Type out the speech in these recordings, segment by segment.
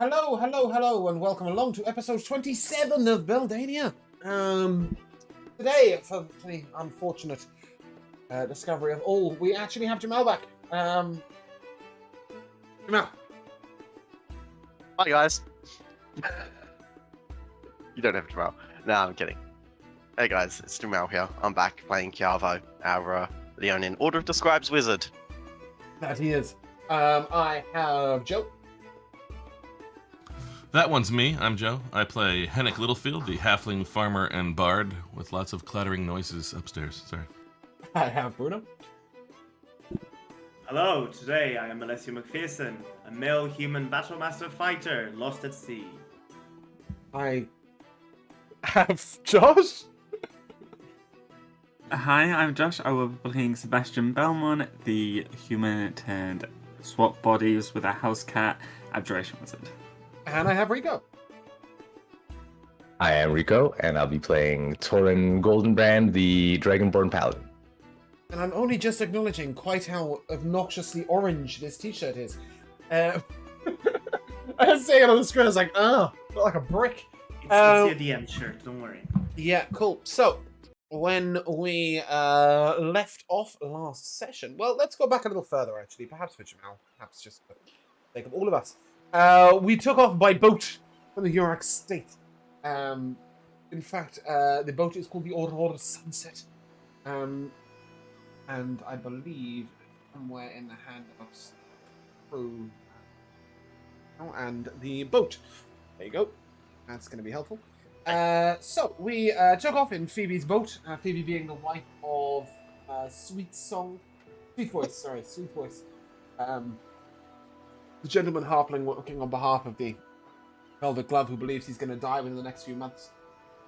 Hello, hello, hello, and welcome along to episode 27 of Beldania. Today, for the unfortunate discovery of all, we actually have Jamal back. Jamal. Hi guys. You don't have Jamal. No, I'm kidding. Hey guys, it's Jamal here. I'm back playing Kiavo, our Leonin Order of the Scribes wizard. That he is. I have Joe. That one's me. I'm Joe. I play Hennic Littlefield, the halfling farmer and bard, with lots of clattering noises upstairs. Sorry. I have Bruno. Hello, today I am Alessio McPherson, a male human battlemaster fighter lost at sea. I have Josh. Hi, I'm Josh. I will be playing Sebastian Belmont, the human turned swap bodies with a house cat abjuration wizard. And I have Rico. I am Rico, and I'll be playing Torin Goldenbrand, the Dragonborn Paladin. And I'm only just acknowledging quite how obnoxiously orange this t-shirt is. I was saying it on the screen, I was like, oh, felt like a brick. It's your DM shirt, don't worry. Yeah, cool. So, when we left off last session, well, let's go back a little further, actually. Perhaps for Jamal, perhaps just for the sake of all of us. We took off by boat from the Yurak state. In fact, the boat is called the Aurora Sunset. And I believe somewhere in the handouts through and the boat. There you go. That's going to be helpful. So we took off in Phoebe's boat. Phoebe being the wife of Sweet Voice. The gentleman halfling working on behalf of the Velvet Glove, who believes he's going to die within the next few months,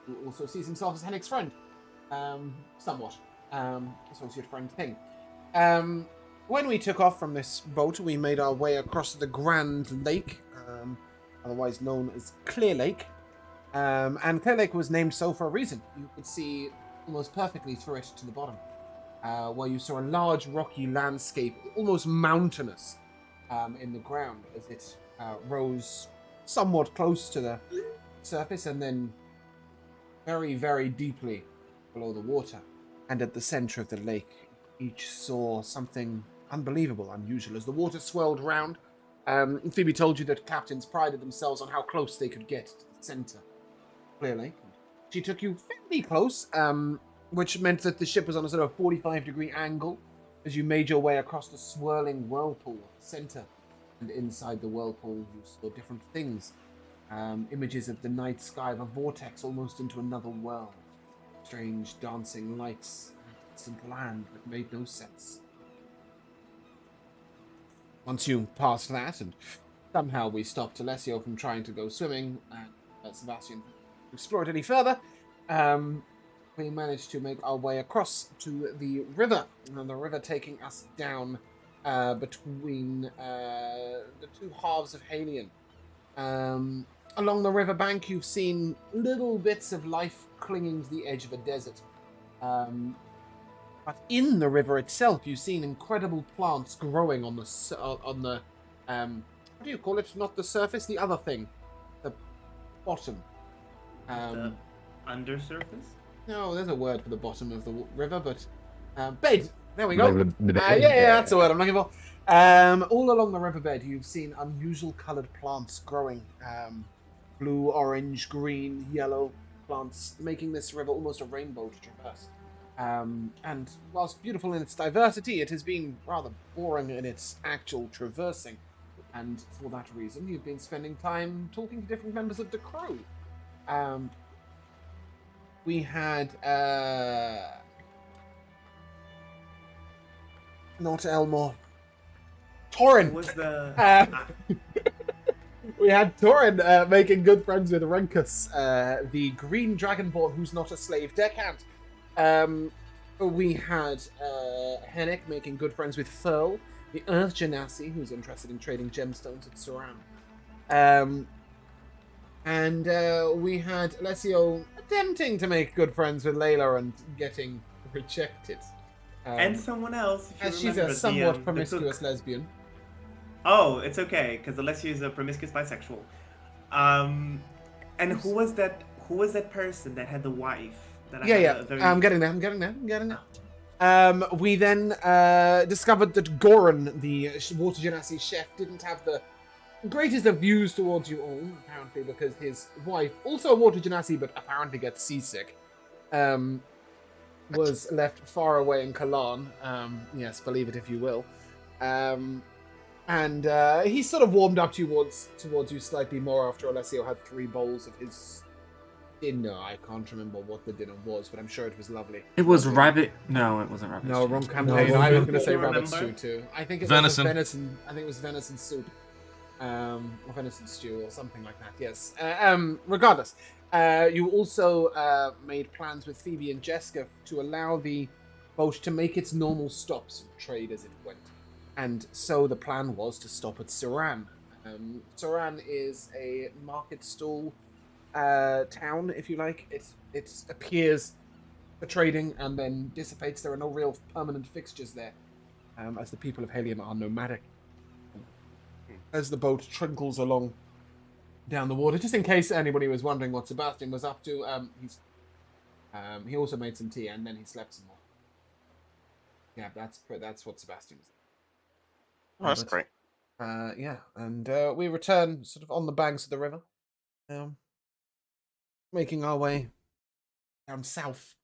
who also sees himself as Hennic's friend, somewhat. Associate friend thing. When we took off from this boat, we made our way across the Grand Lake, otherwise known as Clear Lake. And Clear Lake was named so for a reason. You could see almost perfectly through it to the bottom, where you saw a large rocky landscape, almost mountainous, in the ground as it rose somewhat close to the surface and then very, very deeply below the water. And at the center of the lake, each saw something unbelievable, unusual. As the water swirled round, Phoebe told you that captains prided themselves on how close they could get to the center. Clear Lake. She took you fairly close, which meant that the ship was on a sort of 45-degree angle as you made your way across the swirling whirlpool at the center. And inside the whirlpool, you saw different things. Images of the night sky of a vortex almost into another world. Strange dancing lights, distant land that made no sense. Once you passed that, and somehow we stopped Alessio from trying to go swimming, and Sebastian explored any further, we managed to make our way across to the river, and the river taking us down between the two halves of Halion. Along the riverbank, you've seen little bits of life clinging to the edge of a desert. But in the river itself, you've seen incredible plants growing on the what do you call it? Not the surface, the other thing, the bottom. The undersurface? No, there's a word for the bottom of the river, but bed. There we go. Like the bed? Yeah, that's the word I'm looking for. All along the riverbed, you've seen unusual coloured plants growing. Blue, orange, green, yellow plants, making this river almost a rainbow to traverse. And whilst beautiful in its diversity, it has been rather boring in its actual traversing. And for that reason, you've been spending time talking to different members of the crew. We had not Elmore. Torin! What was the... We had Torin making good friends with Renkus, the green dragonborn who's not a slave deckhand. We had Hennic making good friends with Furl, the Earth Genasi, who's interested in trading gemstones at Suran. And we had Alessio attempting to make good friends with Layla and getting rejected. and someone else, if you As she's remember, a somewhat the promiscuous cook. lesbian. Oh, it's okay, because Alessio is a promiscuous bisexual. And who was that? Who was that person that had the wife? That Yeah, had yeah. a very... I'm getting there. We then discovered that Goran, the Water Genasi chef, didn't have the greatest of views towards you all, apparently, because his wife, also a Water Genasi, but apparently gets seasick, was left far away in Kalan. Yes, believe it if you will. And he sort of warmed up towards you slightly more after Alessio had 3 bowls of his dinner. I can't remember what the dinner was, but I'm sure it was lovely. It was Lovely. rabbit. No, it wasn't rabbit. No, stew. wrong campaign. No, I was you going to say rabbit remember? stew too. I think it Venison. was venison. I think it was venison soup, or venison stew, or something like that. Yes. Regardless, you also made plans with Phoebe and Jessica to allow the boat to make its normal stops and trade as it went. And so the plan was to stop at Saran. Saran is a market stall town, if you like. It appears for trading and then dissipates. There are no real permanent fixtures there, as the people of Helium are nomadic. As the boat trickles along down the water, just in case anybody was wondering what Sebastian was up to, he also made some tea and then he slept some more. Yeah, that's what Sebastian was. Oh, that's But, great. yeah, and we return sort of on the banks of the river, making our way down south.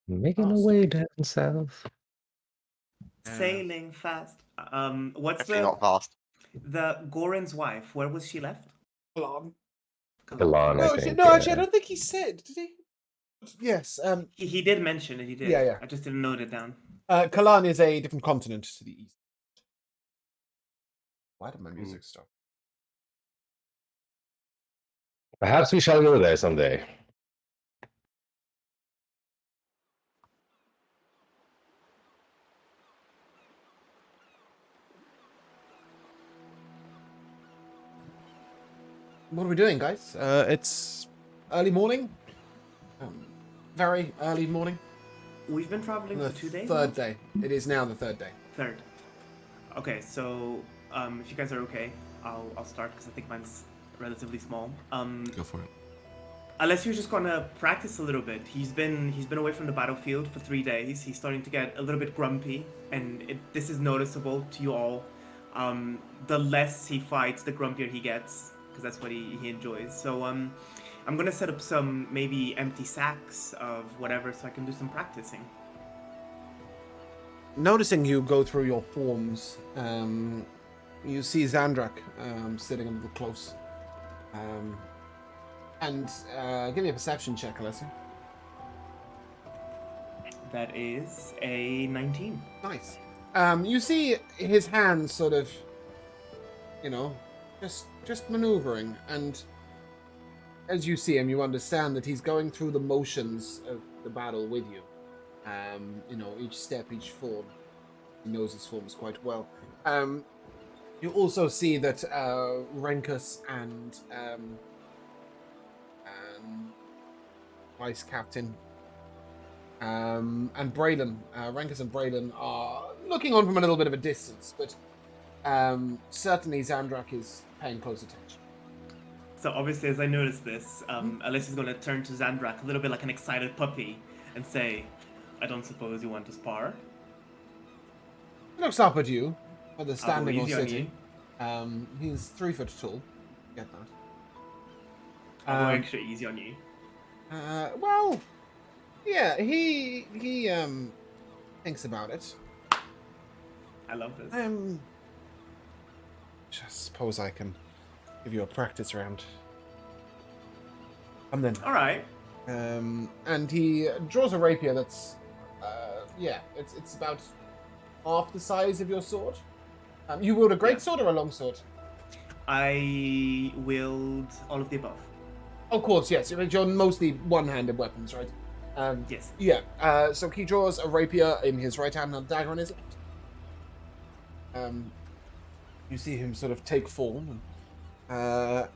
Making our way down south. Sailing fast. What's Actually, not fast. the Goran's wife? Where was she left? Kalan. Milan, No, I think. no, actually, I don't think he said. Did he? Yes. He did mention it. He did. Yeah, yeah. I just didn't note it down. Kalan is a different continent to the east. Why did my music stop? Perhaps we shall go there someday. What are we doing, guys? It's early morning. Very early morning. We've been traveling The for 2 days. third day. It is now the third day. Third. Okay, so if you guys are okay, I'll start because I think mine's relatively small. Go for it. Unless you're just gonna practice a little bit. He's been away from the battlefield for 3 days. He's starting to get a little bit grumpy, and this is noticeable to you all. The less he fights, the grumpier he gets, because that's what he enjoys. So I'm gonna set up some maybe empty sacks of whatever, so I can do some practicing. Noticing you go through your forms, you see Zandrak sitting a little close. And give me a perception check, Alessia. That is a 19. Nice. You see his hands sort of, just maneuvering, and as you see him, you understand that he's going through the motions of the battle with you. Each step, each form. He knows his forms quite well. You also see that Renkus and Vice Captain and Braylon, Renkus and Braylon are looking on from a little bit of a distance, but certainly Zandrak is paying close attention. So obviously, as I notice this, Alessia's going to turn to Zandrak a little bit like an excited puppy and say, "I don't suppose you want to spar?" He looks up at you, whether standing or easy on sitting. He's 3 foot tall. Get that. I'll go extra easy on you. Well, yeah, he thinks about it. I love this. Just suppose I can give you a practice round. And then, All right. and he draws a rapier that's, it's about half the size of your sword. You wield a great sword or a long sword? I wield all of the above. Of course, yes. You're mostly one-handed weapons, right? Yes. Yeah. So he draws a rapier in his right hand and a dagger in his left. You see him sort of take form. And,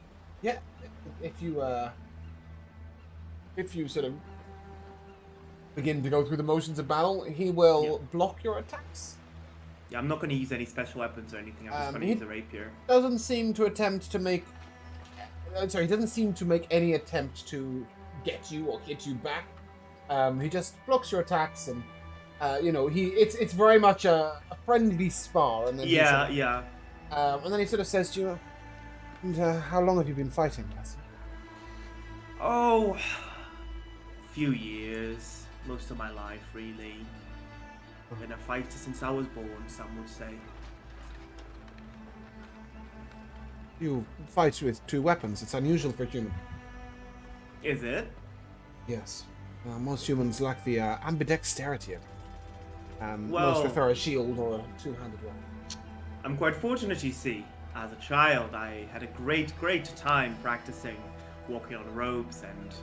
if you sort of begin to go through the motions of battle, he will block your attacks. Yeah, I'm not going to use any special weapons or anything. I'm just going to use a rapier. Doesn't seem to attempt to make He doesn't seem to make any attempt to get you or hit you back. He just blocks your attacks, and it's very much a friendly spar. And then and then he sort of says to you, "And how long have you been fighting, Lassie?" Oh, a few years, most of my life, really. Been a fighter since I was born, some would say. You fight with 2 weapons. It's unusual for a human. Is it? Yes. Most humans lack the ambidexterity. Most Well- prefer a shield or a 2-handed weapon. I'm quite fortunate, you see. As a child, I had a great time practicing walking on ropes, and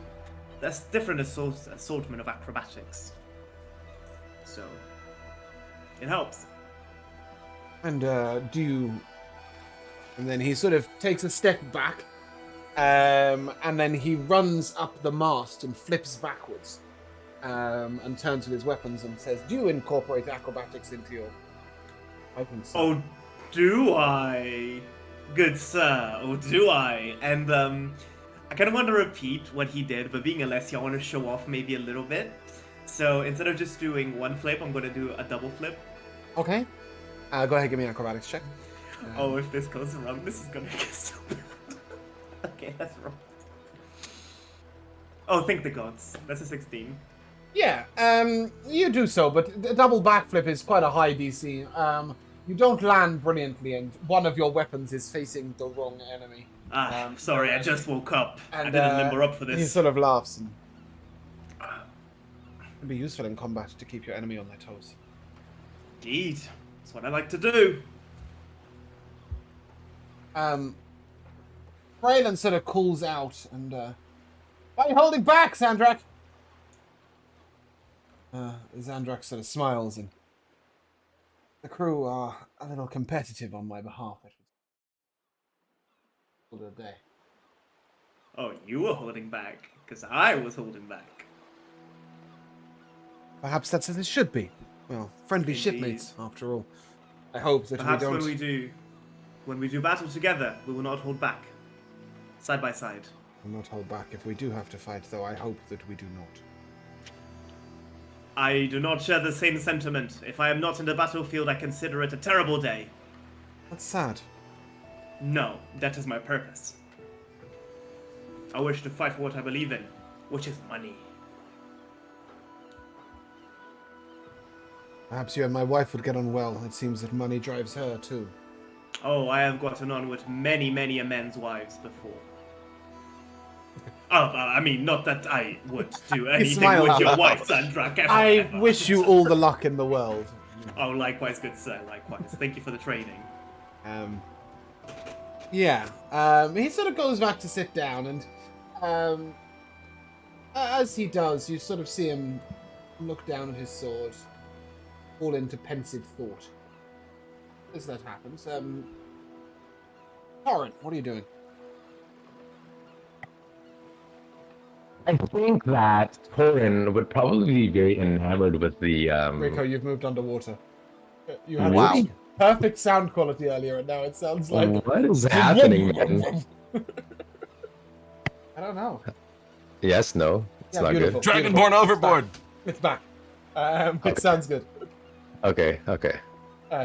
there's different assortment of acrobatics. So, it helps. And do you... And then he sort of takes a step back, and then he runs up the mast and flips backwards, and turns to his weapons and says, "Do you incorporate acrobatics into your weapons?" Oh, do I? Good sir, oh do I? And I kind of want to repeat what he did, but being Alessia, I want to show off maybe a little bit. So instead of just doing one flip, I'm going to do a double flip. Okay. Go ahead and give me an acrobatics check. Oh, if this goes wrong, this is going to get so bad. Okay, that's wrong. Oh, thank the gods. That's a 16. Yeah, you do so, but the double backflip is quite a high DC. You don't land brilliantly, and one of your weapons is facing the wrong enemy. Sorry, I just woke up. I And, didn't limber up for He this. sort of laughs. And... It'd be useful in combat to keep your enemy on their toes. Indeed. That's what I like to do. Braylon sort of calls out, and why are you holding back, Zandrak? Zandrak sort of smiles, and the crew are a little competitive on my behalf. For the day. Oh, you were holding back, because I was holding back. Perhaps that's as it should be. Well, friendly Indeed. shipmates, after all. I hope that Perhaps we don't... when we do battle together, we will not hold back. Side by side. We'll not hold back. If we do have to fight, though, I hope that we do not. I do not share the same sentiment. If I am not in the battlefield, I consider it a terrible day. That's sad. No, that is my purpose. I wish to fight for what I believe in, which is money. Perhaps you and my wife would get on well. It seems that money drives her, too. Oh, I have gotten on with many a men's wives before. I mean, not that I would do anything smile with out your loud. wife, Sandra. I wish you all the luck in the world. Oh, likewise, good sir, likewise. Thank you for the training. He sort of goes back to sit down, and as he does, you sort of see him look down at his sword, fall into pensive thought. As that happens, Torrent, what are you doing? I think that Torin would probably be very enamored with the Rico, you've moved underwater. You had Wow. perfect sound quality earlier, and now it sounds like... What is happening, man? I don't know. Yes, no, it's Yeah, not beautiful. good. Dragonborn overboard. It's back. It sounds good. Okay.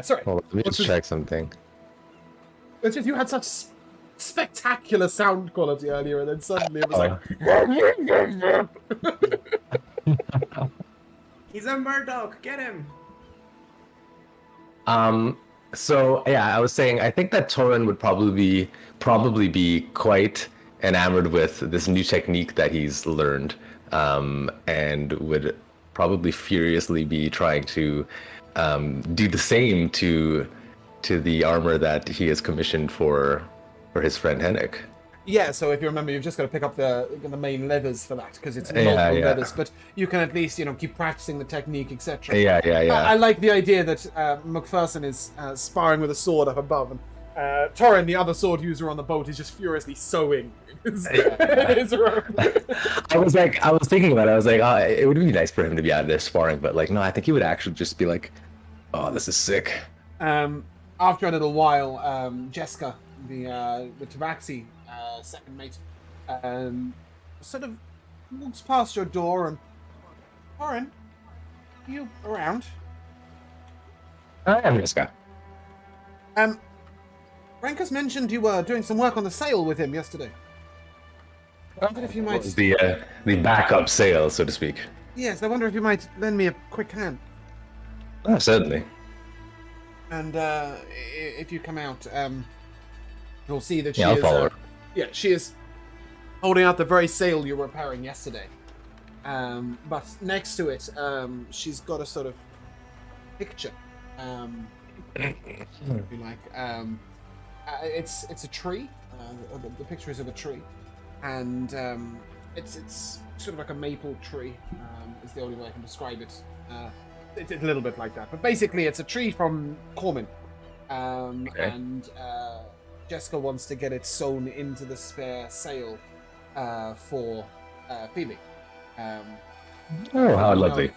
Sorry. Hold on, let me What's just this- check something. It's just you had such spectacular sound quality earlier, and then suddenly it was like... He's a Murdoch, get him! So yeah, I was saying I think that Torin would probably be quite enamored with this new technique that he's learned, and would probably furiously be trying to do the same to the armor that he has commissioned for his friend Hennic. Yeah, so if you remember, you've just got to pick up the main levers for that, because it's Yeah, multiple yeah. levers, but you can at least, keep practicing the technique, etc. Yeah. I like the idea that McPherson is sparring with a sword up above, and Torrin, the other sword user on the boat, is just furiously sewing his rope. I was thinking about it. I was like, oh, it would be nice for him to be out there sparring, but like, no, I think he would actually just be like, oh, this is sick. After a little while, Jessica, the tabaxi, second mate, sort of walks past your door and, Warren, are you around? I am this guy. Rankus mentioned you were doing some work on the sail with him yesterday. I wonder if you might... What was the backup sail, so to speak? Yes, I wonder if you might lend me a quick hand. Oh, certainly. And if you come out, you'll see that she Yeah, I'll is... follow her. Yeah, she is holding out the very sail you were repairing yesterday. But next to it, she's got a sort of picture. If you like. It's a tree. The picture is of a tree. And it's sort of like a maple tree, is the only way I can describe it. It's a little bit like that. But basically, it's a tree from Corman. Okay. And Jessica wants to get it sewn into the spare sail for Phoebe. Oh, how lovely.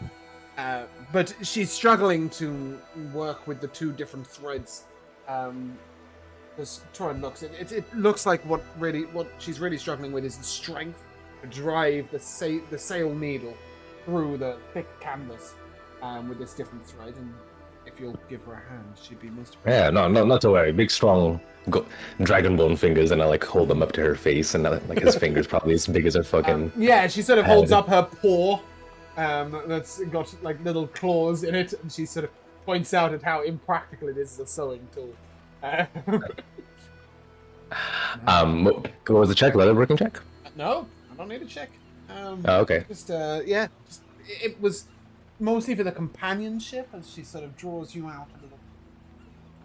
But she's struggling to work with the two different threads. As Torin looks, it looks like what she's really struggling with is the strength to drive the sail needle through the thick canvas with this different thread. And if you'll give her a hand, she'd be most appreciated. Yeah, no, not to worry. Big, strong dragon bone fingers, and I like hold them up to her face, and like his fingers probably as big as her fucking. Yeah, she sort of holds up her paw. That's got like little claws in it, and she sort of points out at how impractical it is as a sewing tool. What was the check? Leather working check? No, I don't need a check. Oh, okay. It was mostly for the companionship, as she sort of draws you out a little,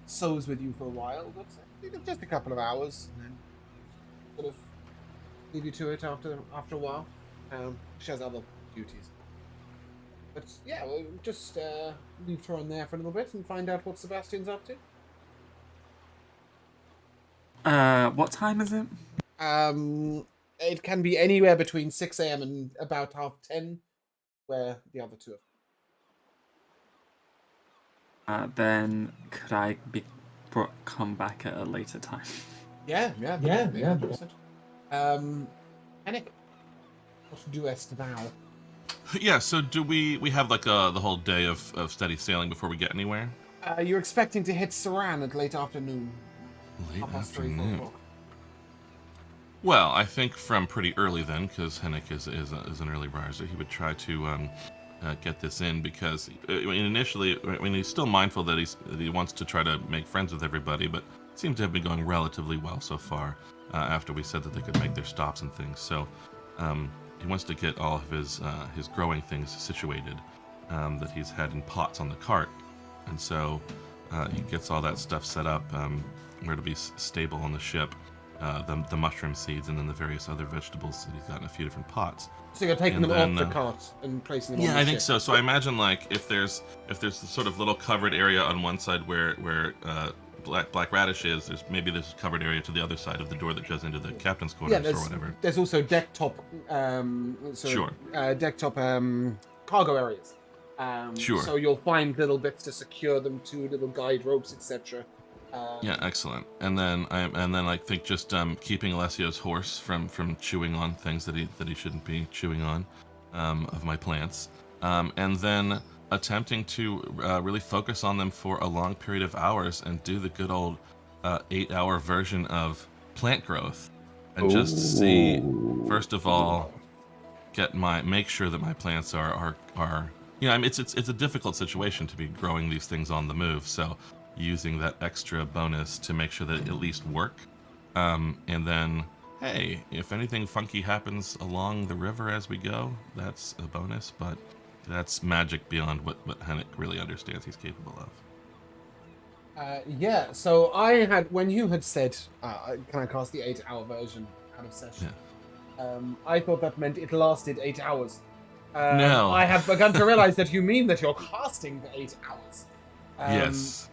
sews with you for a while, but just a couple of hours, and then sort of leave you to it after a while. She has other duties. But yeah, we'll just leave her on there for a little bit and find out what Sebastian's up to. What time is it? It can be anywhere between 6 a.m. and about 10:30, where the other two are. Then could I come back at a later time? Yeah. 100%. Hennic, what doest thou? Yeah, so do we have like the whole day of steady sailing before we get anywhere? You're expecting to hit Saran at late afternoon. Late 3:30, 4 afternoon. o'clock. Well, I think from pretty early then, because Hennic is an early riser, he would try to get this in, because initially, he's still mindful that he wants to try to make friends with everybody, but it seems to have been going relatively well so far. After we said that they could make their stops and things, so he wants to get all of his growing things situated that he's had in pots on the cart, and so he gets all that stuff set up where to be stable on the ship. The mushroom seeds and then the various other vegetables that he's got in a few different pots. So you're taking And them then, off the cart and placing them on Yeah, the I think ship. so. So I imagine like if there's the sort of little covered area on one side where black radish is, there's a covered area to the other side of the door that goes into the captain's quarters or whatever. There's also deck top, cargo areas. Sure. So you'll find little bits to secure them to, little guide ropes, etc. Yeah, excellent. And then I think just keeping Alessio's horse from chewing on things that he shouldn't be chewing on of my plants, and then attempting to really focus on them for a long period of hours and do the good old 8-hour version of plant growth, and just see, first of all, make sure that my plants are it's a difficult situation to be growing these things on the move, so using that extra bonus to make sure that it at least work, and then hey, if anything funky happens along the river as we go, that's a bonus, but that's magic beyond what Hennic really understands he's capable of. So when you had said, can I cast the 8-hour version out of session? Yeah. I thought that meant it lasted 8 hours. No. I have begun to realize that you mean that you're casting for 8 hours. Yes.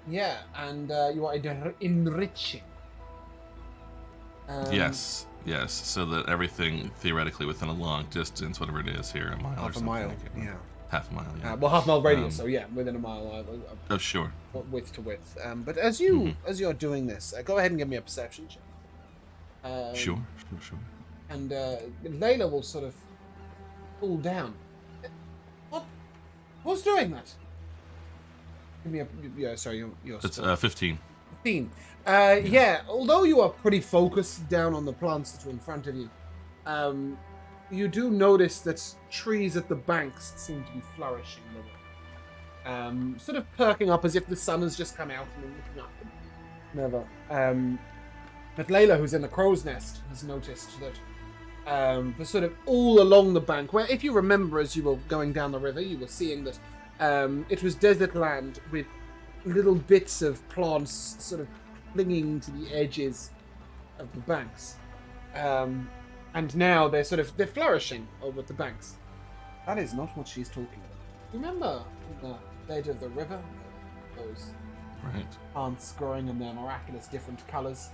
Yeah, and you are enriching. Yes, so that everything theoretically within a long distance, whatever it is here, a mile or Half a something. mile, I can't remember. yeah. Half a mile, yeah. Well, half mile radius, so yeah, within a mile. Oh, sure. Width to width. But as you're doing this, go ahead and give me a perception check. Sure. And Layla will sort of cool down. What? Who's doing that? Give me a... Yeah, sorry, you're It's still... 15. 15. Yeah, although you are pretty focused down on the plants that are in front of you, you do notice that trees at the banks seem to be flourishing a little. Sort of perking up as if the sun has just come out and then looking up and never. But Layla, who's in the crow's nest, has noticed that the sort of all along the bank, where if you remember as you were going down the river, you were seeing that it was desert land with little bits of plants sort of clinging to the edges of the banks. And now they're flourishing over at the banks. That is not what she's talking about. Remember the bed of the river? Those Right. plants growing in their miraculous different colours.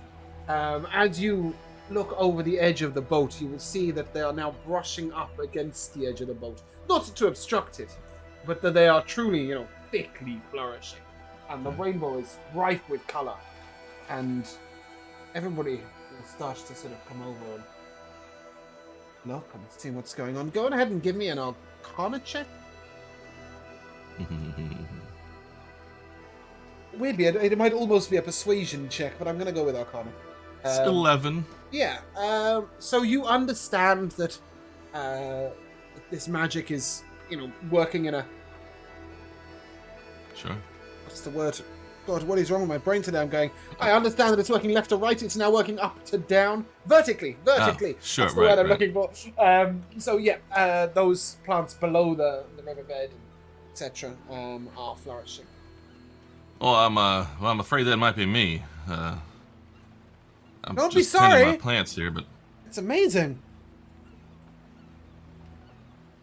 As you look over the edge of the boat, you will see that they are now brushing up against the edge of the boat. Not to obstruct it, but that they are truly, thickly flourishing. And the rainbow is rife with colour. And everybody will start to sort of come over and look and see what's going on. Go ahead and give me an Arcana check. Weirdly, it might almost be a persuasion check, but I'm going to go with Arcana. It's 11. Yeah. So you understand that this magic is, working in a... Sure. What's the word? God, what is wrong with my brain today? I'm going... I understand that it's working left to right. It's now working up to down. Vertically. Sure, That's the word I'm looking for. So, yeah, those plants below the riverbed, etc., are flourishing. Well, I'm afraid that might be me. I'm Don't be just tending sorry. my plants here, but It's amazing.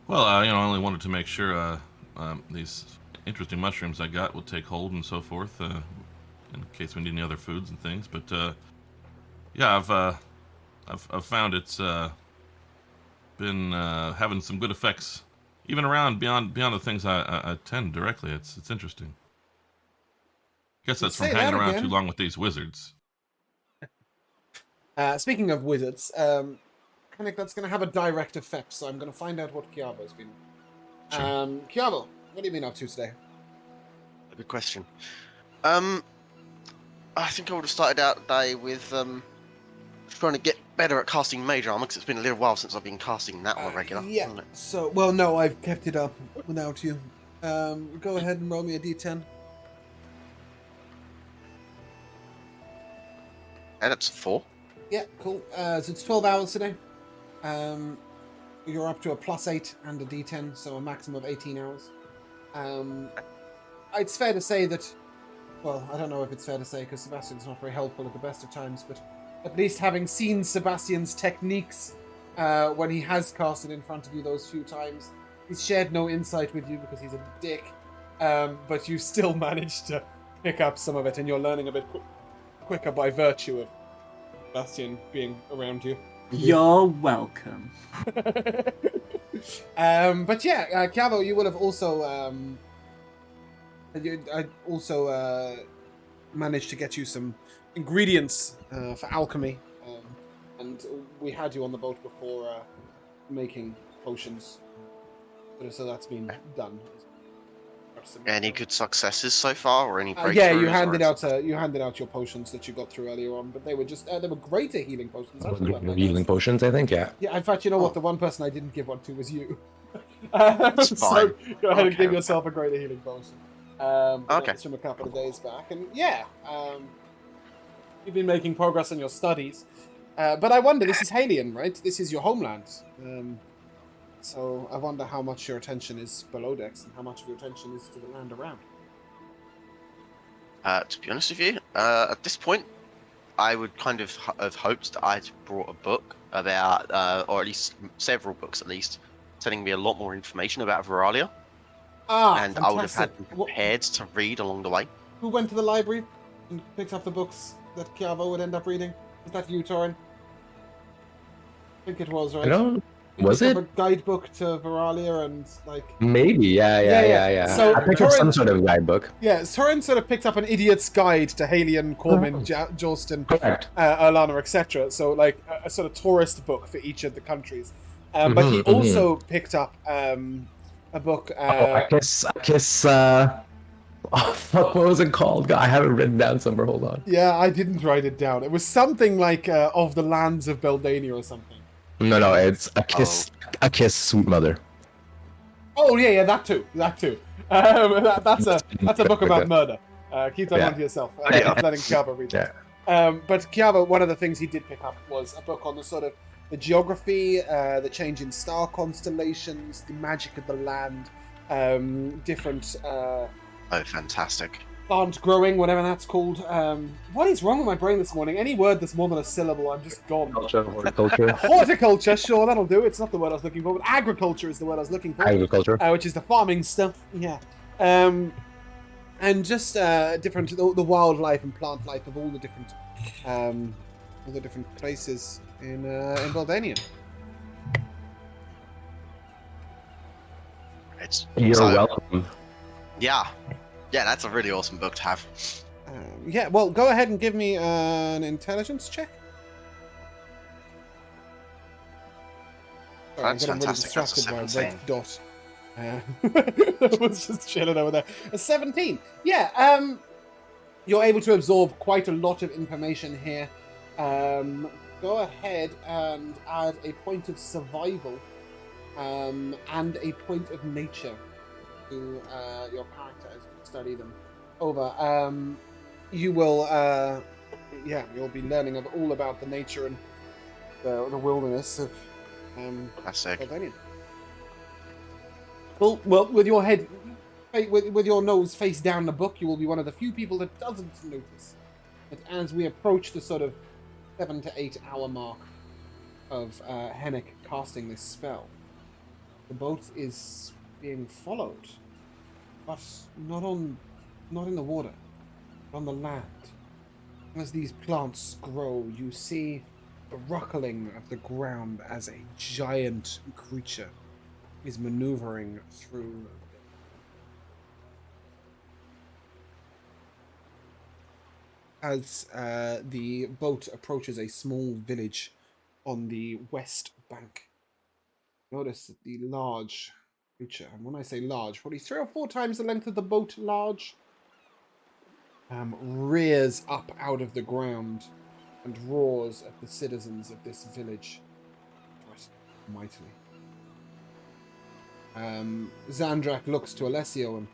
well, I only wanted to make sure these interesting mushrooms I got would take hold and so forth, in case we need any other foods and things. But yeah, I've found it's been having some good effects, even around beyond the things I tend directly. It's interesting. Guess that's from Say hanging that around again. too long with these wizards. Speaking of wizards, Hennic, that's going to have a direct effect, so I'm going to find out what Kiavo's been. Sure. Kiavo, what have you been up to today? Good question. I think I would have started out the day with trying to get better at casting mage armor, because it's been a little while since I've been casting that on a regular. Yeah, hasn't it? so, well, no, I've kept it up without you. Go ahead and roll me a d10. And it's 4. Yeah, cool. So it's 12 hours today. You're up to a +8 and a d10, so a maximum of 18 hours. It's fair to say that, well, I don't know if it's fair to say because Sebastian's not very helpful at the best of times, but at least having seen Sebastian's techniques when he has casted in front of you those few times, he's shared no insight with you because he's a dick, but you still managed to pick up some of it, and you're learning a bit quicker by virtue of Sebastian being around you. You're welcome. But yeah, Cavo, you will have also managed to get you some ingredients for alchemy, and we had you on the boat before making potions, so that's been done. Any good successes so far, or any breakthroughs? Yeah, you handed out your potions that you got through earlier on, but they were greater healing potions. Healing potions, I think, yeah. Yeah, in fact, you know what? The one person I didn't give one to was you. That's So fine. go ahead and Okay, give yourself a greater healing potion. Okay. It's from a couple of days back, and yeah, you've been making progress on your studies. But I wonder, this is Halion, right? This is your homeland. So I wonder how much your attention is below decks and how much of your attention is to the land around. To be honest with you, at this point, I would kind of have hoped that I'd brought a book about, or at least several books at least, telling me a lot more information about Veralia. And Fantastic. I would have had them prepared to read along the way. Who went to the library and picked up the books that Kiavo would end up reading? Was that you, Torin? I think it was, right? Was picked it? up a guidebook to Veralia and like. Maybe, yeah. So I picked up Turin- some sort of guidebook. Yeah, Turin sort of picked up an idiot's guide to Halion, Cormin, Jolston, Correct. Erlana, etc. So like a sort of tourist book for each of the countries. But he also picked up a book. I guess. Oh fuck! What was it called? God, I have it written down somewhere. Hold on. Yeah, I didn't write it down. It was something like of the lands of Beldania or something. No, it's a kiss. A kiss, sweet mother. Oh yeah, that too. That's a book about murder. Keep that one to yourself. Letting Kiava read that. But Kiava, one of the things he did pick up was a book on the sort of the geography, the change in star constellations, the magic of the land, different. Oh, fantastic. Plant growing, whatever that's called. What is wrong with my brain this morning? Any word that's more than a syllable, I'm just gone. Horticulture. Horticulture, sure, that'll do. It's not the word I was looking for, but agriculture is the word I was looking for. Agriculture. Which is the farming stuff, yeah. And just different, the wildlife and plant life of all the different places in Beldania. You're welcome. Yeah, that's a really awesome book to have. Yeah, well, go ahead and give me an intelligence check. Sorry, That's I'm getting fantastic. really distracted by a red dot. I was just chilling over there. A 17. Yeah, you're able to absorb quite a lot of information here. Go ahead and add a point of survival and a point of nature to your character as you study them over. You will, you'll be learning all about the nature and the wilderness of Beldania. Well, with your head, with your nose face down the book, you will be one of the few people that doesn't notice that as we approach the sort of 7 to 8 hour mark of Hennic casting this spell, the boat is being followed, but not in the water, but on the land. As these plants grow, you see the ruckling of the ground as a giant creature is maneuvering through. As the boat approaches a small village on the west bank, notice that the large creature, and when I say large, probably 3 or 4 times the length of the boat large, rears up out of the ground and roars at the citizens of this village mightily. Zandrak looks to Alessio and,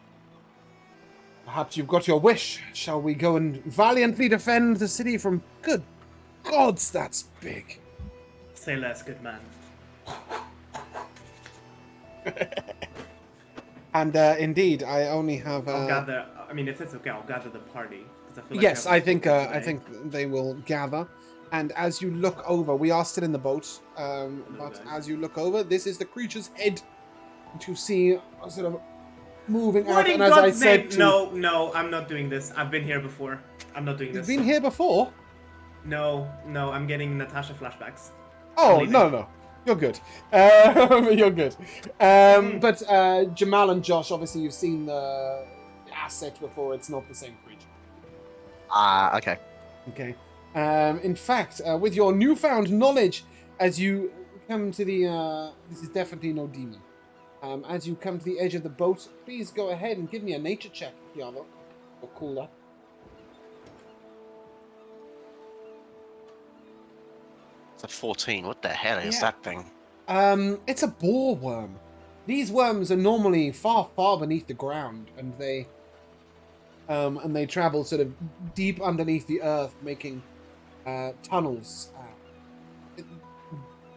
perhaps you've got your wish. Shall we go and valiantly defend the city from... Good gods, that's big. Say less, good man. And indeed, I only have... I'll gather... I mean, if it's okay, I'll gather the party. I feel like yes, I think they will gather. And as you look over, we are still in the boat, but as you look over, this is the creature's head that you see sort of moving out. And as I said, no, I'm not doing this. I've been here before. I'm not doing this. You've been here before? No, I'm getting Natasha flashbacks. Oh, no. You're good. You're good. But Jamal and Josh, obviously you've seen the asset before. It's not the same creature. Okay. Okay. In fact, with your newfound knowledge, as you come to the... this is definitely no demon. As you come to the edge of the boat, please go ahead and give me a nature check, Yavo. Or Kula. It's a 14. What the hell is that thing? It's a boar worm. These worms are normally far, far beneath the ground, and they travel sort of deep underneath the earth, making tunnels.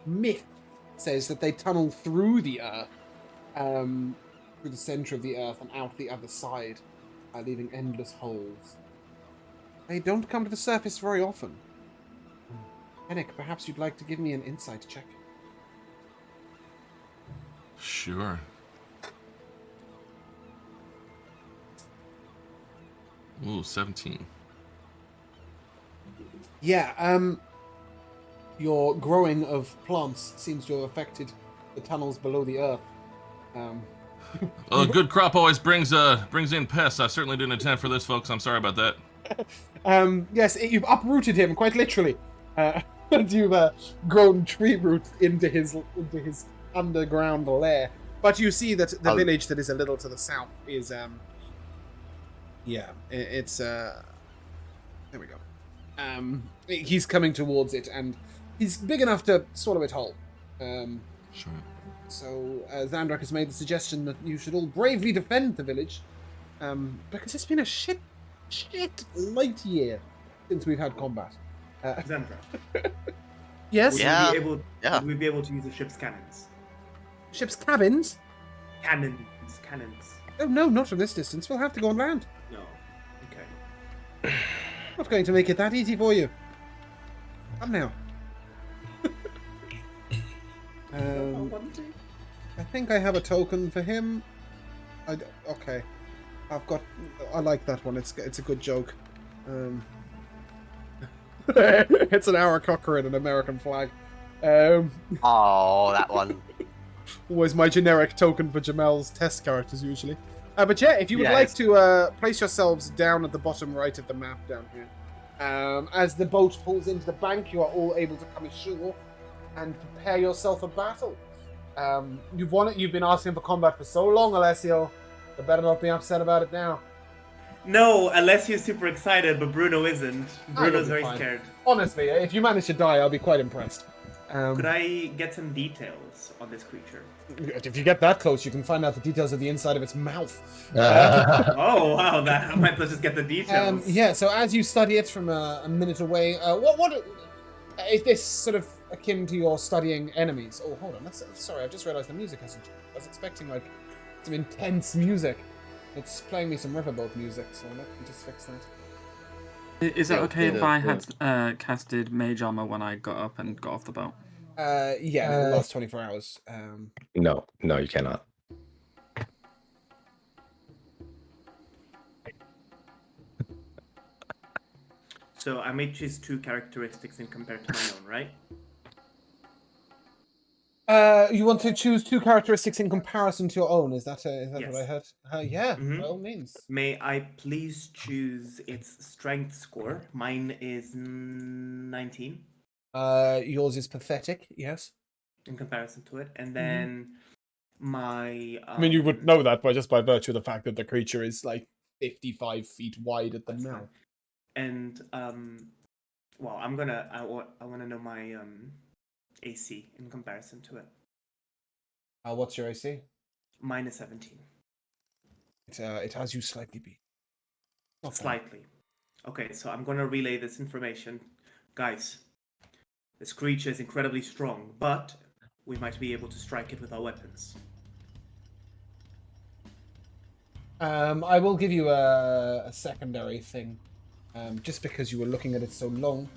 Myth says that they tunnel through the earth, through the center of the earth and out the other side, leaving endless holes. They don't come to the surface very often. Hennic, perhaps you'd like to give me an insight check. Sure. Ooh, 17. Yeah, your growing of plants seems to have affected the tunnels below the earth. Well, a good crop always brings in pests. I certainly didn't intend for this, folks. I'm sorry about that. Yes, you've uprooted him quite literally, and you've grown tree roots into his underground lair. But you see that the village that is a little to the south is it's there we go. He's coming towards it, and he's big enough to swallow it whole. Sure. So Xandrak has made the suggestion that you should all bravely defend the village, because it's been a shit light year since we've had combat. Xandra, Yes. Yeah. would we be able to use the ship's cannons? Ship's cabins? Cannons. Oh no, not from this distance. We'll have to go on land. No. Okay. Not going to make it that easy for you. Come now. I think I have a token for him. Okay. I like that one. It's a good joke. It's an Aarakocra and an American flag. Oh, that one. Always my generic token for Jamel's test characters, usually. But yeah, if you would like to place yourselves down at the bottom right of the map down here. As the boat pulls into the bank, you are all able to come ashore and prepare yourself for battle. You've been asking for combat for so long, Alessio. You better not be upset about it now. No, Alessio's super excited, but Bruno isn't. Bruno's very scared. Honestly, if you manage to die, I'll be quite impressed. Could I get some details on this creature? If you get that close, you can find out the details of the inside of its mouth. Oh wow, I might just get the details. Yeah. So as you study it from a minute away, what is this sort of akin to your studying enemies? Oh, hold on. Sorry, I just realized the music hasn't. I was expecting like some intense music. It's playing me some riverboat music, so let me just fix that. Is that okay if I had casted Mage Armor when I got up and got off the boat? Yeah, the last 24 hours. No, you cannot. So I may choose 2 characteristics in compared to my own, right? You want to choose 2 characteristics in comparison to your own? Is that Yes. what I heard? Yeah, by all means. May I please choose its strength score? Mine is 19 Yours is pathetic. Yes. in comparison to it, and then my. I mean, you would know that by virtue of the fact that the creature is like 55 feet wide at the That's mouth. fine. And well, I want to know my AC in comparison to it. What's your AC? Mine is 17. It has you slightly beat. Not bad. Slightly. Okay, so I'm gonna relay this information, guys. This creature is incredibly strong, but we might be able to strike it with our weapons. I will give you a secondary thing, just because you were looking at it so long.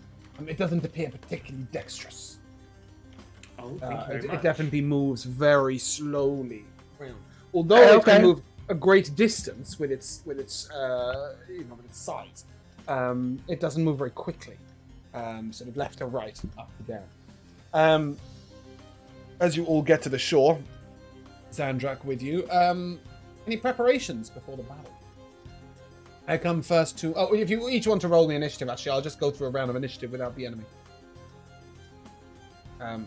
It doesn't appear particularly dexterous. Oh, thank you very much. It definitely moves very slowly around. Although it can move a great distance with its size, it doesn't move very quickly. Sort of left to right, up to down. As you all get to the shore, Xandrak with you. Any preparations before the battle? I come first to. Oh, if you each want to roll the initiative, actually, I'll just go through a round of initiative without the enemy.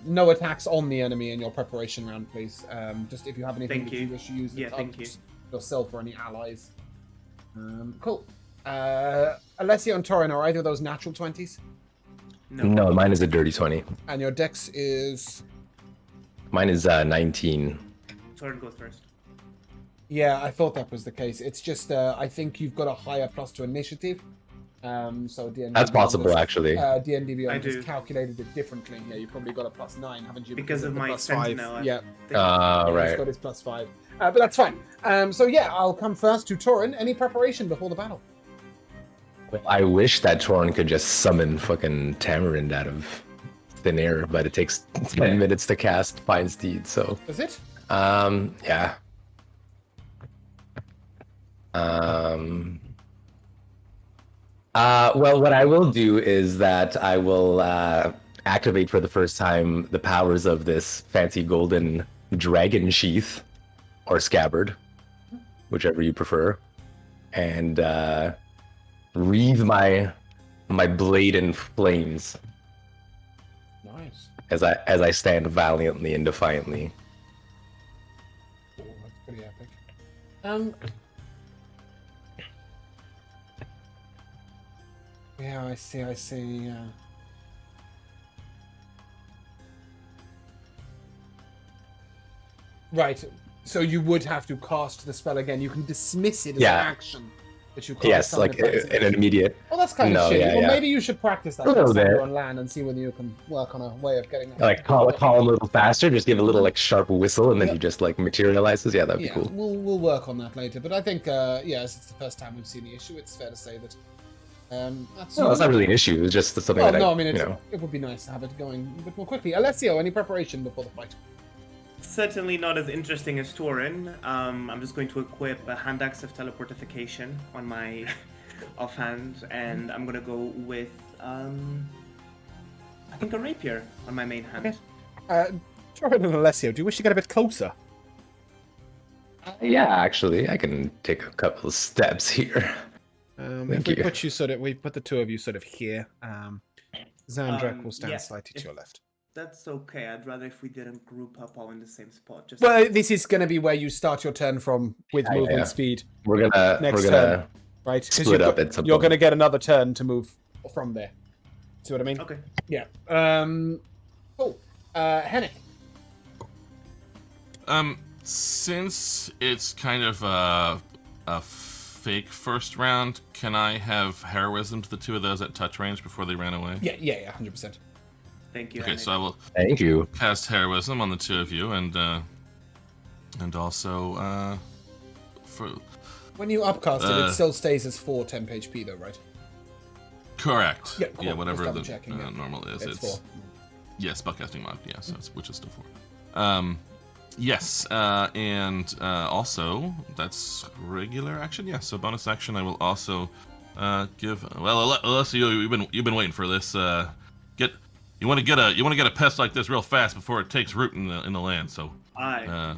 No attacks on the enemy in your preparation round, please. Just if you have anything that you wish to use yourself or any allies. Cool. Alessio and Torin, are either of those natural 20s? No, mine is a dirty 20. And your dex is? Mine is 19. Torin goes first. Yeah, I thought that was the case. It's just, I think you've got a higher plus to initiative. So D&D That's possible, actually. D&D Beyond has calculated it differently. Yeah, you probably got a +9, haven't you? Because of my +5. now. Yeah. Right. He's got his +5. But that's fine. So yeah, I'll come first to Torin. Any preparation before the battle? Well, I wish that Torin could just summon fucking Tamarind out of thin air, but it takes 10 minutes to cast Fine Steed, so... Is it? Yeah. Well, what I will do is that I will activate for the first time the powers of this fancy golden dragon sheath or scabbard, whichever you prefer, and wreathe my blade in flames Nice. as I stand valiantly and defiantly. Oh, that's pretty epic. Yeah, I see. Right. So you would have to cast the spell again. You can dismiss it as Yeah. an action. But you can't Yes, summon like it back. in an immediate. Well, that's kind No, of shitty. yeah, Well, yeah. maybe you should practice that A little next time bit. you're on land and see whether you can work on a way of getting that. Like call a little faster, just give a little like sharp whistle, and then Yep. he just like materializes. Yeah, that'd be Yeah, cool. we'll work on that later. But I think, as it's the first time we've seen the issue, it's fair to say that that's. No, it's not really an issue. It's just something Well, that no, I I mean, you know. it would be nice to have it going a bit more quickly. Alessio, any preparation before the fight? Certainly not as interesting as Torin. I'm just going to equip a hand axe of teleportification on my offhand, and I'm gonna go with I think a rapier on my main hand. Okay. Jordan and Alessio, do you wish to get a bit closer? Yeah, actually, I can take a couple of steps here. If Thank we you. put you we put the two of you sort of here. Zandrak will stand yeah, slightly to your left. That's okay. I'd rather if we didn't group up all in the same spot. Just Well, this is going to be where you start your turn from with Yeah, movement yeah. speed, We're gonna Next turn. right? 'Cause Split up at some you're point. going to get another turn to move from there. See what I mean? okay. Yeah. Cool. Hennic. Since it's kind of a fake first round, can I have heroism to the two of those at touch range before they ran away? Yeah, 100%. Thank you. Okay, Hennic. so I will Thank you. cast heroism on the two of you, and also for When you upcast it, Uh, it still stays as 4 temp HP though, right? correct. Yeah, cool. Whatever Just the double-checking, yeah. normal is. It's 4. Yeah, spellcasting mod. Yeah, so which is still 4. Yes, and also that's regular action. Yeah, so bonus action. I will also give. Well, Alessio, you've been waiting for this. You want to get a pest like this real fast before it takes root in the land. So Aye.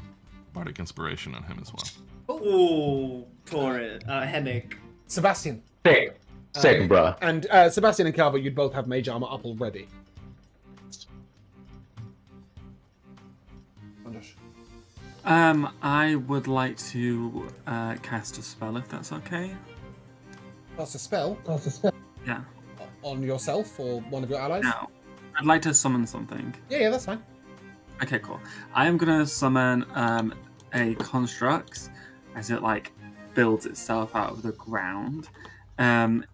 bardic inspiration on him as well. Oh, Torin. Hennic. Sebastian. Same, bruh. And Sebastian and Calvo, you'd both have mage armor up already. I would like to cast a spell if that's okay. Cast a spell Yeah. on yourself or one of your allies? No. I'd like to summon something. Yeah, that's fine. Okay, cool. I am gonna summon a construct as it like builds itself out of the ground.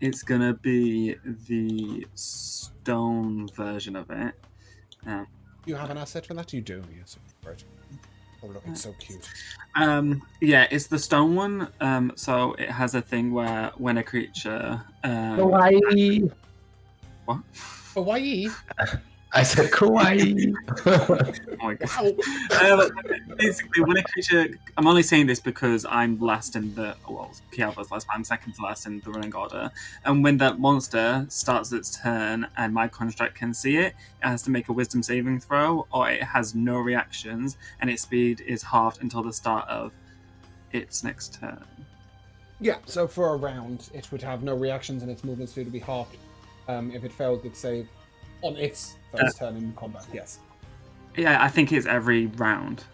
It's gonna be the stone version of it. Do you have an asset for that? You do, yes. Right. Oh, look, it's so cute. Yeah, it's the stone one. So it has a thing where when a creature Kawaii. what? Hawaii? I said kawaii. Oh my god. Basically, when a creature, I'm only saying this because I'm last in the, well, Kiava's last, but I'm second to last in the running order. And when that monster starts its turn and my construct can see it, it has to make a wisdom saving throw, or it has no reactions, and its speed is halved until the start of its next turn. Yeah, so for a round, it would have no reactions and its movement speed would be halved if it failed its save on its first turn in combat, yes. Yeah, I think it's every round.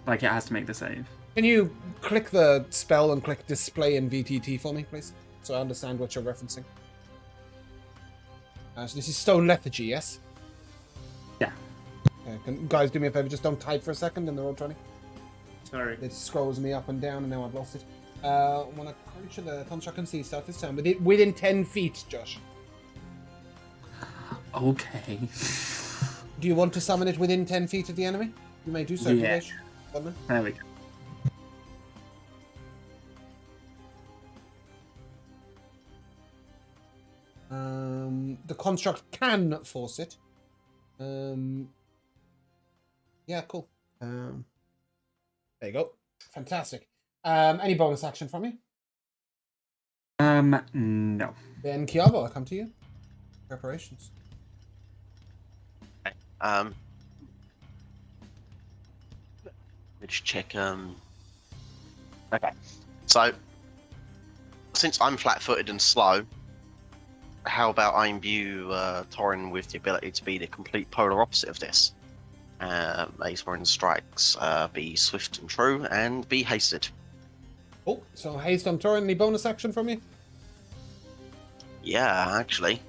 Like, it has to make the save. Can you click the spell and click display in VTT for me, please? So I understand what you're referencing. So this is Stone Lethargy, yes? Yeah. Okay, guys, do me a favor, just don't type for a second in the roll 20. Sorry. It scrolls me up and down and now I've lost it. When a creature the construct can see start this turn within 10 feet, Josh. Okay. Do you want to summon it within 10 feet of the enemy? You may do so if you Yeah. wish. Thunder. There we go. The construct can force it. Yeah, cool. There you go. Fantastic. Any bonus action from you? No. Then Kiavo, I'll come to you. Preparations. Let's check. Okay. So, since I'm flat-footed and slow, how about I imbue Torin with the ability to be the complete polar opposite of this? May Torin's strikes be swift and true, and be hasted. Oh, so haste on Torin, any bonus action from you? Yeah, actually,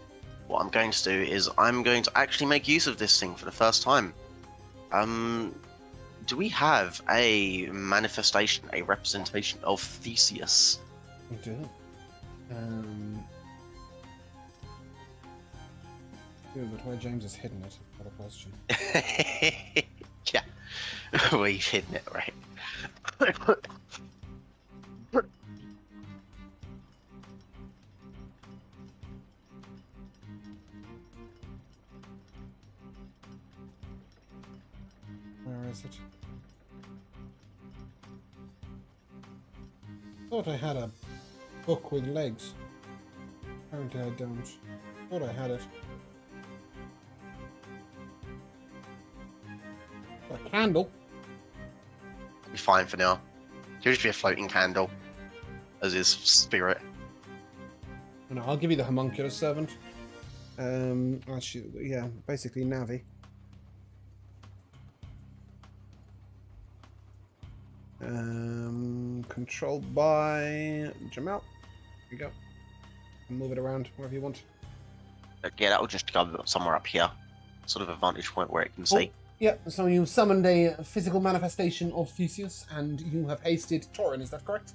what I'm going to do is I'm going to actually make use of this thing for the first time. Do we have a manifestation, a representation of Theseus? We do. Yeah, but why James has hidden it? What a question. Yeah, we've hidden it, right? Where is it? Thought I had a book with legs. Apparently I don't. Thought I had it. A candle. Be fine for now. He'll just be a floating candle as his spirit. No, I'll give you the homunculus servant. Actually, yeah, basically Navi. Controlled by Jamal. Here you go. Move it around wherever you want. Yeah, that will just go somewhere up here. Sort of a vantage point where it can see. Yeah, so you summoned a physical manifestation of Theseus, and you have hasted Torin, is that correct?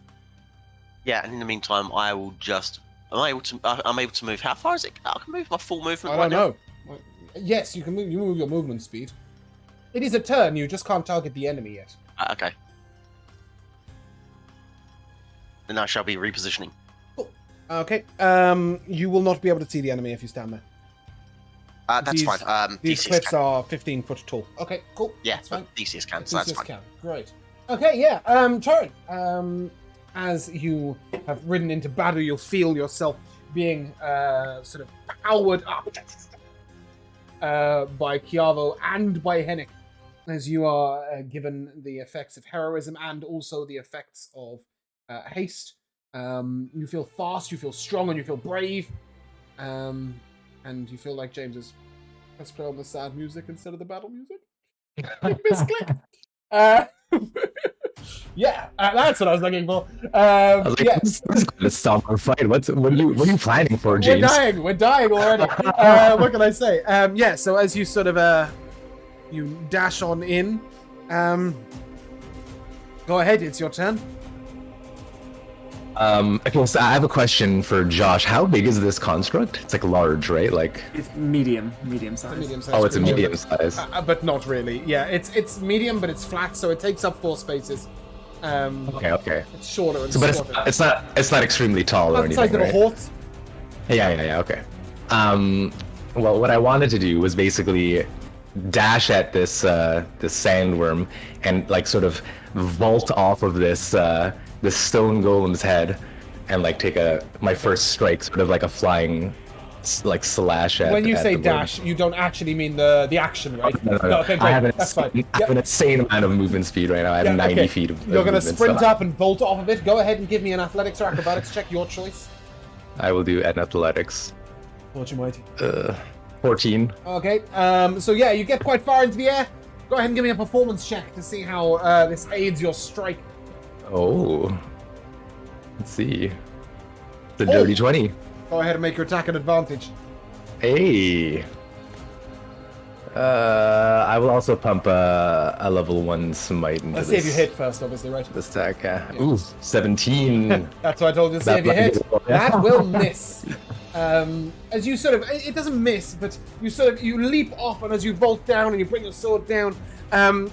Yeah, and in the meantime, I will just... I'm able to move. How far is it? I can move my full movement I right don't know. Yes, you can move. You move your movement speed. It is a turn. You just can't target the enemy yet. Okay. Then I shall be repositioning. Cool. Okay. You will not be able to see the enemy if you stand there. That's fine. These Theseus cliffs can. are 15 foot tall. Okay, cool. Yeah, that's fine. Theseus can, so that's Theseus fine. can. Great. Okay, yeah. Torin. As you have ridden into battle, you'll feel yourself being sort of powered up by Chiavo and by Hennic, as you are given the effects of heroism and also the effects of haste. You feel fast, you feel strong, and you feel brave. And you feel like James is... Let's play on the sad music instead of the battle music. Misclick. Yeah, that's what I was looking for. I was like, Yeah. this is going to stop our fight. What are you planning for, James? We're dying already. What can I say? Yeah, so as you sort of you dash on in, go ahead, it's your turn. Okay, so I have a question for Josh. How big is this construct? It's like large, right? Like It's medium size. Medium-sized oh, it's a creature. medium size. But not really. Yeah, it's medium, but it's flat, so it takes up 4 spaces. Okay. It's shorter and So, but squatter. it's not extremely tall or It's anything, like little right? horse. Yeah. Okay. Well, what I wanted to do was basically dash at this this sandworm and like sort of vault off of this this stone golem's head and like take my first strike, sort of like a flying like slash at. When you at say the dash, you don't actually mean the action, right? No. Okay, great. I have an That's fine. I have an insane amount of movement speed right now. I have 90 feet of You're going to movement, sprint so up and bolt off of it. Go ahead and give me an athletics or acrobatics check, your choice. I will do an athletics. What you might. 14. Okay, so yeah, you get quite far into the air. Go ahead and give me a performance check to see how this aids your strike. Oh. Let's see. The dirty 20. Go ahead and make your attack an advantage. Hey. I will also pump a level 1 smite into Let's this. see if you hit first, obviously, right? This attack. Ooh, 17. That's what I told you to see That if you hit. might be- That will miss. As you sort of, it doesn't miss, but you leap off, and as you vault down and you bring your sword down,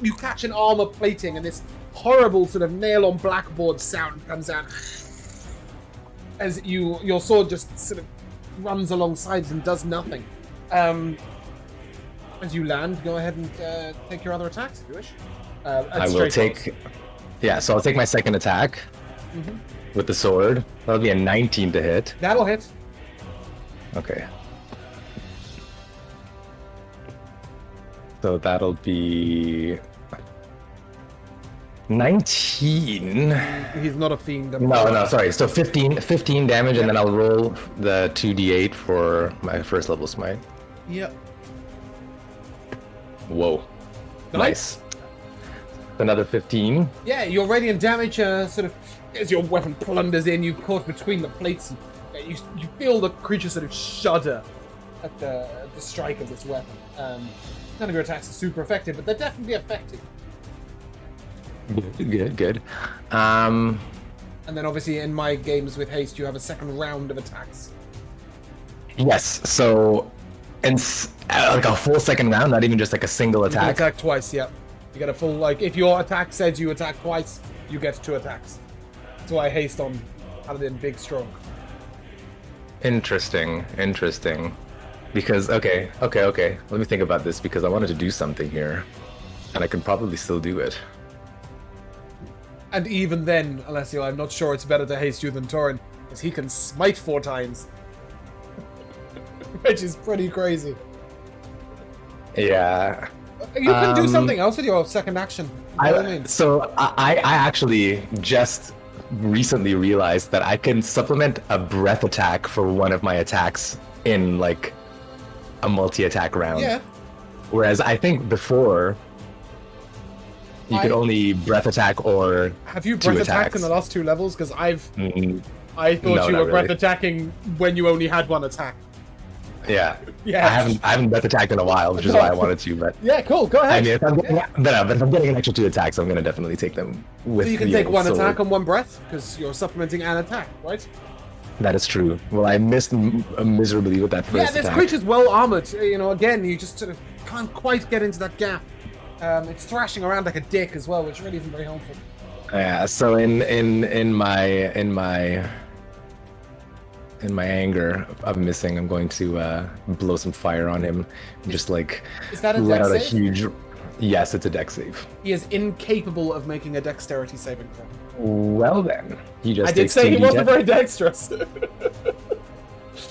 you catch an armor plating, and this horrible sort of nail on blackboard sound comes out as your sword just sort of runs alongside it and does nothing. As you land, go ahead and take your other attacks if you wish. I will take... Yeah, so I'll take my second attack with the sword. That'll be a 19 to hit. That'll hit. Okay. So that'll be 19. He's not a fiend. No, sorry. So 15 damage, and then I'll roll the 2d8 for my first level smite. Yep. Whoa. Nice. Another 15. Yeah, your radiant damage sort of, as your weapon plunders in, you caught between the plates. And, you feel the creature sort of shudder at the strike of this weapon. None of your attacks are super effective, but they're definitely effective. Good. And then obviously in my games with haste, you have a second round of attacks. Yes. So, like a full second round, not even just like a single You can attack. attack twice, yeah. You get a full, like, if your attack says you attack twice, you get 2 attacks. That's why haste on Paladin big strong. Interesting. Because, okay. Let me think about this, because I wanted to do something here. And I can probably still do it. And even then, Alessio, I'm not sure it's better to haste you than Torin, because he can smite 4 times. Which is pretty crazy. Yeah. You can do something else with your second action. by all means. So I actually just recently realized that I can supplement a breath attack for one of my attacks in like a multi-attack round. Yeah. Whereas I think before you could only breath attack or Have you two breath attacked attacks. in the last 2 levels? Because I thought No, you not were breath really. attacking when you only had 1 attack. Yeah. Yeah. I haven't breath attacked in a while, which is why I wanted to. But Yeah, cool. Go ahead. I mean, if I'm getting an extra 2 attacks, I'm gonna definitely take them with. So you can the take old 1 sword. attack on 1 breath because you're supplementing an attack, right? That is true. Well, I missed miserably with that first Yeah, this attack. creature's well armored. You know, again, you just sort of can't quite get into that gap. It's thrashing around like a dick as well, which really isn't very helpful. Yeah. So in my anger of missing, I'm going to blow some fire on him. Just like Is that a let dex out a save? huge. Yes, it's a dex save. He is incapable of making a dexterity saving throw. Well then, he just I did takes say he 2d10. wasn't very dexterous.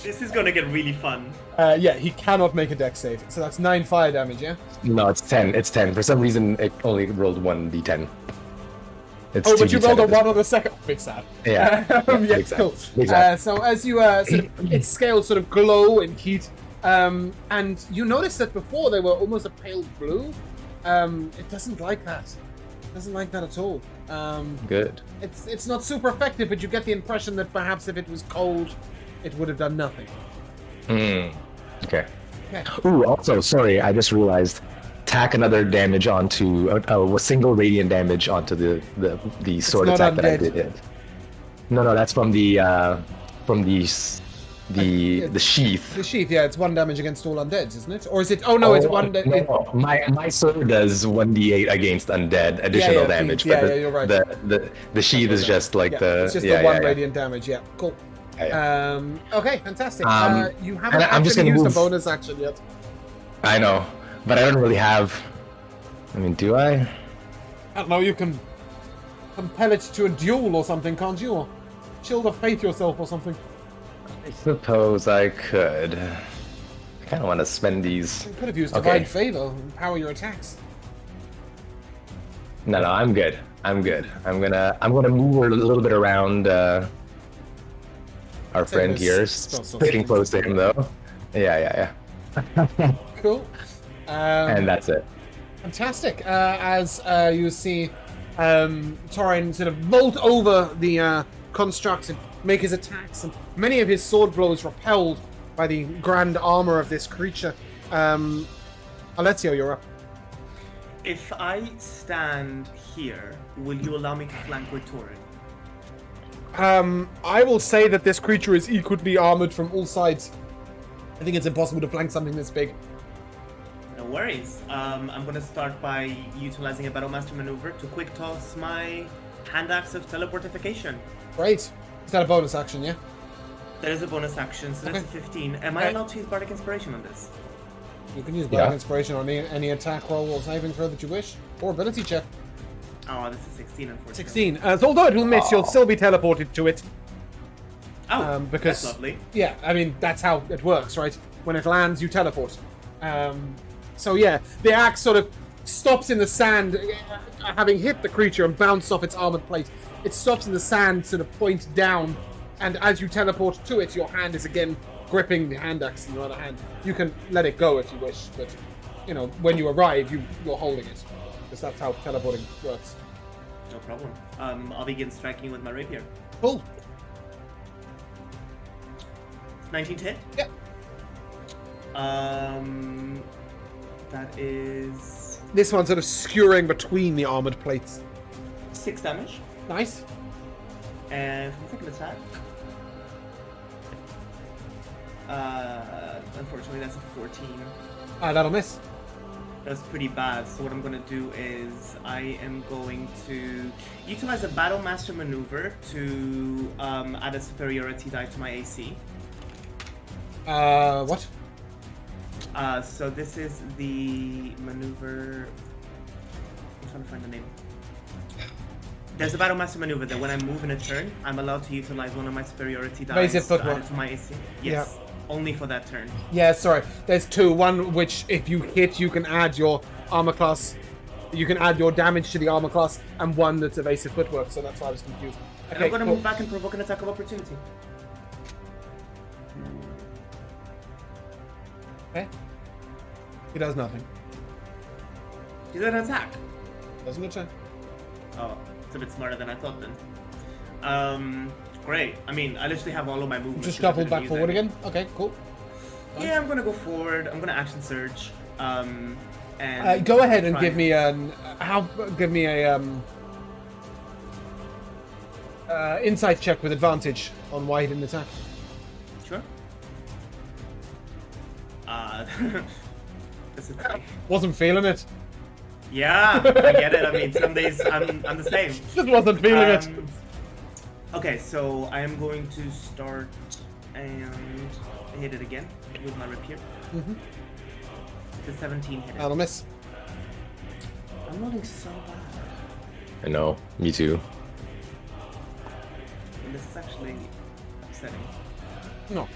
This is gonna get really fun. Yeah, he cannot make a dex save. So that's 9 fire damage, yeah? No, it's 10. It's 10. For some reason, it only rolled 1d10. It's Oh, but you 2d10 rolled a at this 1 on the second. Big sad. Yeah. Yeah, big sad. cool. Big sad. So as you sort of, its scales sort of glow in heat, and you notice that before they were almost a pale blue. It doesn't like that. It doesn't like that at all. Good. It's not super effective, but you get the impression that perhaps if it was cold, it would have done nothing. Okay. Okay. Ooh, also, sorry, I just realized. Tack another damage onto a single radiant damage onto the sword not attack that I undead. did. No, that's from the sheath. The sheath, yeah, it's 1 damage against all undeads, isn't it? Or is it? Oh no, it's 1. No, my sword does 1d8 against undead additional yeah, damage, sheath. but Yeah, you're right. the sheath is just like It's just the 1 radiant damage. Yeah, cool. Yeah. Okay, fantastic. You haven't and I'm just actually gonna used a move- bonus action yet. I know, but I don't really have. I mean, do I? I don't know. You can compel it to a duel or something, can't you? Or shield of faith yourself or something. I suppose I could. I kind of want to spend these. You could have used Okay. divine favor and power your attacks. No, I'm good. I'm gonna move a little bit around our friend this here, spell slots. sticking close to him though. Yeah. Cool. And that's it. Fantastic. As you see Torin sort of vault over the construct and make his attacks, and many of his sword blows repelled by the grand armor of this creature. Alessio, you're up. If I stand here, will you allow me to flank with Torin? I will say that this creature is equally armored from all sides. I think it's impossible to flank something this big. No worries. I'm gonna start by utilizing a Battlemaster maneuver to quick toss my hand axe of teleportification. Great. Is that a bonus action, yeah? That is a bonus action, so that's a 15. Am I allowed to use Bardic Inspiration on this? You can use Bardic Yeah. Inspiration on any attack roll or saving throw that you wish. Or ability check. Oh, this is 16, unfortunately. 16. So although it will miss, you'll still be teleported to it. Oh, Because that's lovely. Yeah, I mean that's how it works, right? When it lands, you teleport. So yeah, the axe sort of stops in the sand, having hit the creature and bounced off its armored plate. It stops in the sand, sort of point down, and as you teleport to it, your hand is again gripping the hand axe in your other hand. You can let it go if you wish, but when you arrive, you're holding it, because that's how teleporting works. No problem. I'll begin striking with my rapier. Cool. 19 to hit. Yep. That is This one's sort of skewering between the armored plates. 6 damage. Nice. And from second attack. Unfortunately, that's a 14. That'll miss. That's pretty bad. So what I'm going to do is I am going to utilize a Battle Master maneuver to add a superiority die to my AC. What? So this is the maneuver. I'm trying to find the name. There's a Battle Master maneuver that when I move in a turn, I'm allowed to utilize one of my superiority dice Evasive to add footwork. it to my AC. Yes, only for that turn. Yeah, sorry. There's two. One which, if you hit, you can add your armor class. You can add your damage to the armor class, and one that's evasive footwork. So that's why I was confused. And I'm going to move back and provoke an attack of opportunity. Okay. He does nothing. Is that an attack? Doesn't attack. Oh, it's a bit smarter than I thought then. Great. I mean, I literally have all of my movements. Just shuffle back forward again. Okay, cool. Yeah, I'm gonna go forward. I'm gonna action surge. And go ahead and give me an insight check with advantage on why he didn't attack. Sure. This is Wasn't feeling it. Yeah, I get it. I mean, some days I'm the same. Just wasn't feeling it. Okay, so I am going to start and hit it again with my rapier. The 17 hit. That'll miss. I'm rolling so bad. I know. Me too. And this is actually upsetting. No.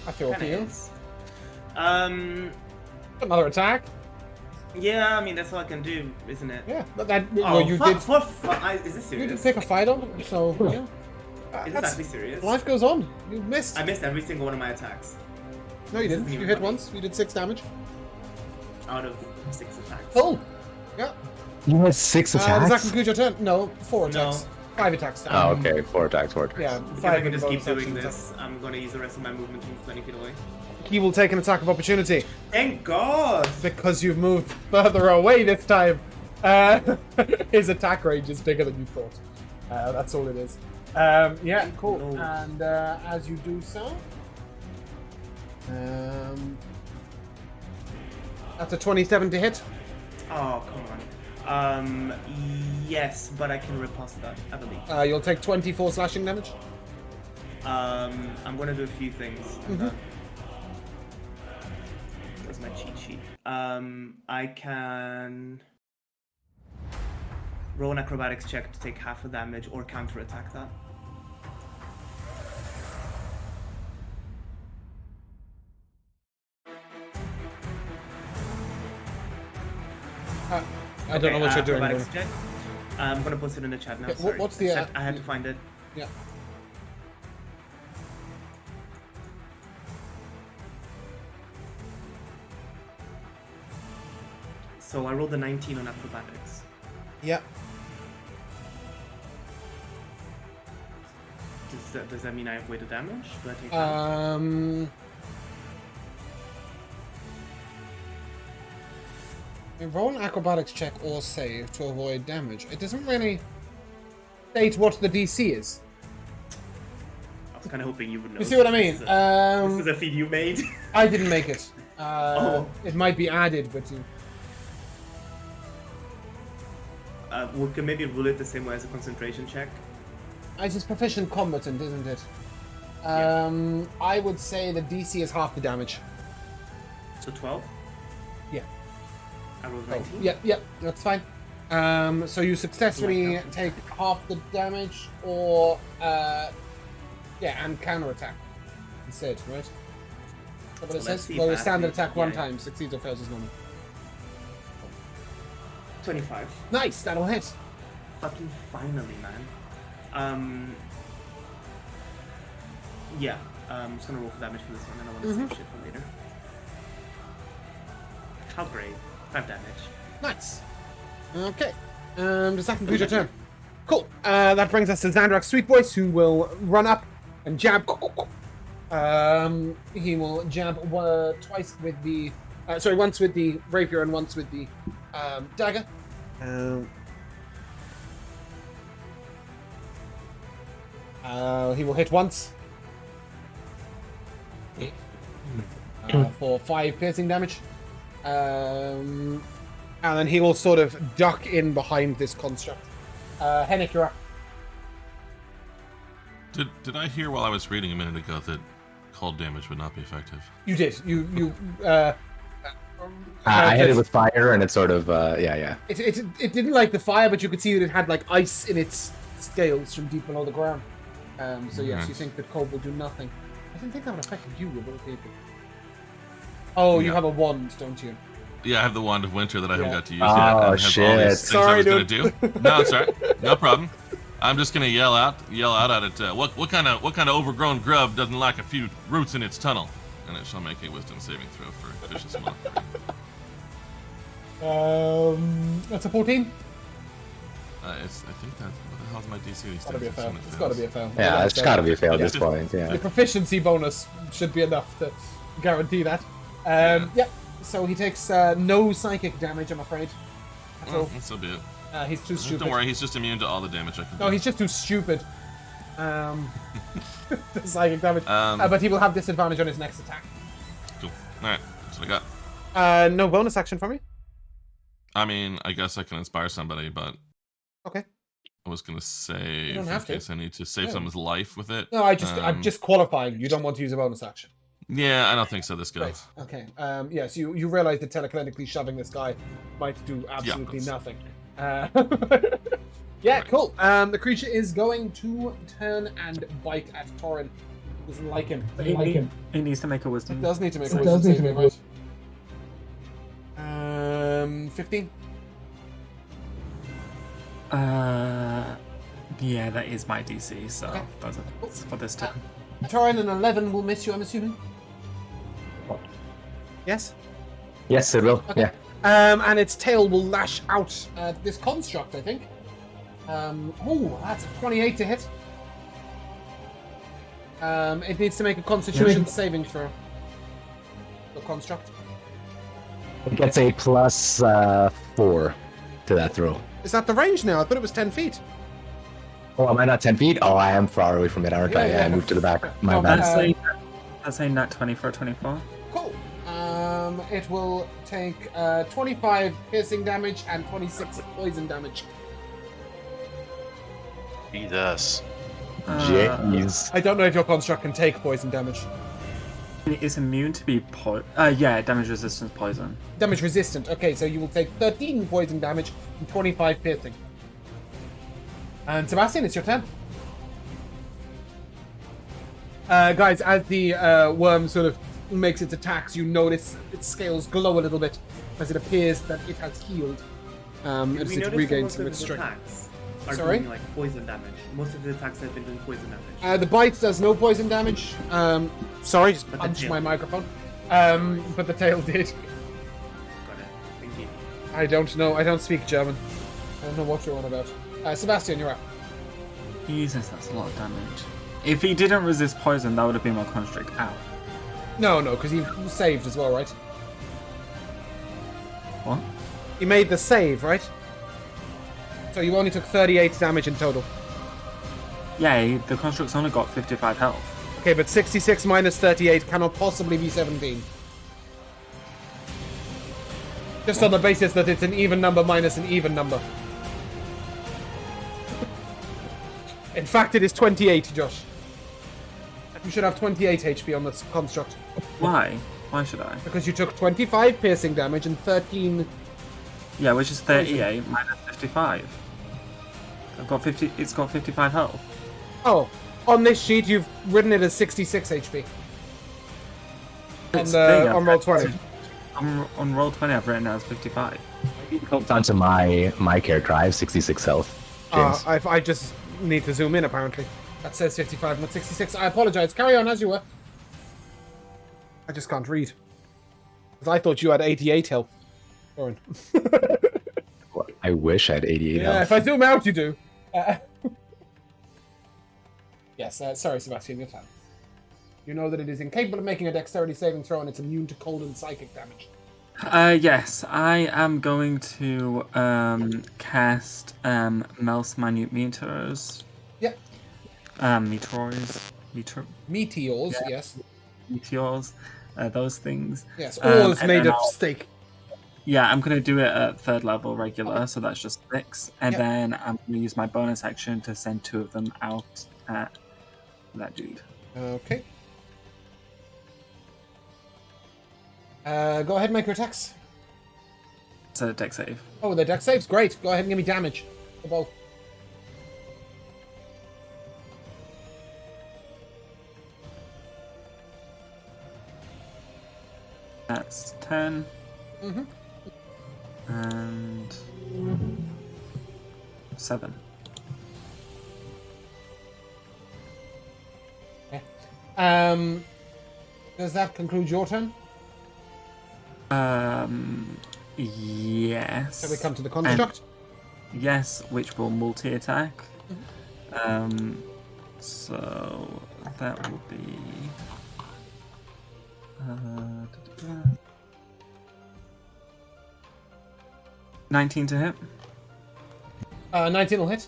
I feel for Kinda you. is. Another attack. Yeah, I mean that's all I can do, isn't it? Yeah, but that. Oh, well, you did. is this You serious? did take a fight on him, so yeah. Is this That's- actually serious? Life goes on. You missed. I missed every single one of my attacks No, you This didn't. isn't You even hit funny. once. You did 6 damage. out of 6 attacks. Oh. Yeah. You had 6 Does that attacks? conclude your turn? No, 4 No. attacks. 5 attacks. Oh, okay. 4 attacks. 4 attacks. Yeah, Because 5 I can with just keep bonus doing actions. this, I'm gonna use the rest of my movement to move 20 feet away. He will take an attack of opportunity Thank God! because you've moved further away this time. His attack range is bigger than you thought. That's all it is. Yeah, cool. Lord. And as you do so, that's a 27 to hit. Oh, come on. Yes, but I can riposte that, I believe. You'll take 24 slashing damage. I'm gonna do a few things. Where's my cheat sheet? I can roll an acrobatics check to take half the damage or counterattack that. I don't know what you're doing. Acrobatics Though. check. I'm gonna post it in the chat now. Okay, Sorry. what's the, I had to find it. Yeah. So I rolled a 19 on acrobatics. Yeah. Does that mean I avoid the damage? Do I take Roll an acrobatics check or save to avoid damage. It doesn't really state what the DC is. I was kind of hoping you would know. You see what I mean? This is a feed you made. I didn't make it. Oh. It might be added, but you... We can maybe rule it the same way as a concentration check. It's just proficient combatant, isn't it? I would say the DC is half the damage. So 12? Yeah. I rolled 19? Yeah, that's fine. So you successfully take half the damage, or and counterattack instead, right? Is that what it So let's says? see Well, if the I standard actually- attack one yeah. time, succeeds or fails as normal. 25. Nice, that'll hit. Fucking finally, man. Yeah. I'm just gonna roll for damage for this one, and I want to save shit for later. How great. 5 damage. Nice. Okay. Does that conclude your turn? Cool. That brings us to Xandrak's Sweet Voice, who will run up and jab. He will jab twice with the... once with the rapier and once with the dagger. He will hit once. For 5 piercing damage. And then he will sort of duck in behind this construct. Hennic, you're up. Did I hear while I was reading a minute ago that cold damage would not be effective? You did. I hit it with fire, and it sort of, yeah. It didn't like the fire, but you could see that it had like ice in its scales from deep below the ground. So yes, you think that cold will do nothing. I didn't think that would affect you of all people. Oh, you have a wand, don't you? Yeah, I have the Wand of Winter that I haven't got to use yet. Oh, and it has all these things Sorry, I was dude. gonna do. No, it's alright. No problem. I'm just gonna yell out at it. What kind of overgrown grub doesn't like a few roots in its tunnel? And it shall make a Wisdom saving throw for vicious mouth. That's a 14. I think that. What the hell's my DC these Gotta be a days? fail. It's gotta be a fail. Yeah, it's got to be a fail at this point, yeah. The proficiency bonus should be enough to guarantee that. Yeah. So he takes no psychic damage, I'm afraid. So be it. He's too stupid. Don't worry, he's just immune to all the damage I can do. No, he's just too stupid. The psychic damage. But he will have disadvantage on his next attack. Cool. Alright, that's what I got. No bonus action for me? I mean, I guess I can inspire somebody, but Okay. I was gonna say don't in have to. case I need to save someone's life with it. No, I'm just qualifying. You don't want to use a bonus action. Yeah, I don't think so. This goes. Right. Okay. Yes, you realize that telekinetically shoving this guy might do absolutely nothing. Yeah, Right. cool. The creature is going to turn and bite at Torin. Doesn't like him. It needs to make a It wisdom. does need to make a wisdom saving, right? 15. Yeah, that is my DC, so Okay. that's for this turn. Torin, an 11 will miss you, I'm assuming. Yes. Yes, it will, Okay. yeah. And its tail will lash out at this construct, I think. Oh, that's a 28 to hit. It needs to make a Constitution saving throw. The construct. It gets a plus 4 to that throw. Is that the range now? I thought it was 10 feet. Oh, am I not 10 feet? Oh, I am far away from it, aren't I? Yeah, I moved to the back. My Oh, bad. That's a nat 20 for a 24. Cool. It will take 25 piercing damage and 26 poison damage. Jesus. Jeez. I don't know if your construct can take poison damage. It's immune to be damage resistance poison. Damage resistant. Okay, so you will take 13 poison damage and 25 piercing. And Sebastian, it's your turn. Guys, as the worm sort of makes its attacks, you notice its scales glow a little bit as it appears that it has healed. As it regains some of its strength. Attacks are Sorry? doing like poison damage. Most of the attacks have been doing poison damage. The bite does no poison damage. Sorry, just But the punched tail. my microphone. But the tail did. Got it. Thank you. I don't know. I don't speak German. I don't know what you're on about. Sebastian, you're up. Jesus, that's a lot of damage. If he didn't resist poison, that would have been my construct out. No, because he saved as well, right? What? He made the save, right? So you only took 38 damage in total. Yeah, the construct's only got 55 health. Okay, but 66 minus 38 cannot possibly be 17. Just on the basis that it's an even number minus an even number. In fact, it is 28, Josh. You should have 28 HP on this construct. Why? Why should I? Because you took 25 piercing damage and 13... Yeah, which is 38 minus 55. It's got 55 health. Oh, on this sheet you've written it as 66 HP. It's On Roll20. On Roll20, I've written it as 55. Hooked onto my character. I have 66 health. James. I just need to zoom in, apparently. That says 55, not 66. I apologize. Carry on as you were. I just can't read. Because I thought you had 88 health. Thorin. I wish I had 88 Yeah, health. if I zoom out, you do. Yes, sorry, Sebastian, your turn. You know that it is incapable of making a dexterity saving throw and it's immune to cold and psychic damage. Yes, I am going to cast Mel's Minute Meteors. Yep. Meteors. Meteors, Yeah. yes. Meteors. Those things. Yes, all is and made then of I'll- steak. Yeah, I'm going to do it at 3rd level regular, so that's just 6. And Yep. then I'm going to use my bonus action to send 2 of them out at that dude. Okay. Go ahead and make your attacks. It's a deck save. Oh, the dex saves? Great. Go ahead and give me damage. For both. That's 10. Mhm. And 7. Does that conclude your turn? Yes. Shall we come to the construct? Yes, which will multi-attack. So that will be 19 to hit. 19 will hit.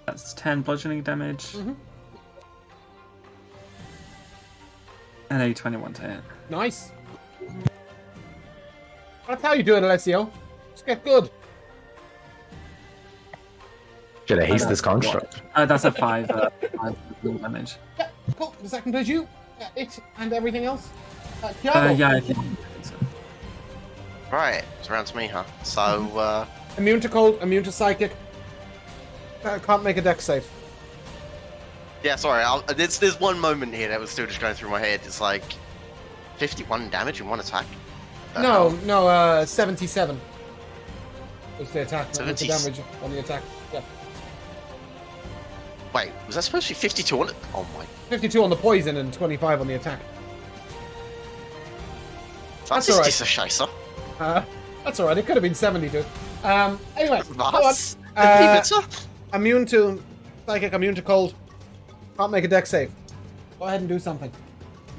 That's 10 bludgeoning damage. Mhm. And a 21 to hit. Nice. That's how you do it, Alessio. Just get good. Should I haste this construct? That's a 5 damage. Yeah, cool. Does that conclude you? It and everything else? Thiago. Yeah, I think so. Right, it's around to me, huh? So, Immune to cold, immune to psychic. Can't make a dex save. yeah, sorry, there's one moment here that was still just going through my head. It's like 51 damage in one attack. No, 77. Was the attack, not the 70. damage on the attack. Yeah. Wait, was that supposed to be 52 on it? Oh my. 52 on the poison and 25 on the attack. That's all right. just a chaser. That's alright, it could have been 72. Anyway, go on. That's better. Immune to psychic, immune to cold. Can't make a dex save. Go ahead and do something.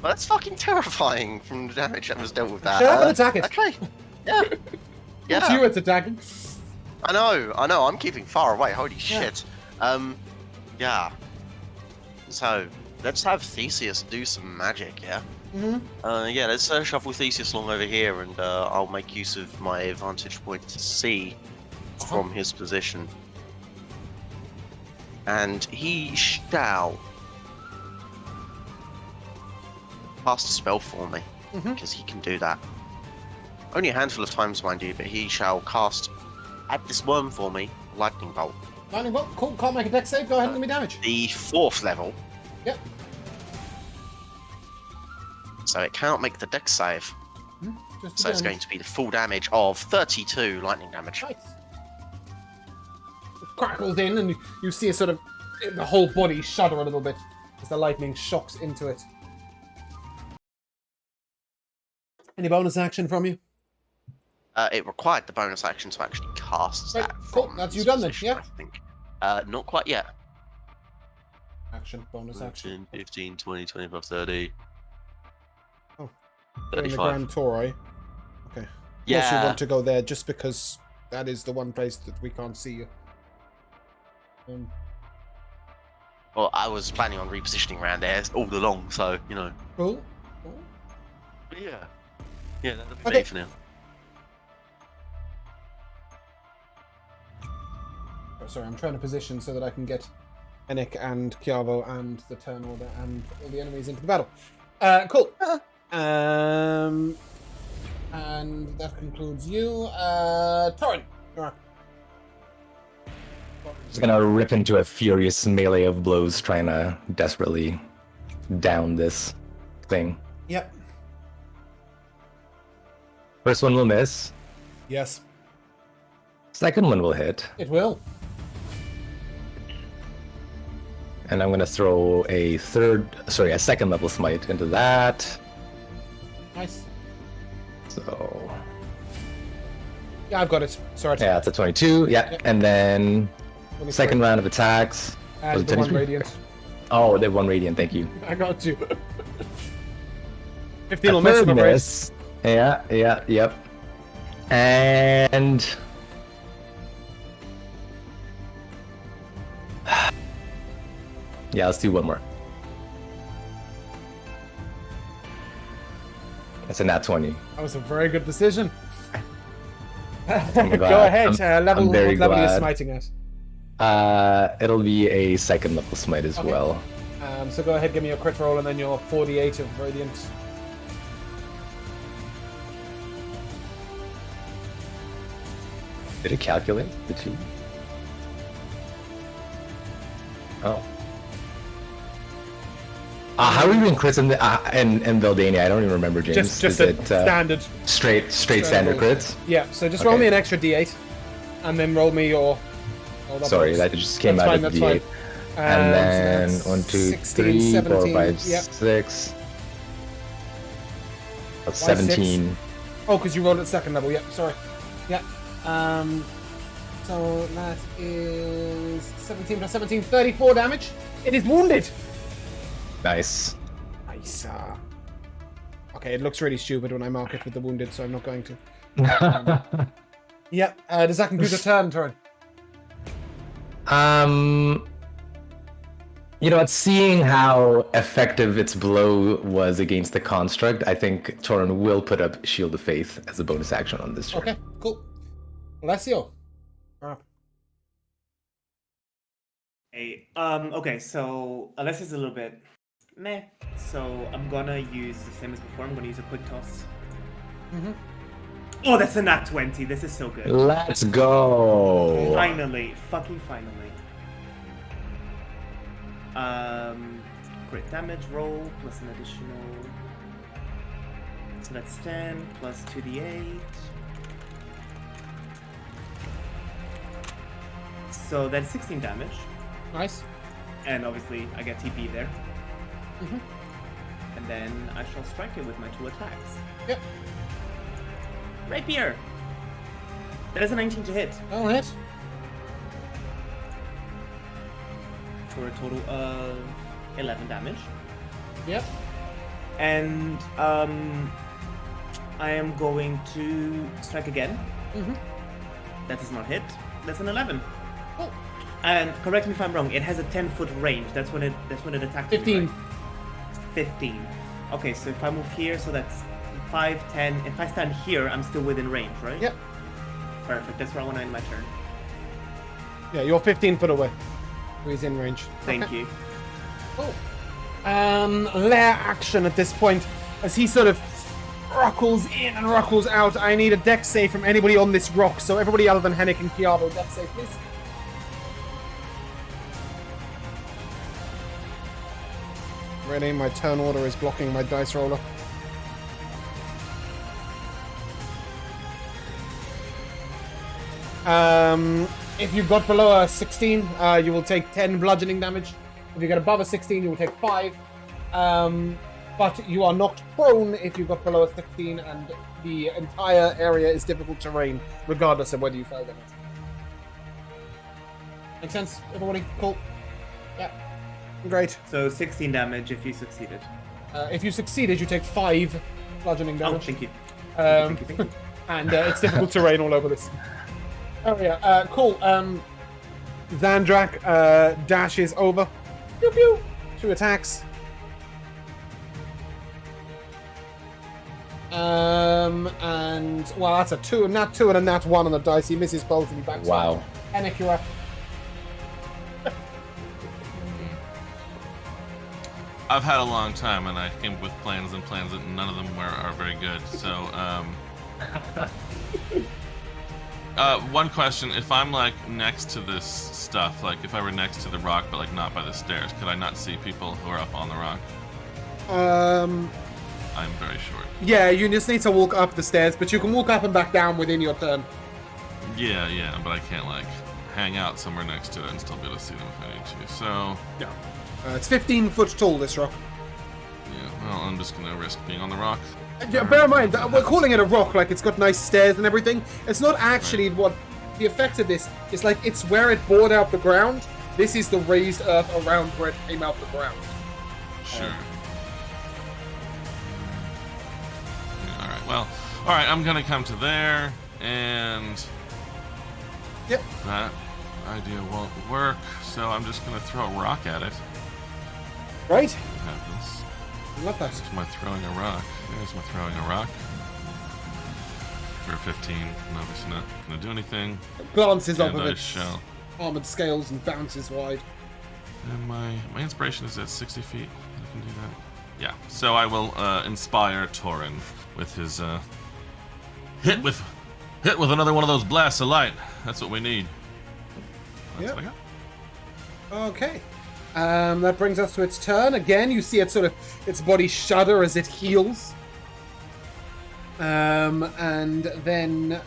Well, that's fucking terrifying from the damage that was dealt with that. Shut up and attack it. Okay. Yeah. It's Yeah. you it's attacking. I know. I'm keeping far away. Holy shit. Yeah. So, let's have Theseus do some magic, yeah? Mm-hmm. Yeah, let's shuffle Theseus along over here, and I'll make use of my advantage point to see from his position. And he shall cast a spell for me, because he can do that. Only a handful of times, mind you, but he shall cast at this worm for me, lightning bolt. Lightning bolt, cool. Can't make a dex save. Go ahead and give me damage. The 4th level. Yep. So it cannot make the dex save. Just So it's going to be the full damage of 32 lightning damage. Nice. It crackles in, and you see a sort of the whole body shudder a little bit as the lightning shocks into it. Any bonus action from you? It required the bonus action to actually cast Right, that. cool. From That's his you done then, position, yeah? I think. Not quite yet. Action, bonus action. 10, 15, 20, 25, 30. Oh. You're in the 35. Grand Tour, eh? Okay. Of course you Yeah. want to go there just because that is the one place that we can't see you. Well, I was planning on repositioning around there all along, so, you know. Cool. But yeah. Yeah, that'll be Okay. me for now. Oh, sorry, I'm trying to position so that I can get Hennic and Chiavo and the turn order and all the enemies into the battle. Cool. And that concludes you. Thorin, you're up. Just gonna rip into a furious melee of blows, trying to desperately down this thing. Yep. First one will miss. Yes, Second one will hit. it will. And I'm gonna throw a second level smite into that. Nice. So Yeah, I've got it. Sorry. yeah, it's a 22. Yeah, Yep. and then 23. second round of attacks. Was And it the one 23? radiant. Oh, they one radiant. Thank you. I got you. 15 A will miss, third I'm afraid. miss. Yeah, yep. And yeah, let's do one more. That's a nat 20. That was a very good decision. my Go God. ahead. I'm very what level are you glad. smiting at? It'll be a second level smite as Okay. well. So go ahead, give me your crit roll, and then your 48 of radiant. Did it calculate the two? Oh. How are you in crits in Beldania? I don't even remember, James. Just Is a it standard. straight standard roll. crits? Yeah, so just Okay. roll me an extra d8, and then roll me your. Oh, Sorry, works. that just came That's out fine, of that's the 8. fine. And then so that's 1, 2, 16, 3, 4, 17, 5, yep. 6. That's Why 17. Oh, because you rolled at second level. Yep, sorry. Yep. So that is 17 plus 17, 34 damage. It is wounded. Nice. Nice. Okay, it looks really stupid when I mark it with the wounded, so I'm not going to. Yep. Does that conclude your turn? You know what? Seeing how effective its blow was against the construct, I think Torin will put up Shield of Faith as a bonus action on this turn. Okay, cool. Alessio. Hey, okay, so Alessia's a little bit meh. So I'm gonna use the same as before. I'm gonna use a quick toss. Mm-hmm. Oh, that's a nat 20. This is so good. Let's go. Finally, fucking finally. Crit damage roll plus an additional. So that's 10 plus 2d8. So that's 16 damage. Nice. And obviously, I get TP there. Mhm. And then I shall strike it with my 2 attacks. Yep. Rapier! That is a 19 to hit. That'll hit. For a total of 11 damage. Yep. And I am going to strike again. Mm-hmm. That does not hit. That's an 11. Oh. And correct me if I'm wrong. It has a 10-foot range. That's when it attacked. 15. Me, right? 15. Okay, so if I move here, so that's 5, 10. If I stand here, I'm still within range, right? Yep. Perfect. That's where I want to end my turn. Yeah, you're 15 foot away. He's in range. Thank Okay. you. Cool. Lair action at this point as he sort of ruckles in and ruckles out. I need a dex save from anybody on this rock, so everybody other than Hennic and Kiavo, dex save, please. Ready, my turn order is blocking my dice roller. If you've got below a 16, you will take 10 bludgeoning damage. If you get above a 16, you will take 5. But you are knocked prone if you got below a 16, and the entire area is difficult terrain, regardless of whether you failed or not. Make sense, everybody? Cool. Yeah. Great. So 16 damage if you succeeded. If you succeeded, you take 5 bludgeoning Oh, damage. thank you. Um, Thank you. and it's difficult terrain all over this area. Cool. Zandrak dashes over. Pew pew. 2 attacks. And well, that's a 2, a nat 2 and a nat 1 on the dice. He misses both and he backs Wow. up. Hennic, you're up. I've had a long time, and I came up with plans, and none of them are very good. So, one question: if I'm like next to this stuff, like if I were next to the rock, but like not by the stairs, could I not see people who are up on the rock? I'm very short. Yeah, you just need to walk up the stairs, but you can walk up and back down within your turn. Yeah, but I can't like hang out somewhere next to it and still be able to see them if I need to. So Yeah. It's 15 foot tall, this rock. yeah, well, I'm just gonna risk being on the rock. Yeah, bear in mind, we're calling it a rock, like it's got nice stairs and everything. It's not actually what the effect of this is like. It's where it bored out the ground. This is the raised earth around where it came out the ground. Sure. Yeah, all right. Well, all right. I'm gonna come to there, and Yep. that idea won't work. So I'm just gonna throw a rock at it. Right? What happens? I love that. There's my throwing a rock. There's my throwing a rock. For a 15, I'm obviously not gonna do anything. Glances off And of I its shall. armored scales and bounces wide. And my inspiration is at 60 feet. I can do that. Yeah. So I will inspire Torin with his hit with another one of those blasts of light. That's what we need. That's Yep. what I got. Okay. That brings us to its turn. Again, you see it sort of its body shudder as it heals. And then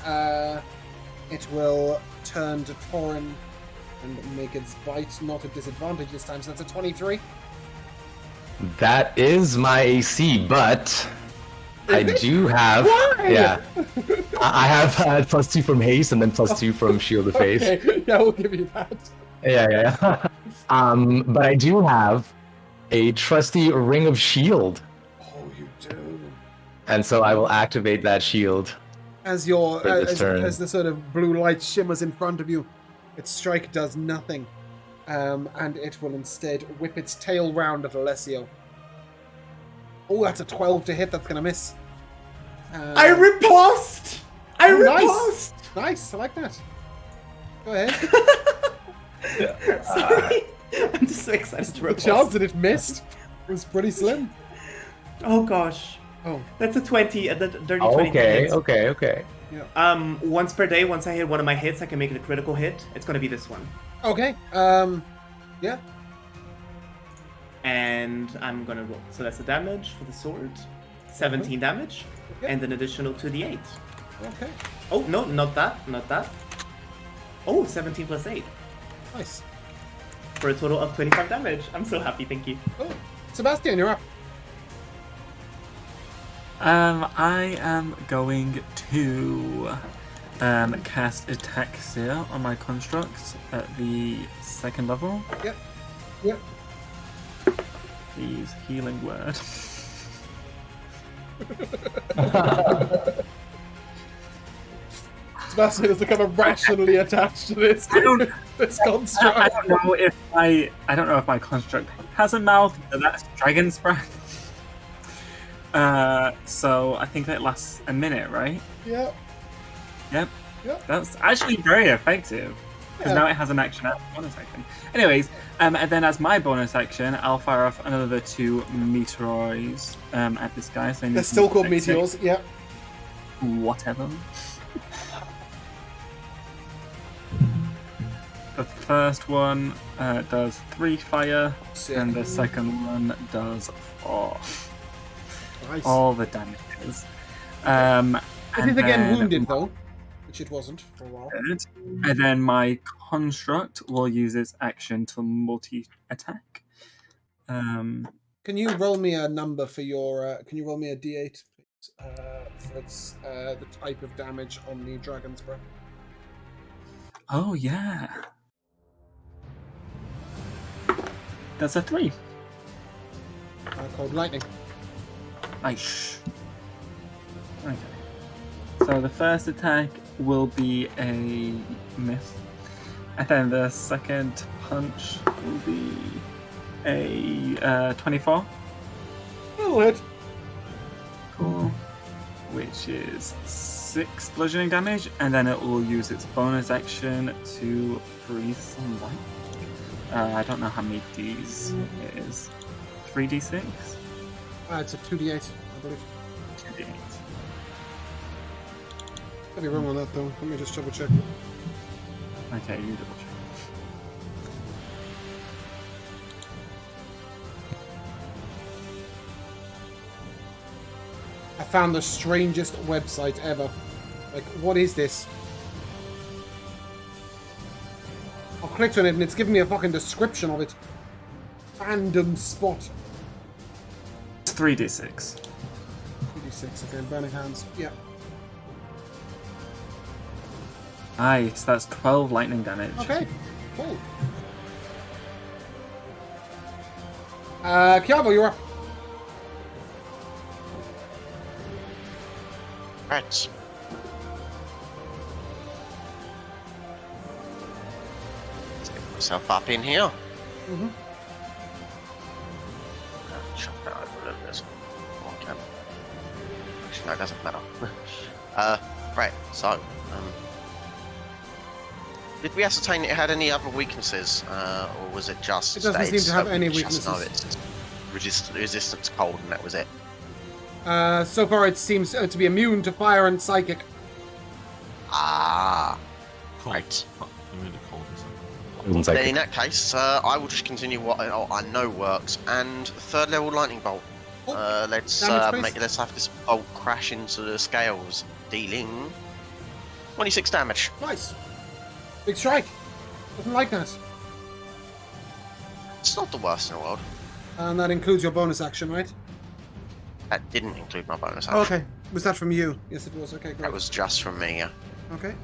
it will turn to Torin and make its bite not at disadvantage this time. So that's a 23. That is my AC, but I do have. Why? Yeah, I have had +2 from haste and then +2 from shield of faith. Okay, yeah, we'll give you that. Yeah. But I do have a trusty ring of shield, Oh, you do. and so I will activate that shield. As your For this turn. as the sort of blue light shimmers in front of you, its strike does nothing, and it will instead whip its tail round at Alessio. Oh, that's a 12 to hit. That's gonna miss. I riposte! I riposte! Nice, I like that. Go ahead. Sorry. I'm just so excited to The riposte. chance that it missed was pretty slim. Oh gosh. Oh, That's a 20, a dirty 20 hit. Okay. Once per day, once I hit one of my hits, I can make it a critical hit. It's gonna be this one. okay. Yeah. And I'm gonna roll. So that's the damage for the sword. 17 damage. Okay. And an additional 2d8. Okay. Oh, no, not that. Not that. Oh, 17 plus 8. Nice. For a total of 25 damage. I'm so happy, thank you. Oh, Sebastian, you're up. I am going to cast Ataxia on my constructs at the 2nd level. Yep. Please, healing word. Sebastian has become irrationally attached to this construct. I don't know if my construct has a mouth, but that's dragon's breath. So I think that lasts a minute, right? Yep. Yep. Yep. That's actually very effective. Because now it has an action at bonus action. Anyways, and then as my bonus action, I'll fire off another 2 meteoroids at this guy. So They're still called meteors. Yep. Whatever. The first one does 3 fire, Sick. and the second one does 4. Nice. All the damages. It is again wounded though, which it wasn't for a while. And then my construct will use its action to multi-attack. Can you roll me a number for your? Can you roll me a d8, please? For its the type of damage on the dragon's breath. Oh yeah. That's a 3. Cold lightning. Nice. Okay. So the first attack will be a miss. And then the second punch will be a 24. That'll hit. Cool. Which is 6 bludgeoning damage, and then it will use its bonus action to breathe some light. I don't know how many Ds it is. 3d6? It's a 2d8, I believe. 2d8. Could be wrong on that though. Let me just double check. Okay, you double check. I found the strangest website ever. Like, what is this? I clicked on it and it's giving me a fucking description of it. Random spot. It's 3d6. 3d6, okay, burning hands. Yeah. Nice, that's 12 lightning damage. Okay, cool. Kiavo, you're up. Right. Let's get myself up in here. Mm-hmm. Shut that over a little bit. Okay. Actually, no, it doesn't matter. Right, so, did we ascertain it had any other weaknesses, or was it just It doesn't that seem it's, to have we any just know weaknesses. it's resistant to cold, and that was it? So far it seems to be immune to fire and psychic. Ah, Cold. right. You made it cold or something. It's like- Then in that case, I will just continue what I know works, and third level lightning bolt. Oh, Let's damage, please. let's have this bolt crash into the scales, dealing 26 damage. Nice. Big strike. Doesn't like that. It's not the worst in the world. And that includes your bonus action, right? That didn't include my bonus action. Oh, okay. Was that from you? Yes, it was. Okay, great. That was just from me. Yeah. Okay.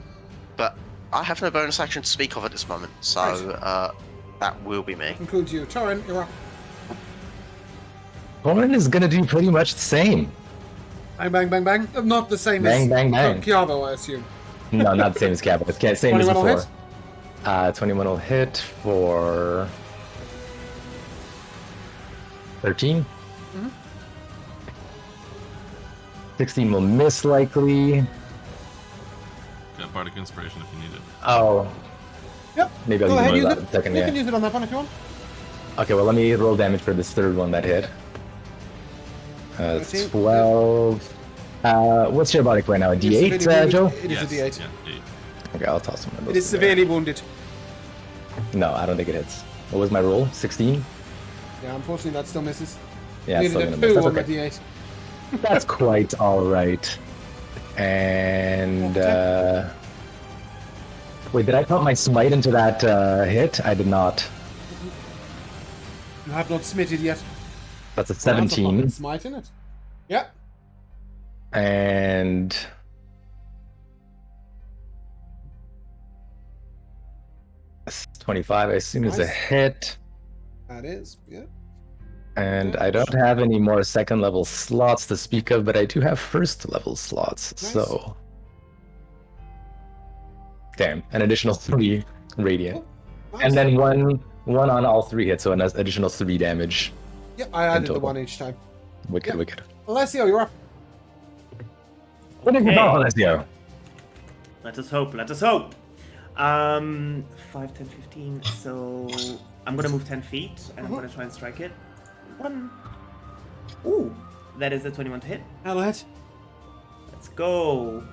But I have no bonus action to speak of at this moment, so that will be me. Includes you. Torin, you're up. Corin is gonna do pretty much the same. Bang, bang, bang, bang. Not the same Bang, as bang, bang. Kiavo, I assume. No, not the same as Cap. It's same as 21 will before. hit? 21 will hit for 13. Mhm. 16 will miss likely. Got Bardic Inspiration if you need it. Oh, Yep. maybe I'll Go use ahead, one use of it. that in a second. You Yeah. can use it on that one if you want. Okay, well, let me roll damage for this third one that hit. It's 13. 12. What's your body right now? A D8, It's severely Joe? wounded. It is Yes, a D8. Yeah, 8. Okay, I'll toss one of those. It is in there. severely wounded. No, I don't think it hits. What was my roll? 16? Yeah, unfortunately that still misses. Yeah, it's Needed still a gonna 2 miss. That's on the okay. D8. That's quite alright. And, wait, did I put my smite into that hit? I did not. You have not smitted yet. That's a Well, that's a 17. fucking smite in it. Yeah. And... 25, I assume, is a Nice. hit. That is. Yeah. And I don't have any more second level slots to speak of, but I do have first level slots, Nice. so... Damn, an additional 3 radiant. Nice. And then one on all 3 hits, so an additional 3 damage. Yeah, I added the total. 1 each time. Wicked, Yeah. wicked. Alessio, you're up. What did you Okay. call this, yo? Let us hope. Let us hope. 5, 10, 15. So I'm gonna move 10 feet and I'm gonna try and strike it. 1. Ooh, that is a 21 to hit. That'll hit. Let's go.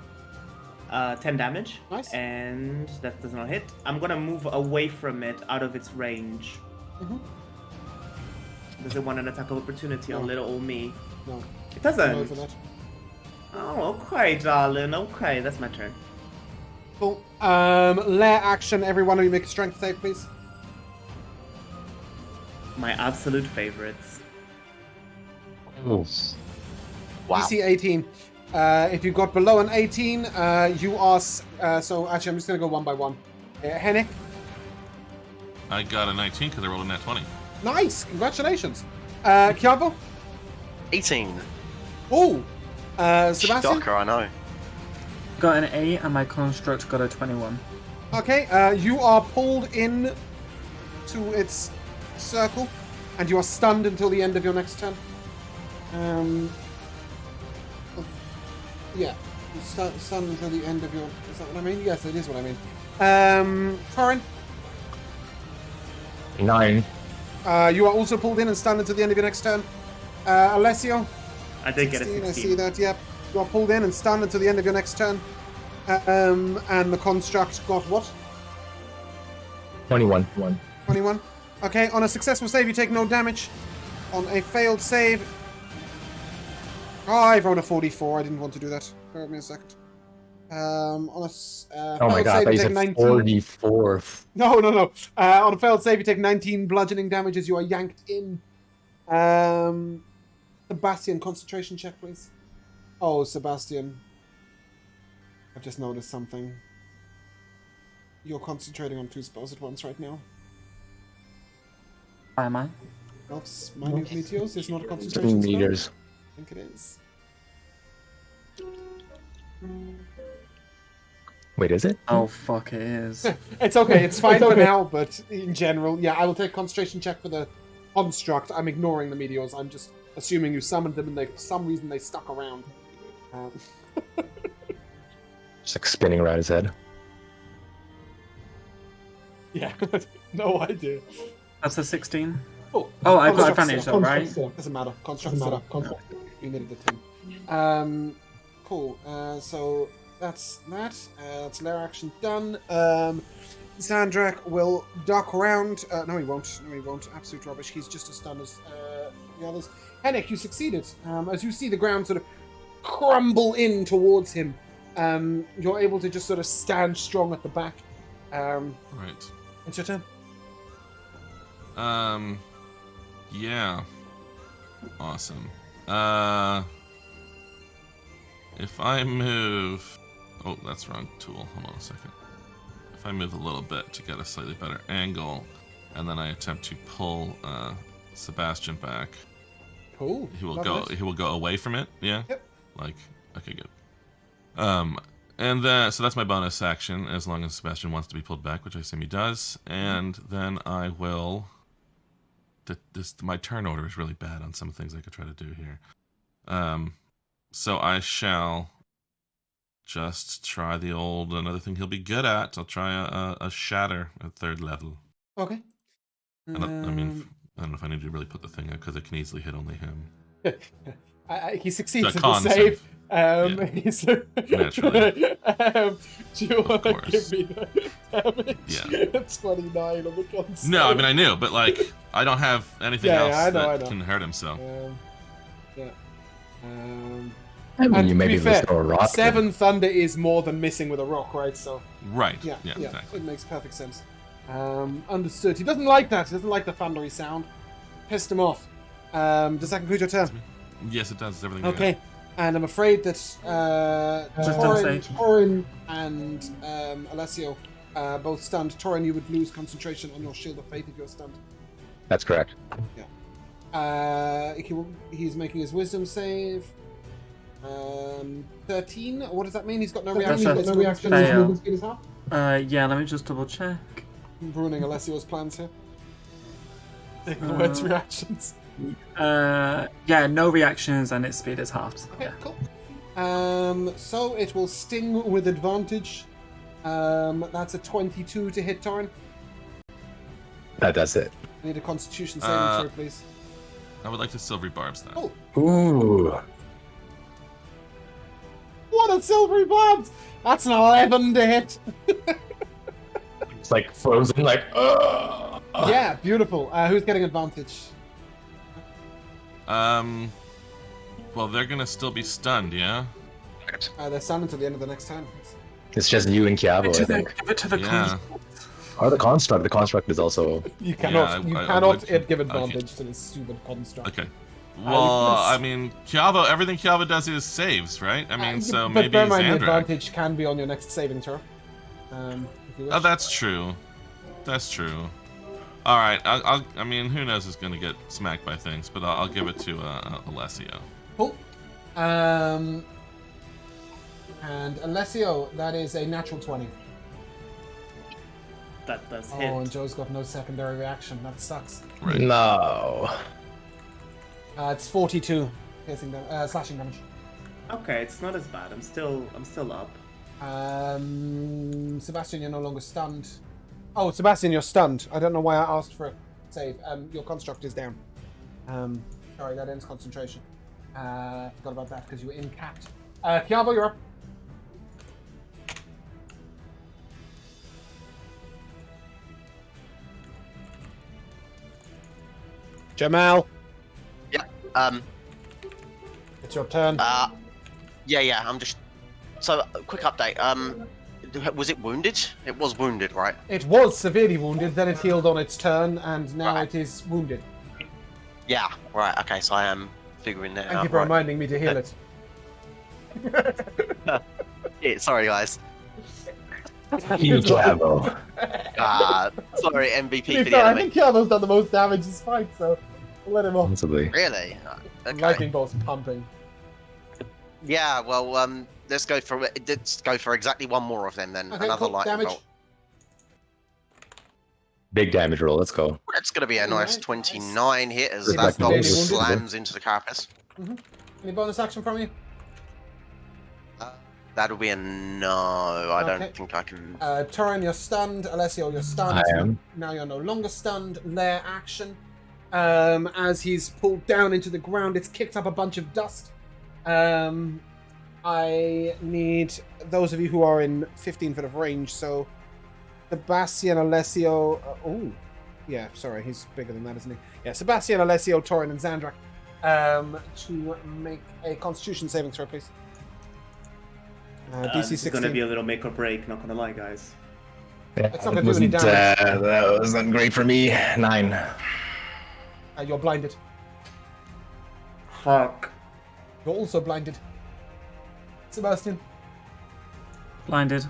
10 damage. Nice. And that does not hit. I'm gonna move away from it, out of its range. Mhm. Does it want an attack of opportunity on No. little old me? No. It No doesn't. for that. Oh, okay, darling. Okay, that's my turn. Cool. Lair action. Every one of you make a strength save, please. My absolute favorites. Wow. DC 18. If you got below an 18, you are... so, actually, I'm just going to go one by one. Hennic. I got a 19 because I rolled a nat 20. Nice. Congratulations. Kiavo. 18. Oh. Sebastian. Shocker, I know. Got an 8 and my construct got a 21. Okay. You are pulled in to its circle, and you are stunned until the end of your next turn. Yeah. You're stunned until the end of your... Is that what I mean? Yes, it is what I mean. Corin. 9. You are also pulled in and stunned until the end of your next turn. Alessio. I did get a 16, 16. I see that, yep. You are pulled in and stunned until the end of your next turn. And the construct got what? 21. 21. Okay, on a successful save, you take no damage. On a failed save, Oh, I've rolled a 44. I didn't want to do that. Bear with me a second. On a Oh my failed god, I save, thought you you take said 19. 44th. No. On a failed save, you take 19 bludgeoning damage as you are yanked in. Sebastian, concentration check, please. Oh, Sebastian. I've just noticed something. You're concentrating on 2 spells at once right now. Am I? Elves, mining meteors is not a concentration spell. Meters. I think it is. Wait, is it? Oh fuck, it is. It's okay, it's fine for now, but in general, yeah, I will take concentration check for the construct. I'm ignoring the meteors. I'm just assuming you summoned them and they, for some reason they stuck around. Just like spinning around his head. Yeah, no idea. That's a 16. Oh, I've got construct advantage still. though, right? Doesn't matter. Construct still. You needed the 10. Cool. So that's that. That's lair action done. Zandrak will duck around. No, he won't. No, he won't. Absolute rubbish. He's just as stunned as the others. Hennic, you succeeded. As you see the ground sort of crumble in towards him, you're able to just sort of stand strong at the back. Right. It's your turn. Yeah. Awesome. If I move... Oh, that's wrong tool. Hold on a second. If I move a little bit to get a slightly better angle, and then I attempt to pull Sebastian back, Cool. he will Love go. it. He will go away from it. Yeah. Yep. Like, okay, good. And then so that's my bonus action, as long as Sebastian wants to be pulled back, which I assume he does. And then I will. My turn order is really bad on some things I could try to do here. So I shall just try the old another thing he'll be good at. I'll try a shatter at 3rd level. Okay. I mean, I don't know if I need to really put the thing out because it can easily hit only him. He succeeds It's a in the con save. save. Yeah. He's Naturally. Do you want to course. give me the damage? Yeah. 29 on the con save. No, I mean I knew, but like I don't have anything Yeah, else I know, that I know. can hurt him. So Yeah. I mean, And you to maybe be fair, throw a rock. 7 thunder is more than missing with a rock, right? So right, yeah, exactly. it makes perfect sense. Understood. He doesn't like that. He doesn't like the thundery sound. Pissed him off. Does that conclude your turn? Yes, it does. Everything. I Okay. And I'm afraid that don't say. Torin and Alessio both stunned. Torin, you would lose concentration on your Shield of Faith if you're stunned. That's correct. He's making his Wisdom save. 13. What does that mean? He's got no That's reaction. a No reaction. fail. His movement speed is half. Yeah, let me just double check. Ruining Alessio's plans here. Taking away its reactions. Yeah, no reactions and its speed is halved. Okay, Yeah. cool. So it will sting with advantage. That's a 22 to hit Torin. That does it. I need a Constitution saving throw, please. I would like to silvery barbs that. Oh, Ooh. what a silvery barbs! That's an 11 to hit. It's like frozen, like, ugh. Yeah, beautiful. Who's getting advantage? Well, they're gonna still be stunned, yeah. They're stunned until the end of the next turn. It's just you and Kiavo, I think. Give it to the Yeah. Or the construct. The construct is also. You cannot. Yeah, you I cannot would- give okay. advantage to this stupid construct. Okay. Well, I mean, Kiavo. Everything Kiavo does is saves, right? I mean, so but maybe bear in mind, the Zandrak. advantage can be on your next saving throw. If you wish. Oh, that's true. That's true. All right. I mean, who knows who's gonna get smacked by things, but I'll give it to Alessio. Cool. And Alessio, that is a natural 20. That does Oh, hit. and Joe's got no secondary reaction. That sucks. Right. No. It's 42 slashing damage. Okay, it's not as bad. I'm still up. Sebastian, you're no longer stunned. Oh, Sebastian, you're stunned. I don't know why I asked for a save. Your construct is down. Sorry, that ends concentration. Forgot about that because you were incapped. Kiavo, you're up. Jamal. Yeah. Your It's your turn. Yeah. I'm just. So, quick update. Was it wounded? It was wounded, right? It was severely wounded, then it healed on its turn, and now Right. it is wounded. Yeah. Right. Okay. So I am figuring that out. Thank you for right. reminding me to heal it. Yeah, sorry, guys. Huge Cabo. Sorry, MVP To for be the fair, I enemy. think Keanu's done the most damage this fight, so we'll let him off. Possibly. Really? Okay. Lightning bolt's pumping. Yeah. Well, let's go for exactly one more of them then. Okay, Another cool. lightning Damage. bolt. Big damage roll. Let's go. That's going to be a nice 29 hit as It's that bolt severely wounded. slams into the carapace. Any bonus action from you? That'll be a no. I Okay. don't think I can. Torin, you're stunned. Alessio, you're stunned. I am. Now you're no longer stunned. Lair action. As he's pulled down into the ground, it's kicked up a bunch of dust. I need those of you who are in 15 foot of range. So, Sebastian, Alessio. Yeah, sorry, he's bigger than that, isn't he? Yeah, Sebastian, Alessio, Torin, and Zandrak. To make a Constitution saving throw, please. DC This is 16. going to be a little make or break, not going to lie, guys. Yeah, It's not gonna do any damage. That wasn't great for me. 9. You're blinded. Fuck. You're also blinded. Sebastian. Blinded.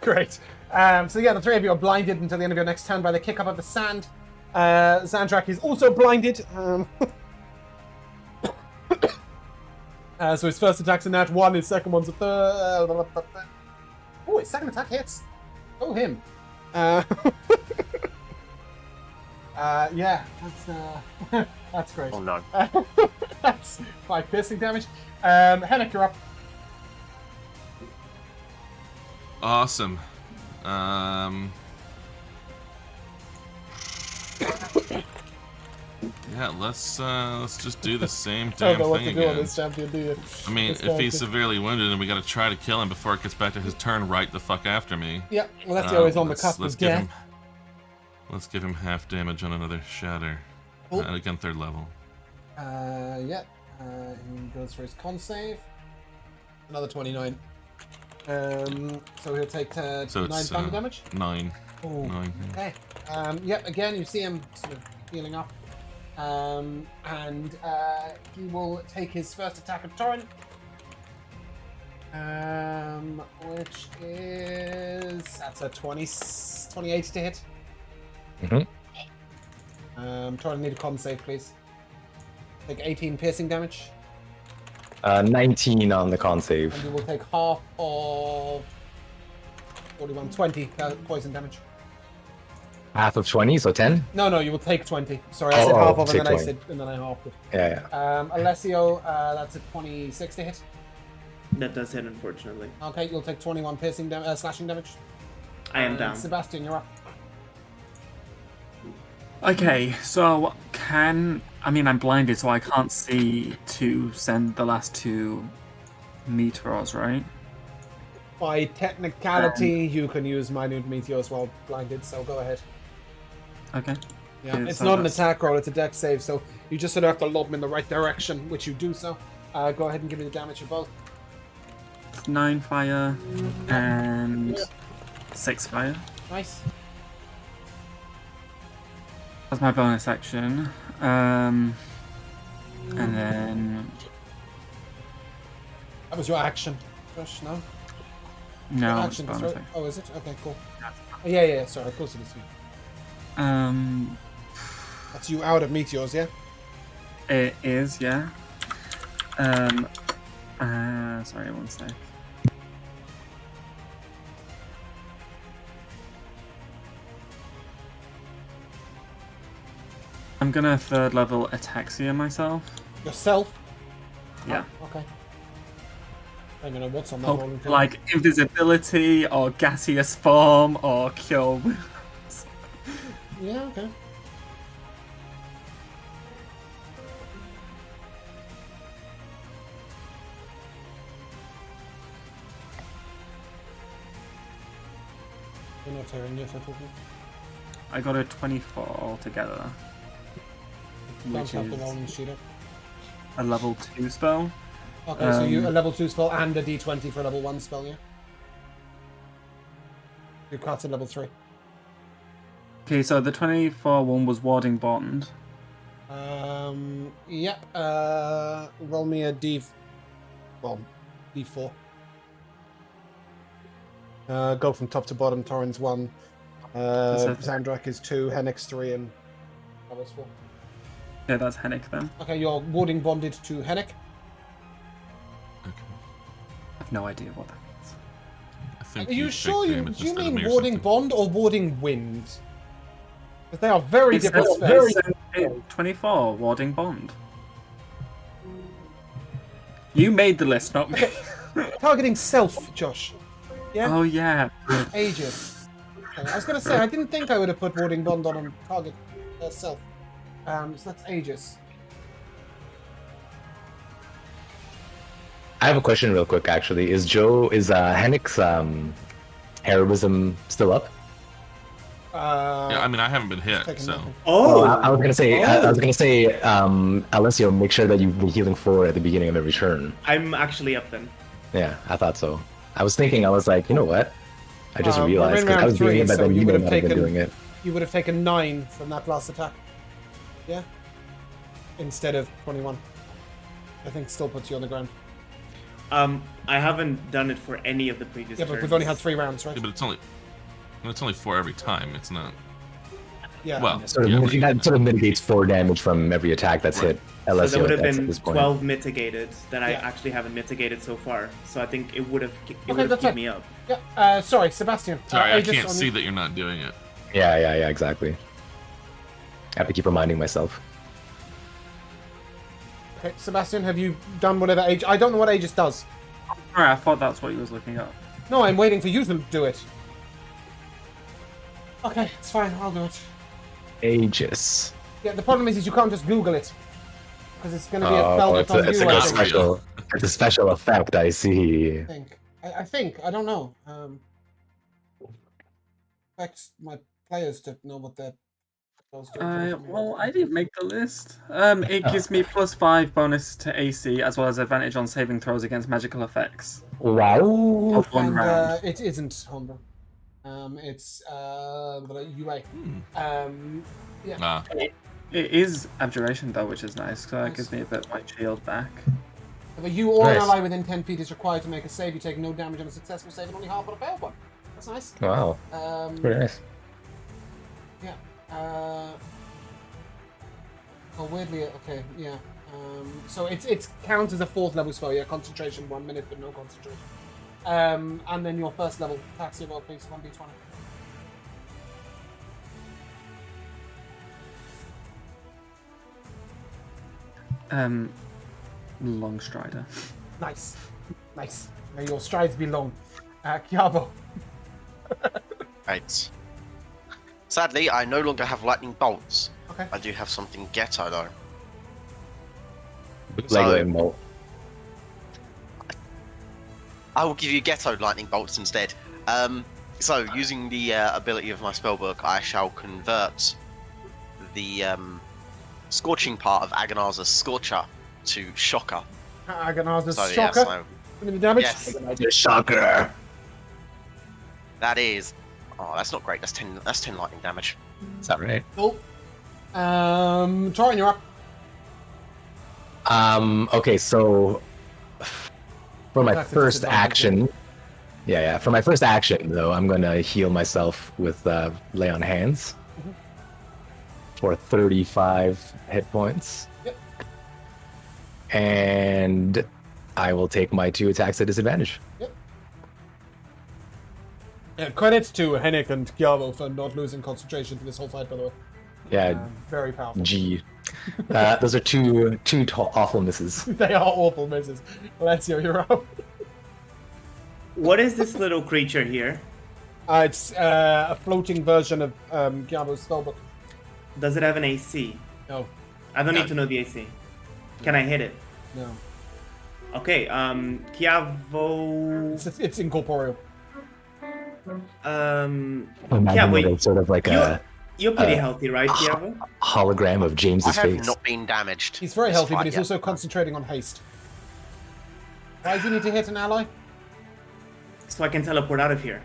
Great. So yeah, the three of you are blinded until the end of your next turn by the kick up of the sand. Zandrak is also blinded. So his first attack's a nat 1, his second one's a third. Oh, his second attack hits. Oh, him. Yeah, that's great. Oh no. That's 5 piercing damage. Hennic, you're up. Awesome. Yeah, let's just do the same I don't damn know what thing to do on again. this champion, do you? I mean, This if he's character. severely wounded, and we got to try to kill him before it gets back to his turn right the fuck after me. Yeah, well, that's always on the Let's- cusp let's of give death. him- Let's give him half damage on another shatter. Oh. And again, 3rd level. Yeah. He goes for his con save. Another 29. So he'll take So 9 it's thunder damage. 9. Oh. 9. Okay. Yep. Again, you see him sort of healing up, and he will take his first attack at Torrent, which is that's a 28 to hit. Torrent, need a con save, please. Take 18 piercing damage, 19 on the con save. and you will take half of 41, 20 poison damage. Half of 20, so 10? No, you will take 20. Sorry, I said Oh, half of it, take and then 20. I halved it. Yeah. Alessio, that's a 26 to hit. That does hit, unfortunately. Okay, you'll take 21 slashing damage. I am And down. Sebastian, you're up. Okay, so I'm blinded, so I can't see to send the last 2 meteors, right? By technicality, you can use minute meteors while blinded, so go ahead. Okay. Yeah, Yeah, it's so not an that's- attack roll, it's a dex save, so you just sort of have to lob them in the right direction, which you do so. Go ahead and give me the damage of both. 9 fire and 6 fire. Nice. That's my bonus action. And then That was your action. Josh, no? no, Your it's action to bonus throw- action. Oh, is it? Okay, cool. Yeah, sorry, of course it is. That's you out of meteors, yeah? It is, yeah. Sorry, one sec. I'm gonna 3rd level ataxia myself. Yourself? Yeah. Oh, okay. I don't know what's on that Hope, roll. like invisibility or gaseous form or cure wounds. Yeah, okay. You're not tearing yes, I told you. I got a 24 altogether. You don't Which have the is- rolling sheet up. a level 2 spell. Okay, so you a level 2 spell and a d20 for a level 1 spell, yeah? You cast a level 3. Okay, so the 24 one was Warding Bond. Yep. Roll me a d4. Go from top to bottom. Torrens 1. Zandrak is 2. Hennic's 3, and that was 4. Yeah, that's Hennic then. Okay, you're warding bonded to Hennic. Okay. I have no idea what that means. I think Are you take sure you damage do you instead of mean me or warding something. bond or warding wind? Because they are very It's different spells. 24 Warding Bond. You made the list, not me. Targeting self, Josh. Yeah? Oh yeah. Aegis. Okay, I was going to say, I didn't think I would have put warding bond on a target self. So that's Aegis. I have a question real quick, actually. Is Hennic's heroism still up? Yeah, I mean, I haven't been hit, taking so. nothing. Oh, I was gonna say, Alessio, make sure that you've been healing 4 at the beginning of every turn. I'm actually up then. Yeah, I thought so. I was thinking, I was like, you know what? I just We're in realized because I round was doing 3, it, but so then you you would may have not have been taken doing it. You would have taken 9 from that last attack. Yeah? Instead of 21. I think still puts you on the ground. I haven't done it for any of the previous Yeah, but turns. we've only had 3 rounds, right? Yeah, but it's only 4 every time. It's not. Yeah. Well, Sort of, yeah, that sort of mitigates 4 damage from every attack that's hit So Alessio there would have at been this point. 12 mitigated that I Yeah. actually haven't mitigated so far. So I think it would have Okay, kept that's fine. me up. Yeah, sorry, Sebastian. Sorry, I Aegis can't on see you. that you're not doing it. Yeah, exactly. I have to keep reminding myself. Okay, Sebastian, have you done whatever Aegis... I don't know what Aegis does. Alright, I thought that's what he was looking up. No, I'm waiting for you to do it. Okay, it's fine, I'll do it. Aegis. Yeah, the problem is you can't just Google it. Because it's going to be a spell that's on it's you, a I not think. real. special. It's a special effect. I see. I think. I don't know. Expect my players to know what they're supposed to. Well, I didn't make the list. It gives me +5 bonus to AC as well as advantage on saving throws against magical effects. Wow. Of one And round. it isn't homebrew. It's UA. Yeah. Ah, It is abjuration though, which is nice. So that Nice. gives me a bit of my shield back. If you or an Nice. ally within 10 feet is required to make a save, you take no damage on a successful save and only half on a failed one. That's nice. Wow. Very nice. Yeah. Oh, weirdly, okay, yeah. So it counts as a 4th level spell, yeah. Concentration 1 minute, but no concentration. And then your first level attacks your roll, please. 1d20. Long strider. Nice. Nice. May your strides be long. Kiavo. Right. Sadly, I no longer have lightning bolts. Okay. I do have something ghetto though. Lego and Bolt. I will give you ghetto lightning bolts instead. So using the ability of my spellbook, I shall convert the scorching part of Agonar's Scorcher to Shocker. Agonar's So shocker. yeah, so Give me the damage. yes, Shocker. that is. Oh, that's not great. That's 10. That's 10 lightning damage. Is that right? Cool. Torin, you're up. Okay, so for my That's a first disadvantage, action, for my first action though, I'm gonna heal myself with lay on hands for 35 hit points. Yep. And I will take my 2 attacks at disadvantage. Yeah, credit to Hennic and Kiavo for not losing concentration for this whole fight, by the way. Yeah, Very powerful. G. Those are two awful misses. They are awful misses. Alessio, you're up. What is this little creature here? It's a floating version of Kiavo's spellbook. Does it have an AC? No, I don't No. need to know the AC. Can I hit it? no. Okay, Kiavo... It's incorporeal. Imagine Yeah, that wait. it's sort of like You- a You're pretty healthy, right, Tiago? hologram of I James's have face. not been damaged. He's very this healthy, fight but he's yet. also concentrating on haste. Why do you need to hit an ally? So I can teleport out of here.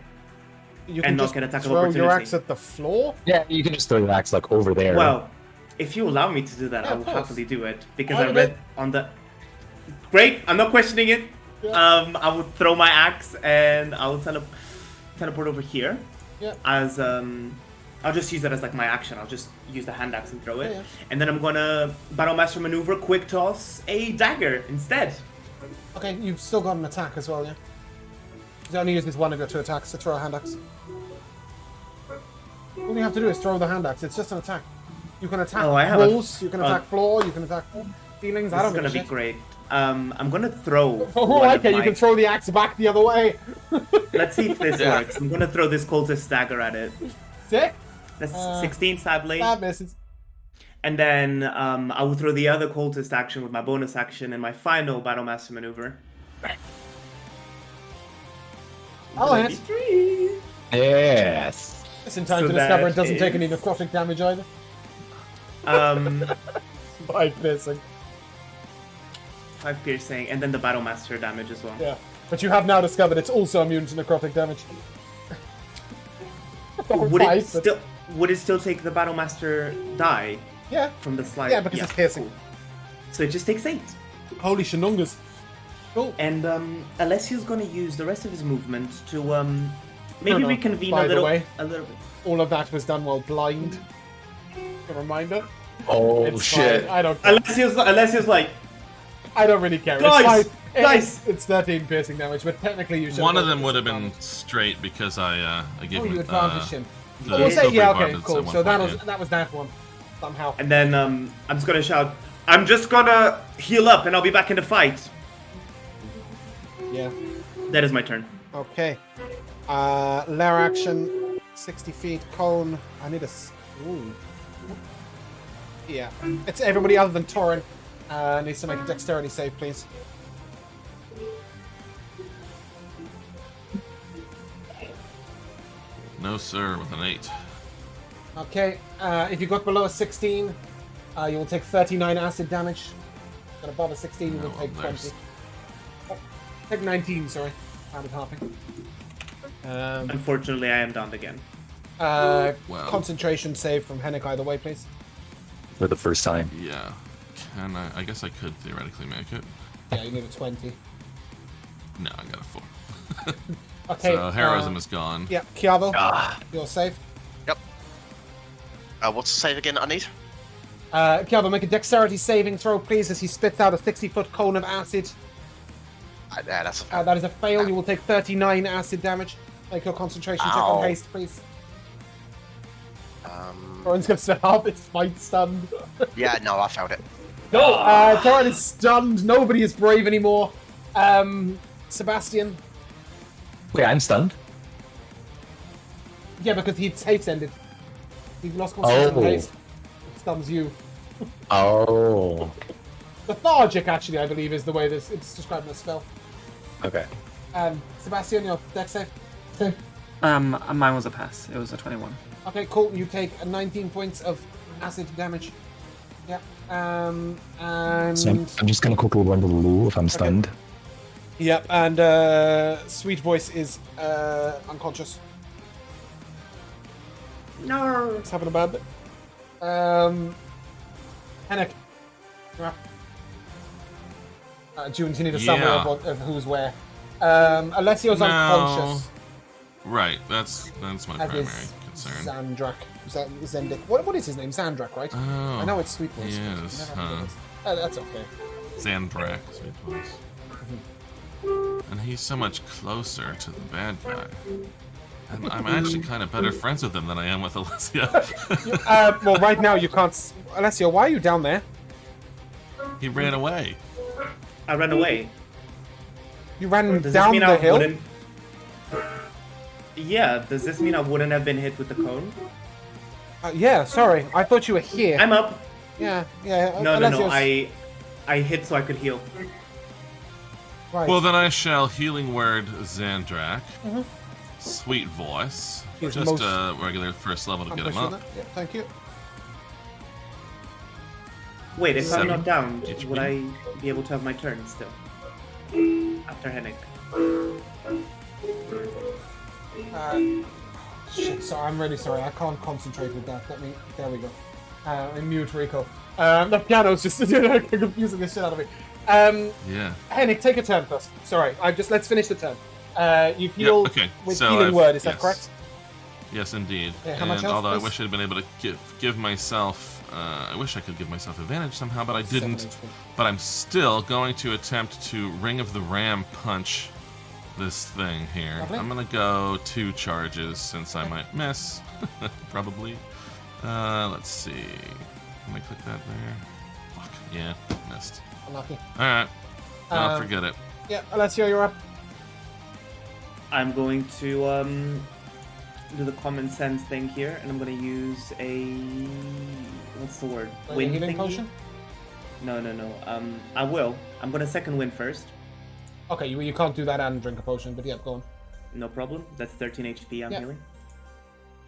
You And not just get attack of throw your opportunity. axe at the floor? Yeah, you can just throw your axe like over there. Well, if you allow me to do that, Yeah, I of will course. happily do it because Why I not? read on the. Great, I'm not questioning it. Yeah. I will throw my axe and I will teleport over here. Yeah. As I'll just use it as like my action. I'll just use the hand axe and throw it, Yeah. and then I'm gonna Battle Master maneuver, quick toss a dagger instead. Okay, you've still got an attack as well, yeah? You only use this one of your 2 attacks to throw a hand axe. All you have to do is throw the hand axe. It's just an attack. You can attack Oh, I have a- walls, you can attack floor, you can attack ceilings. I This don't is give gonna a be shit. great. I'm gonna throw. Oh, one of okay, you my- can throw the axe back the other way. Let's see if this Yeah. works. I'm gonna throw this cultist dagger at it. Sick. That's Uh, 16, sadly. That misses. And then I will throw the other cultist action with my bonus action and my final Battle Master maneuver. I'll hit. 23. Yes. Just in time So to discover that it doesn't take any is- necrotic damage either. Um, By piercing. 5 piercing, and then the Battle Master damage as well. Yeah. But you have now discovered it's also immune to necrotic damage. Would Five, it but- still take the Battle Master die Yeah. from the slide? Yeah, because it's piercing. Cool. So it just takes 8. Holy shenungas. Cool. And Alessio's gonna use the rest of his movement to maybe No, reconvene by a the little way. bit. All of that was done while blind. A reminder. Oh It's shit. fine. I don't care. Alessio's like, I don't really care. Guys! It's fine. Guys! It's 13 piercing damage, but technically you should. One of them would have been straight because I gave Oh, him you advantaged him. the We'll say silvery yeah. Okay, barbets at cool. one So that point, was yeah. that was that one. Somehow. and then I'm just gonna shout, I'm just gonna heal up and I'll be back in the fight. Yeah. That is my turn. Okay. Lair action, 60 feet, cone. I need a. Ooh. Yeah. It's everybody other than Torin. Needs to make a dexterity save, please. No, sir, with an 8. Okay. If you got below a 16, you will take 39 acid damage. And above a 16, you will No, take 20. there's- Take 19, sorry. Rounded halving. Unfortunately, I am downed again. Well. Concentration save from Hennic either way, please. For the first time. Yeah. Can I? I guess I could theoretically make it. Yeah, you need a 20. No, I got a 4. Okay. So heroism is gone. Yeah, Kiavo, Ah. you're safe. Yep. What's the save again that I need? Kiavo, make a dexterity saving throw, please, as he spits out a 60-foot cone of acid. Yeah, that's a That is a fail. You will take 39 acid damage. Make your concentration check Ow. on haste, please. um, Torin's going to spend half its fight stunned. yeah, no, I failed it. No, Torin is stunned. Nobody is brave anymore. Sebastian. Wait, I'm stunned. Yeah, because he's haste ended. He lost concentration Oh. haste. It stuns you. Oh. Lethargic, actually, I believe, is the way this it's described in the spell. Okay. Sebastian, your dex save. Save. Mine was a pass. It was a 21. Okay, cool. You take 19 points of acid damage. Yeah. And So I'm just gonna quickly run to the loo if I'm stunned. Yep, and Sweet Voice is unconscious. No. It's having a bad bit. Hennic. Yeah. Junes, you need a summary Yeah. of who's where. Alessio's No. unconscious. Right, that's my As primary is concern. Zandrak. Zendik. What is his name? Zandrak, right? Oh, I know it's Sweet Voice. he but is, never heard of it. That's okay. Xandrak, sweet voice. And he's so much closer to the bad guy. And I'm actually kind of better friends with him than I am with Alessia. Well, right now you can't. Alessio, why are you down there? He ran away. I ran away. You ran Does this down mean the I hill. wouldn't? Yeah. Does this mean I wouldn't have been hit with the cone? Yeah, sorry. I thought you were here. I'm up. Yeah, yeah. No, no, no. Alessio's- I hit so I could heal. Right. Well, then I shall healing word Xandrak. sweet voice. He's Just most- a regular first level to I'm get him pushing up. that. Yeah, thank you. Wait, if I'm 7 not down, HP. would I be able to have my turn still? After Hennic. Shit, sorry, I'm really sorry. I can't concentrate with that. There we go. Mute Rico. The piano's just confusing the shit out of me. Yeah. Hennic, take a turn first. Sorry, let's finish the turn. You've healed okay. with So healing I've- word, is that yes. correct? Yes, indeed. Yeah, how much and health, although I please? wish I'd been able to give myself, I wish I could give myself advantage somehow, but I 7 didn't. HP. But I'm still going to attempt to Ring of the Ram punch this thing here. Lovely. I'm gonna go 2 charges since I might miss, probably. Let's see. Can I click that there? Fuck yeah, missed. Unlucky. All right. Well, Um, forget it. Yeah, Alessio, you're up. I'm going to do the common sense thing here, and I'm going to use a what's the word? Like a Wind healing thingy? potion? No. I will. I'm going to second wind first. Okay, you can't do that and drink a potion, but yeah, go on. No problem. That's 13 HP I'm Yeah. healing.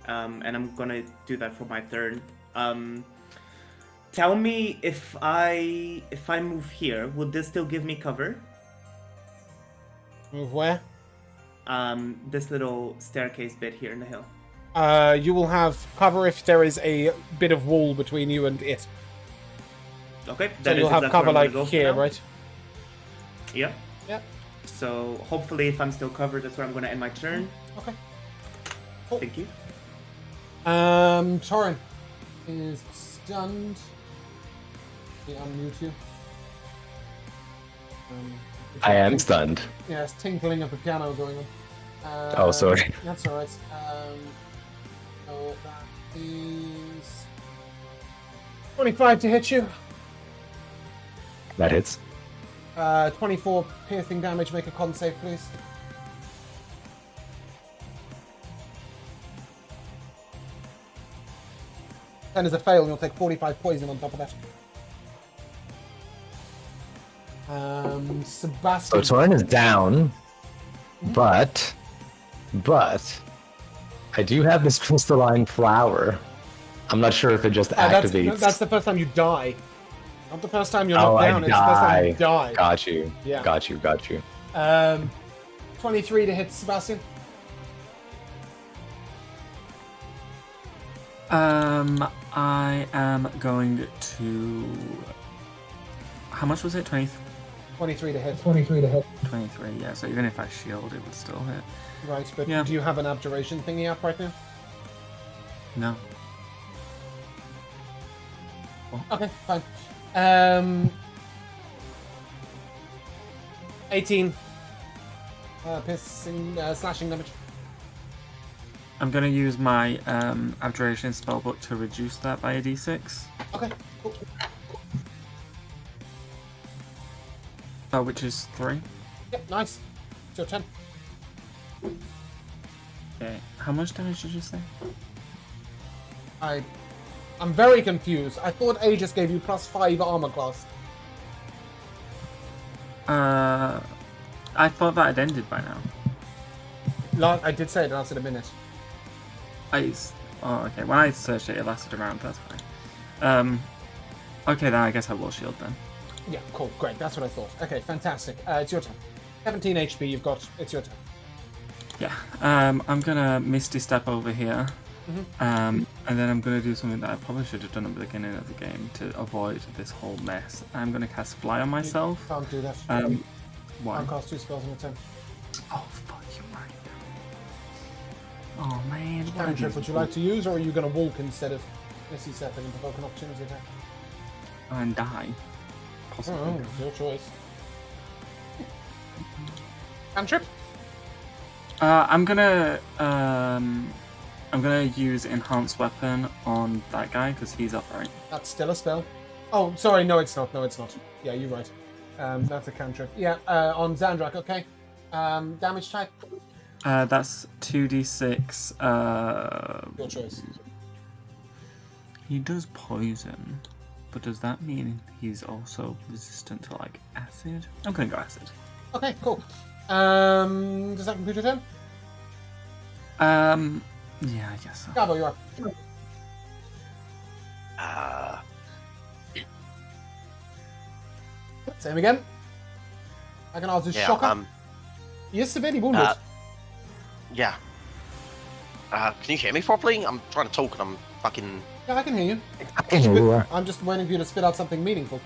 And I'm going to do that for my turn. Tell me if I move here, would this still give me cover? Move where? This little staircase bit here in the hill. You will have cover if there is a bit of wall between you and it. Okay, So that is you'll have exactly cover where I'm like gonna go for here, now. right? Yeah. Yeah. So hopefully, if I'm still covered, that's where I'm going to end my turn. Okay. Thank you. Torin is stunned. Let me unmute you. I am stunned. Yeah, it's tinkling of the piano going on. Oh, sorry. That's alright. So that is 25 to hit you. That hits. 24 piercing damage. Make a con save, please. Then as a fail, you'll take 45 poison on top of that. So Sebastian. Torin is down, but I do have this crystalline flower. I'm not sure if it just activates. That's the first time you die. Not the first time you're Oh, knocked I down. It's the first time you die. die. Got you. Yeah. Got you. 23 to hit Sebastian. I am going to. How much was it? 23 to hit. 23, yeah. So even if I shield, it would still hit. Right, but Yeah. do you have an abjuration thingy up right now? No. Okay, fine. 18. Piercing, slashing damage. I'm going to use my abjuration spellbook to reduce that by a d6. Okay, cool. Which is 3. Yep, nice. It's your turn. Okay. How much damage did you say? I'm very confused. I thought Aegis gave you +5 armor class. I thought that had ended by now. I did say it lasted a minute. Oh, okay. When I searched it, it lasted around. That's fine. Okay, then I guess I will shield then. Yeah, cool, great. That's what I thought. Okay, fantastic. It's your turn. 17 HP you've got. It's your turn. Yeah. I'm gonna Misty Step over here. And then I'm gonna do something that I probably should have done at the beginning of the game to avoid this whole mess. I'm gonna cast Fly on myself. You can't do that. Why? Can't cast 2 spells in a turn. Oh fuck, you're right. Oh man. what are Cantrip, these would you like to use, or are you going to walk instead of Misty Step and provoke an opportunity attack? And die. Possibly. Oh, it's your choice. Cantrip? I'm gonna use Enhanced Weapon on that guy because he's upright. That's still a spell. Oh, sorry, no, it's not. No, it's not. Yeah, you're right. That's a cantrip. Yeah, on Xandrak, okay. Damage type? That's 2d6. Your choice. He does poison, but does that mean he's also resistant to like acid? I'm gonna go acid. Okay, cool. Does that complete your turn? Yeah, I guess so. Gabo, you're up. Same again. Agonizer's shocker. He is severely wounded. Yeah. Can you hear me properly? I'm trying to talk and I'm fucking... Yeah, I can hear you. I can hear you. I'm just waiting for you to spit out something meaningful.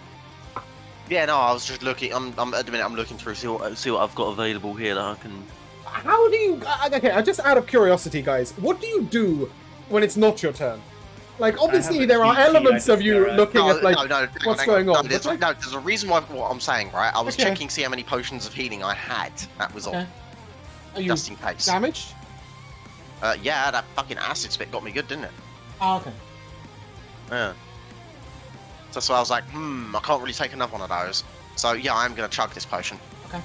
Yeah, no, I was just looking. I'm at the minute. I'm looking through see what I've got available here that I can. How do you... Okay, just out of curiosity, guys, what do you do when it's not your turn? Like, obviously, there are elements of you looking at, like, what's going on. There's a reason why what I'm saying, right? I was checking see how many potions of healing I had. That was all. Are you just in case. Damaged? Yeah, that fucking acid spit got me good, didn't it? Oh, okay. Yeah. So that's why I was like, I can't really take another one of those. So yeah, I'm gonna chug this potion. Okay.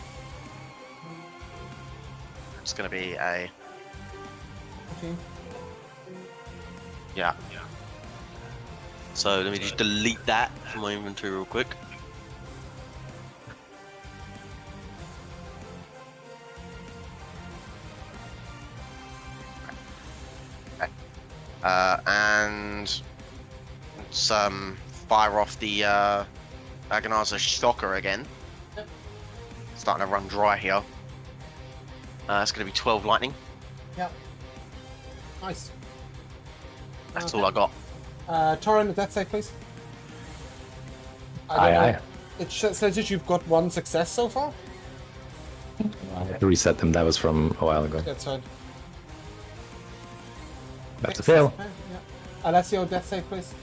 It's gonna be a... Okay. Yeah. So let me just delete that from my inventory real quick. Okay. And let's fire off the Agonizer Shocker again. Yep. Starting to run dry here. It's going to be 12 lightning. Yep. Nice. That's all I got. Torren, death save, please. Aye. It says that you've got one success so far. I had to reset them. That was from a while ago. That's fine. That's a fail. Okay, yeah. Alessio, death save, please.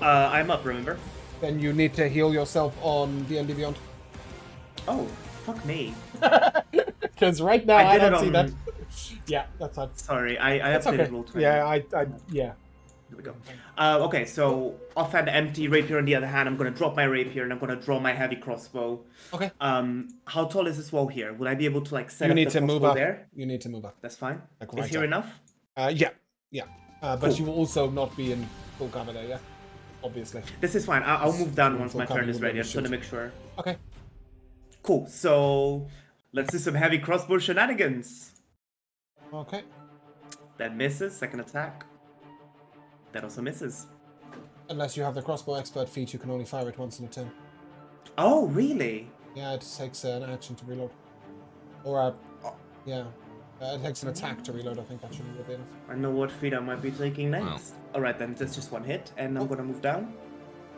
I'm up, remember? Then you need to heal yourself on D&D Beyond. Oh, fuck me. Because right now I don't see that. Yeah, that's fine. Sorry, I That's updated okay. Roll20. Yeah, yeah. Here we go. Okay, so offhand empty, rapier on the other hand. I'm gonna drop my rapier and I'm gonna draw my heavy crossbow. Okay. How tall is this wall here? Will I be able to like set You up need the to move crossbow up. there? You need to move up. That's fine. Like Is right here up. enough? Yeah. But Cool. you will also not be in full cover there, yeah? Obviously. This is fine. I'll move down once Full my cover turn is would ready. I never just want to shoot. make sure. Okay. Cool. So let's do some heavy crossbow shenanigans. Okay. That misses. Second attack. That also misses. Unless you have the crossbow expert feat, you can only fire it once in a turn. Oh, really? Yeah, it takes an action to reload. Or, yeah. It takes an attack to reload, I think that should be enough. I know what feat I might be taking next. Wow. Alright, then that's just one hit, and I'm gonna move down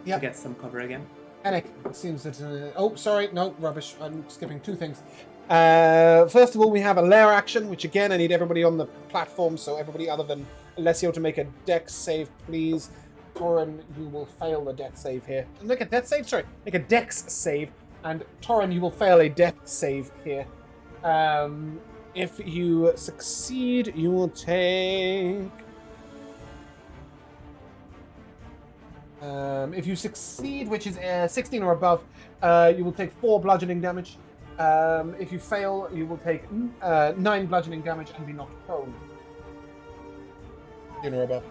Yeah. to get some cover again. Hennic, it seems that... oh, sorry, no, rubbish. I'm skipping two things. First of all, we have a lair action, which again, I need everybody on the platform, so everybody other than Alessio to make a dex save, please. Torren, you will fail the dex save here. Make a dex save? Sorry, make a dex save, and Torren, you will fail a dex save here. If you succeed, you will take... if you succeed, which is 16 or above, you will take 4 bludgeoning damage. If you fail, you will take 9 bludgeoning damage and be knocked prone. 16 or above.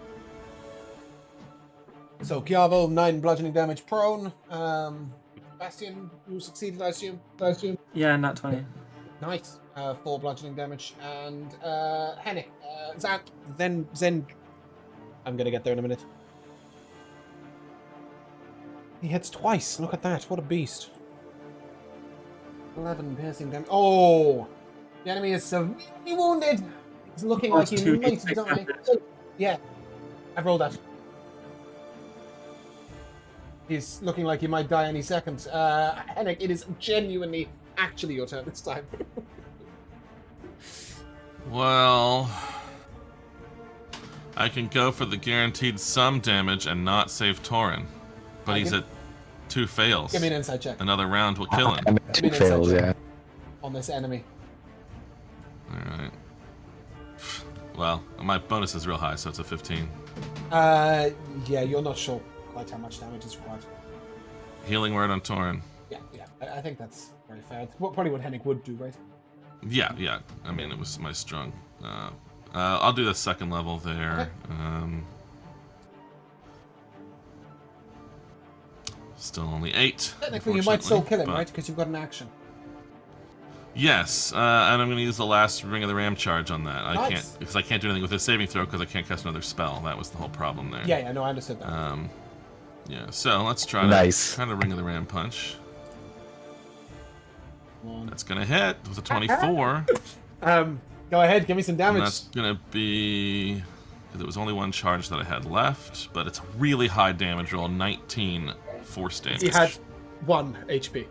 So, Chiavo, 9 bludgeoning damage prone. Bastian, you succeeded, I assume? Yeah, not 20. Nice. 4 bludgeoning damage. And Hennic, Zen. I'm gonna get there in a minute. He hits twice. Look at that. What a beast. 11 piercing damage. Oh! The enemy is severely wounded. He's looking like he might die. Yeah. I've rolled that. He's looking like he might die any second. Hennic, it is genuinely actually your turn this time. Well, I can go for the guaranteed some damage and not save Torren, but he's at 2 fails. Give me an insight check Another round will kill him. I'm at 2 fails, yeah. on this enemy. Alright. Well, my bonus is real high, so it's a 15. Yeah, you're not sure quite how much damage is required. Healing word on Torren. Yeah. I think that's very fair. It's probably what Hennic would do, right? Yeah. I mean, it was my strong. I'll do the second level there. Okay. Still only 8. Technically, you might still kill him, but- right? Because you've got an action. Yes, and I'm going to use the last Ring of the Ram charge on that. I Nice. can't, because I can't do anything with a saving throw because I can't cast another spell. That was the whole problem there. Yeah, no, I understood that. Yeah. So let's try Nice. to Ring of the Ram punch. One. That's going to hit with a 24. Go ahead, give me some And damage. that's going to be, because it was only one charge that I had left, but it's a really high damage roll, 19 force damage. He had 1 HP.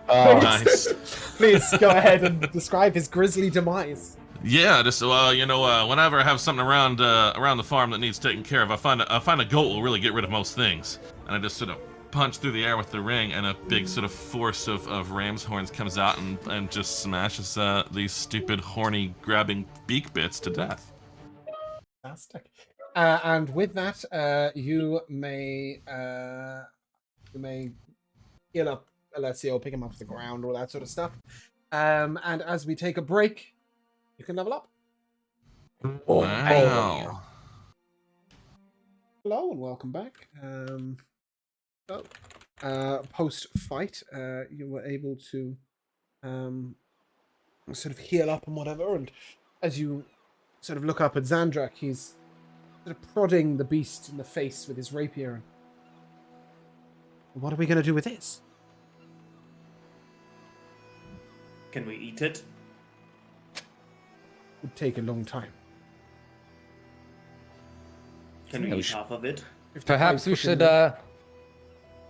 Oh, Nice. Please go ahead and describe his grisly demise. Yeah, just whenever I have something around the farm that needs taken care of, I find a goat will really get rid of most things. And I just sort of punch through the air with the ring, and a big sort of force of ram's horns comes out and just smashes these stupid horny grabbing beak bits to death. Fantastic. And with that, you may heal up Alessio, pick him up off the ground, all that sort of stuff. And as we take a break, you can level up. Wow. Hello and welcome back. Post-fight, you were able to sort of heal up and whatever, and as you sort of look up at Xandrak, he's sort of prodding the beast in the face with his rapier. What are we going to do with this? Can we eat it? Would take a long time. Can we Yeah, we eat should- half of it? perhaps we should.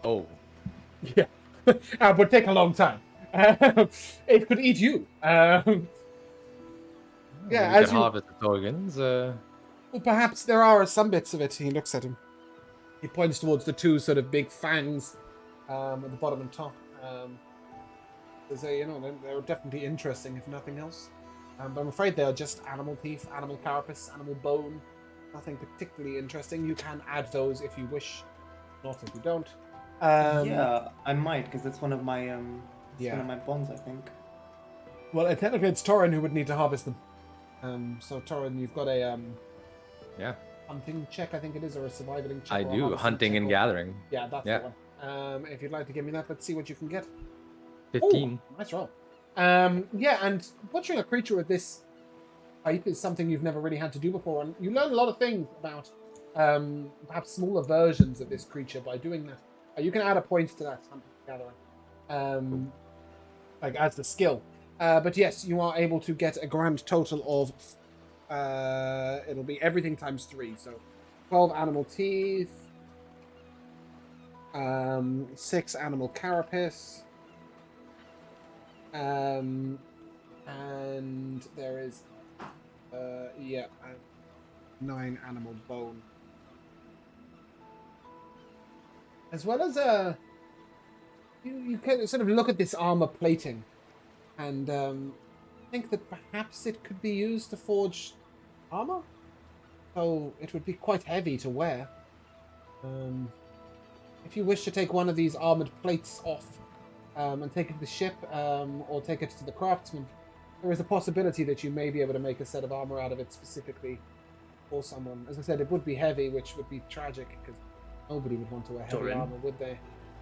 Oh, Yeah, would take a long time. It could eat you. Yeah, we as can you. harvest the organs. Well, perhaps there are some bits of it. He looks at him. He points towards the two sort of big fangs at the bottom and top. They're definitely interesting, if nothing else. But I'm afraid they are just animal teeth, animal carapace, animal bone. Nothing particularly interesting. You can add those if you wish, not if you don't. Yeah, I might, because it's one of my Yeah. one of my bonds, I think. Well, technically it's Torin who would need to harvest them. So Torin, you've got a yeah, hunting check, I think it is, or a surviving check. I or a do. harvesting Hunting check, and or- gathering. Yeah, that's Yeah. the one. If you'd like to give me that, let's see what you can get. 15. Ooh, nice roll. Yeah, and butchering a creature with this type is something you've never really had to do before, and you learn a lot of things about perhaps smaller versions of this creature by doing that. You can add a point to that hunting gathering, like as the skill. But yes, you are able to get a grand total of it'll be everything times 3, so 12 animal teeth, 6 animal carapace. And there is 9 animal bone, as well as you can sort of look at this armor plating and think that perhaps it could be used to forge armor, so it would be quite heavy to wear. If you wish to take one of these armored plates off and take it to the ship, or take it to the craftsman, there is a possibility that you may be able to make a set of armor out of it specifically for someone. As I said, it would be heavy, which would be tragic, because nobody would want to wear heavy Torin. armor, would they?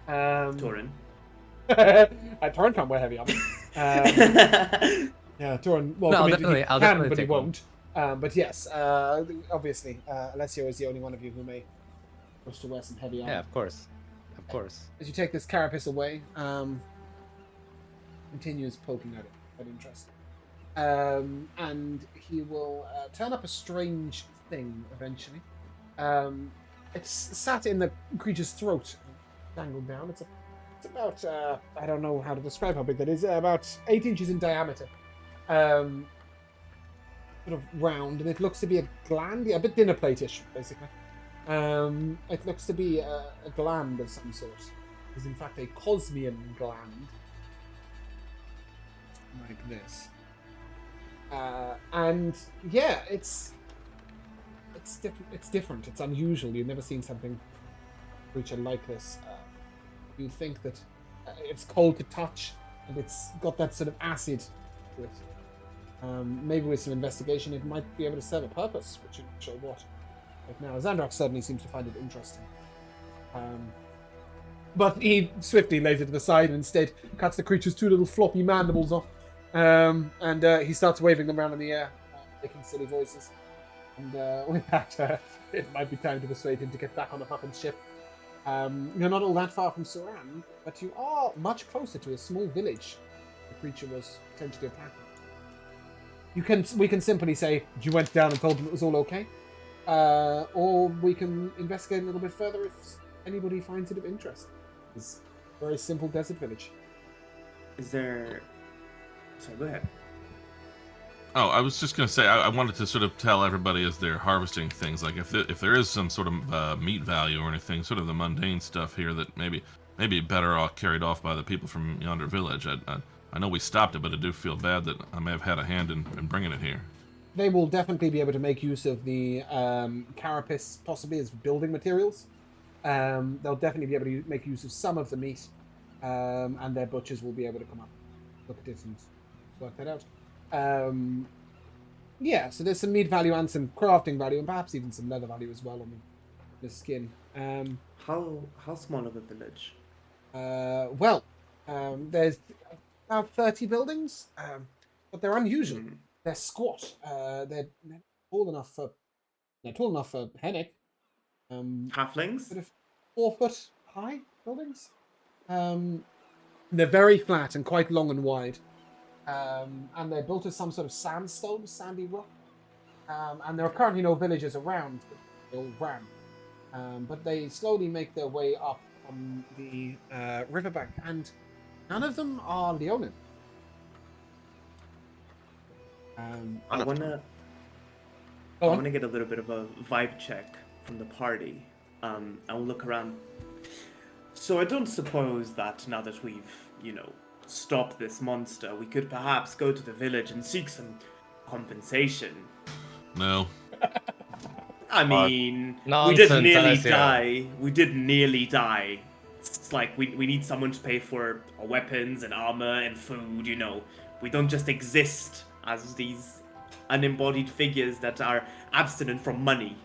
Torin. Torin can't wear heavy armor. Yeah, Torin. Well, No, I mean, definitely- he I'll can, definitely but he take one. won't. But yes, obviously, Alessio is the only one of you who may wish to wear some heavy armor. Yeah, of course. Of course. As you take this carapace away, continues poking at it, quite interesting. And he will turn up a strange thing eventually. It's sat in the creature's throat, dangled down. It's about, I don't know how to describe how big that is, about 8 inches in diameter. Sort of round, and it looks to be a gland, a bit dinner plate-ish, basically. It looks to be a gland of some sort. It is in fact a cosmian gland. Like this. And yeah, it's different. It's unusual. You've never seen something creature like this. You think that it's cold to touch, and it's got that sort of acid to it. Maybe with some investigation, it might be able to serve a purpose, but you're not sure what. Like now, Xandrak certainly seems to find it interesting. But he swiftly lays it to the side and instead cuts the creature's 2 little floppy mandibles off And he starts waving them around in the air, making silly voices. And with that, it might be time to persuade him to get back on the fucking ship. You're not all that far from Suran, but you are much closer to a small village the creature was potentially attacking. We can simply say you went down and told them it was all okay, or we can investigate a little bit further if anybody finds it of interest. It's a very simple desert village. Is there... Sorry, go ahead. Oh, I was just going to say, I wanted to sort of tell everybody as they're harvesting things, like if there is some sort of meat value or anything, sort of the mundane stuff here that maybe better off carried off by the people from yonder village. I know we stopped it, but I do feel bad that I may have had a hand in bringing it here. They will definitely be able to make use of the carapace, possibly as building materials. They'll definitely be able to make use of some of the meat, and their butchers will be able to come up, look at it, and work that out. Yeah, so there's some meat value and some crafting value, and perhaps even some leather value as well on the skin. How small of a village? There's about 30 buildings, but they're unusual. They're squat. They're tall enough for Hennic. Halflings? Sort of 4 foot high buildings. They're very flat and quite long and wide. And they're built of some sort of sandstone, sandy rock. And there are currently no villages around, but they all ran. But they slowly make their way up on the riverbank, and none of them are Leonin. I wanna get a little bit of a vibe check from the party. I'll look around. So I don't suppose that now that we've, stopped this monster, we could perhaps go to the village and seek some compensation. No. I mean, we nonsense, did nearly Alessio. die. We did nearly die. It's like we need someone to pay for our weapons and armor and food, We don't just exist as these unembodied figures that are abstinent from money.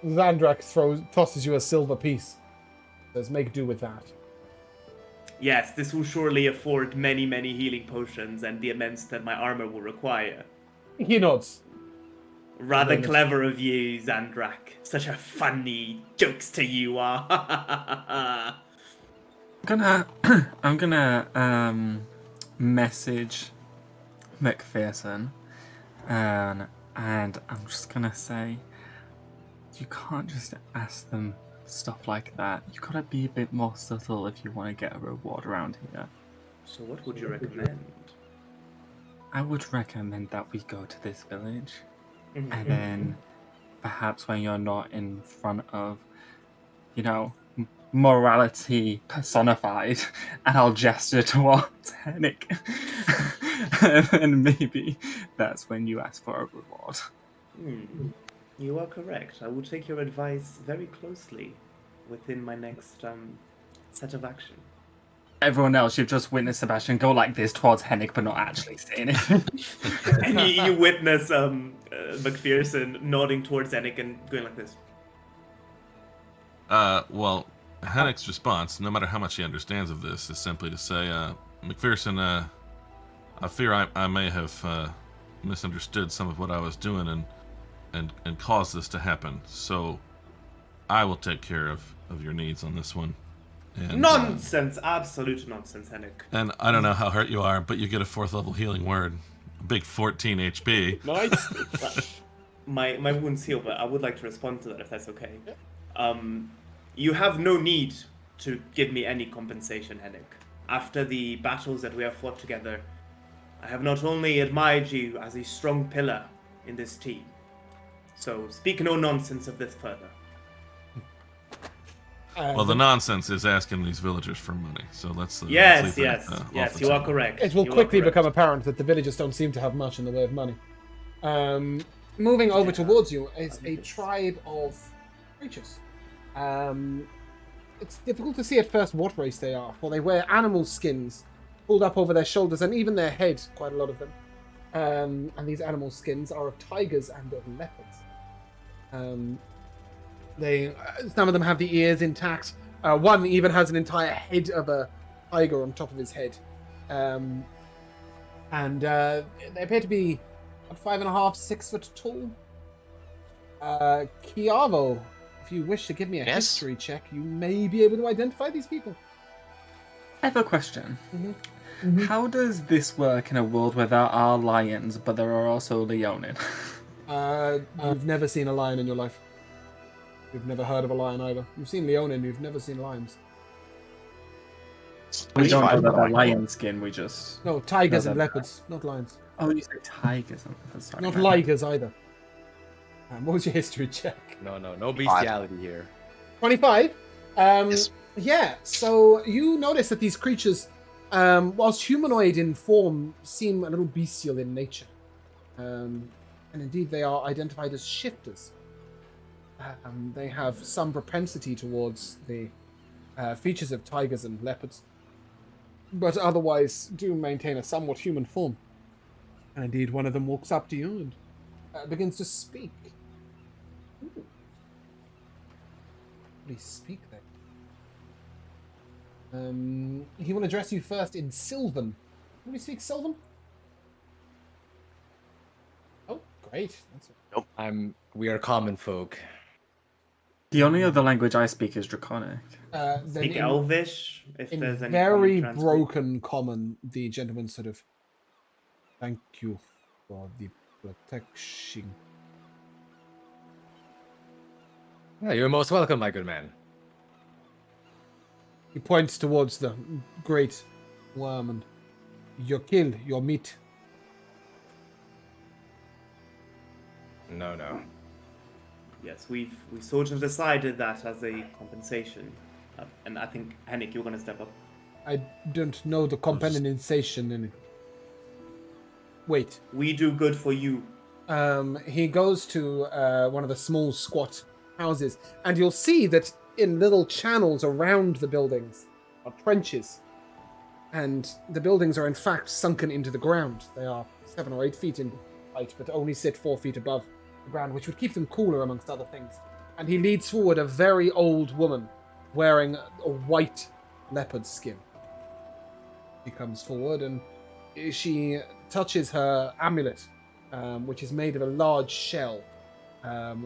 Xandrak tosses you a silver piece. Says, make do with that. Yes, this will surely afford many, many healing potions and the amounts that my armor will require. He nods. Rather clever of you, Xandrak. Such a funny jokes to you are. I'm gonna message McPherson, and I'm just gonna say, you can't just ask them stuff like that. You gotta be a bit more subtle if you want to get a reward around here. So what would you recommend? I would recommend that we go to this village, and then perhaps when you're not in front of, morality personified, and I'll gesture towards Hennic, and maybe that's when you ask for a reward. You are correct. I will take your advice very closely within my next set of action. Everyone else, you've just witnessed Sebastian go like this towards Hennic, but not actually saying it. And you witness McPherson nodding towards Hennic and going like this. Well, Hennic's response, no matter how much he understands of this, is simply to say, McPherson, I fear I may have misunderstood some of what I was doing and caused this to happen. So I will take care of your needs on this one. And, Nonsense! Absolute nonsense, Hennic. And I don't know how hurt you are, but you get a 4th level healing word. A big 14 HP. Nice. My wounds heal, but I would like to respond to that if that's okay. You have no need to give me any compensation, Hennic. After the battles that we have fought together, I have not only admired you as a strong pillar in this team, so speak no nonsense of this further. Well, the nonsense is asking these villagers for money, so let's Yes, leave that, yes, off the you are table. correct. It will You are quickly correct. become apparent that the villagers don't seem to have much in the way of money. Moving over towards you is a tribe of creatures. It's difficult to see at first what race they are, for they wear animal skins pulled up over their shoulders and even their head, quite a lot of them. And these animal skins are of tigers and of leopards. Some of them have the ears intact. One even has an entire head of a tiger on top of his head. And they appear to be about 5.5, 6 foot tall. Chiavo, if you wish to give me a Yes? history check, you may be able to identify these people. I have a question. Mm-hmm. How does this work in a world where there are lions, but there are also leonin? You've never seen a lion in your life. You've never heard of a lion either. You've seen leonin, you've never seen lions. We don't know 25, about but the lion skin, we just... No, tigers No, and that- leopards, not lions. Oh, you said tigers. Sorry, Not my bad. ligers either. What was your history check? No bestiality here. 25? Yes. Yeah, so you notice that these creatures, whilst humanoid in form, seem a little bestial in nature. And indeed, they are identified as shifters. They have some propensity towards the features of tigers and leopards, but otherwise do maintain a somewhat human form. And indeed, one of them walks up to you and begins to speak. Ooh. What do he speak then? He will address you first in Sylvan. Will he speak Sylvan? Oh, great. That's We are common folk. The only other language I speak is Draconic. then Speak in- Elvish, if In there's any very common translate. broken common, the gentleman sort of, thank you for the protection. You're most welcome, my good man. He points towards the great worm and your kill, your meat. No. Yes, we sort of decided that as a compensation. And I think, Hennic, you're going to step up. I don't know the compensation in it. Wait. We do good for you. He goes to one of the small squat houses, and you'll see that in little channels around the buildings are trenches. And the buildings are in fact sunken into the ground. They are 7 or 8 feet in height, but only sit 4 feet above the ground, which would keep them cooler amongst other things. And he leads forward a very old woman wearing a white leopard skin. She comes forward and she touches her amulet, which is made of a large shell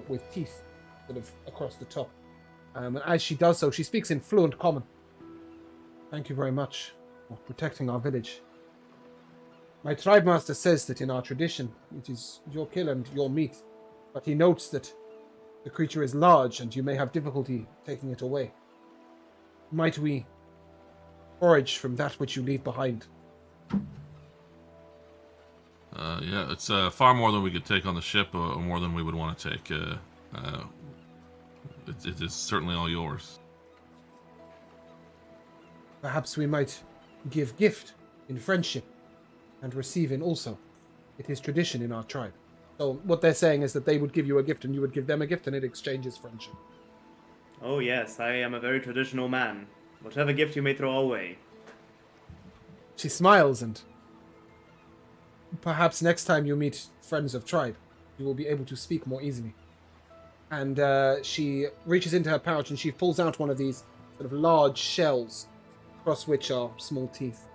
with teeth sort of across the top. And as she does so, she speaks in fluent common. Thank you very much for protecting our village. My tribe master says that in our tradition, it is your kill and your meat, but he notes that the creature is large and you may have difficulty taking it away. Might we forage from that which you leave behind? Yeah, it's far more than we could take on the ship, or more than we would want to take. It is certainly all yours. Perhaps we might give gift in friendship and receive in also. It is tradition in our tribe. So what they're saying is that they would give you a gift and you would give them a gift and it exchanges friendship. Oh yes, I am a very traditional man. Whatever gift you may throw our way. She smiles and perhaps next time you meet friends of tribe, you will be able to speak more easily. And she reaches into her pouch and she pulls out one of these sort of large shells across which are small teeth.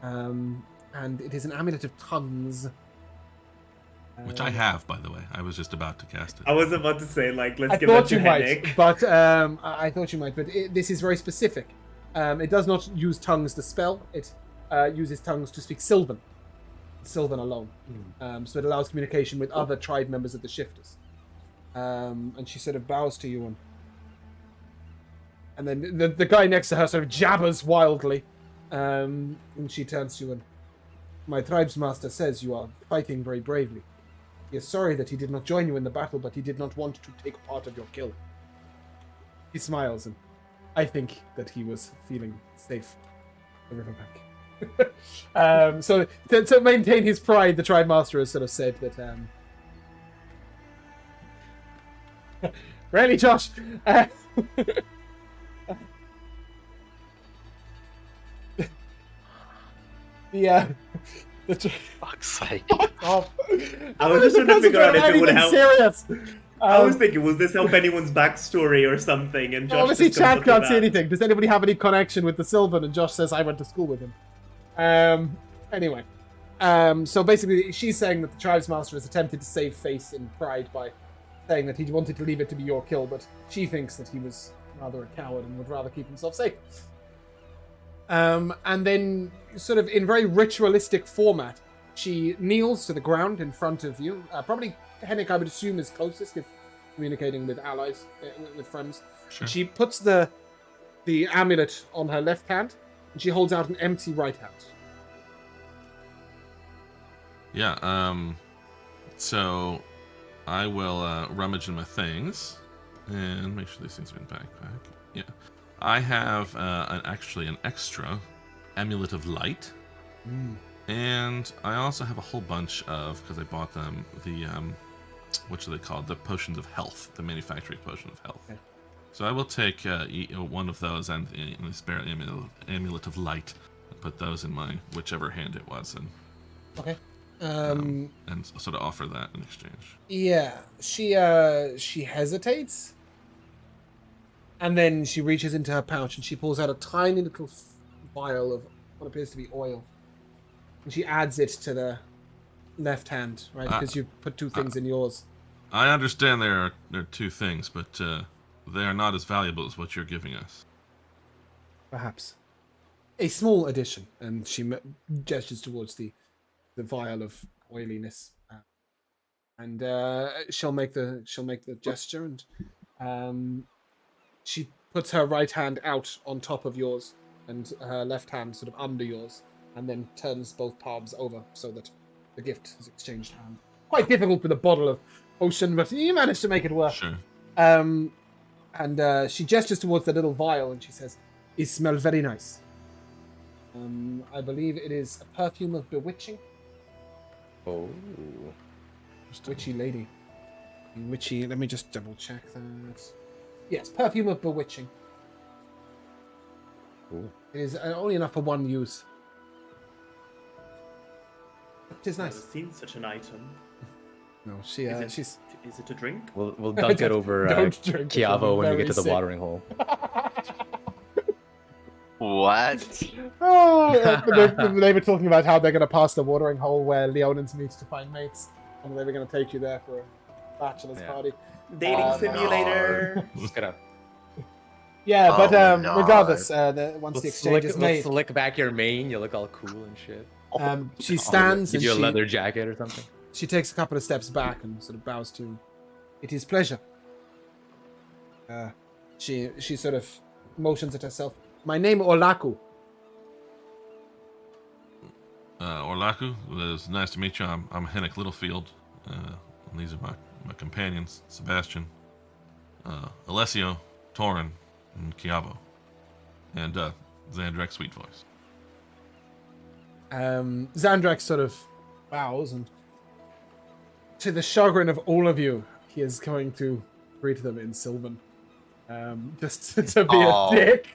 And it is an amulet of tongues. Which I have, by the way. I was just about to cast it. I was about to say, like, let's I give that thought to you might, Hennic. but I thought you might, but this is very specific. It does not use tongues to spell. It uses tongues to speak Sylvan. Sylvan alone. So it allows communication with other tribe members of the Shifters. And she sort of bows to you, and then the guy next to her sort of jabbers wildly. And she turns to you and, my tribe's master says you are fighting very bravely. He is sorry that he did not join you in the battle, but he did not want to take part of your kill. He smiles, and I think that he was feeling safe the riverbank. So to maintain his pride, the tribe master has sort of said that. Really, Josh? The Fuck's sake. off. I was just trying to figure out if it would Anything help. serious. I was thinking, will this help anyone's backstory or something? And Josh Obviously, just comes Chad up can't with see that. anything. Does anybody have any connection with the Sylvan? And Josh says, I went to school with him. Anyway. So basically, she's saying that the Tribes Master has attempted to save face in pride by saying that he wanted to leave it to be your kill, but she thinks that he was rather a coward and would rather keep himself safe. And then, sort of in very ritualistic format, she kneels to the ground in front of you. Probably Hennic, I would assume, is closest if communicating with allies, with friends. Sure. She puts the amulet on her left hand, and she holds out an empty right hand. Yeah, so I will rummage in my things and make sure these things are in backpack. Yeah. I have actually an extra amulet of light. And I also have a whole bunch of, because I bought them, the, what are they called? The potions of health, the manufacturing potion of health. Okay. So I will take one of those and the spare amulet of light and put those in my whichever hand it was. And, okay. And sort of offer that in exchange. Yeah, she hesitates, and then she reaches into her pouch and she pulls out a tiny little vial of what appears to be oil, and she adds it to the left hand, right? Because you put two things in yours. I understand there are two things, but they are not as valuable as what you're giving us. Perhaps a small addition, and she gestures towards the vial of oiliness, and she'll make the gesture, and she puts her right hand out on top of yours and her left hand sort of under yours, and then turns both palms over so that the gift is exchanged hand. Quite difficult with a bottle of potion, but you managed to make it work. Sure. And she gestures towards the little vial and she says, "It smells very nice. I believe it is a perfume of bewitching." Oh. Witchy lady. Witchy, let me just double check that. Yes, perfume of bewitching. Cool. It is only enough for one use. It is I've nice. never seen such an item. No, she's... Is it a drink? We'll dunk it over Don't drink it, Kiavo it'll be when we very get to the sick. watering hole. What? Oh, they were talking about how they're going to pass the watering hole where Leonins meet to find mates, and they were going to take you there for a bachelor's party. Dating Oh, simulator. Just gonna Yeah, but no. regardless, once the exchange is made, slick back your mane, you look all cool and shit. she stands Give and you a leather jacket or something. she takes a couple of steps back and sort of bows to, "It is pleasure." She sort of motions at herself. "My name Olaku." Orlaku, it's nice to meet you. I'm Hennic Littlefield. And these are my companions, Sebastian, Alessio, Torin, and Kiavo, and Zandrak Sweetvoice. Zandrak sort of bows, and to the chagrin of all of you, he is going to greet them in Sylvan. Just to be a dick.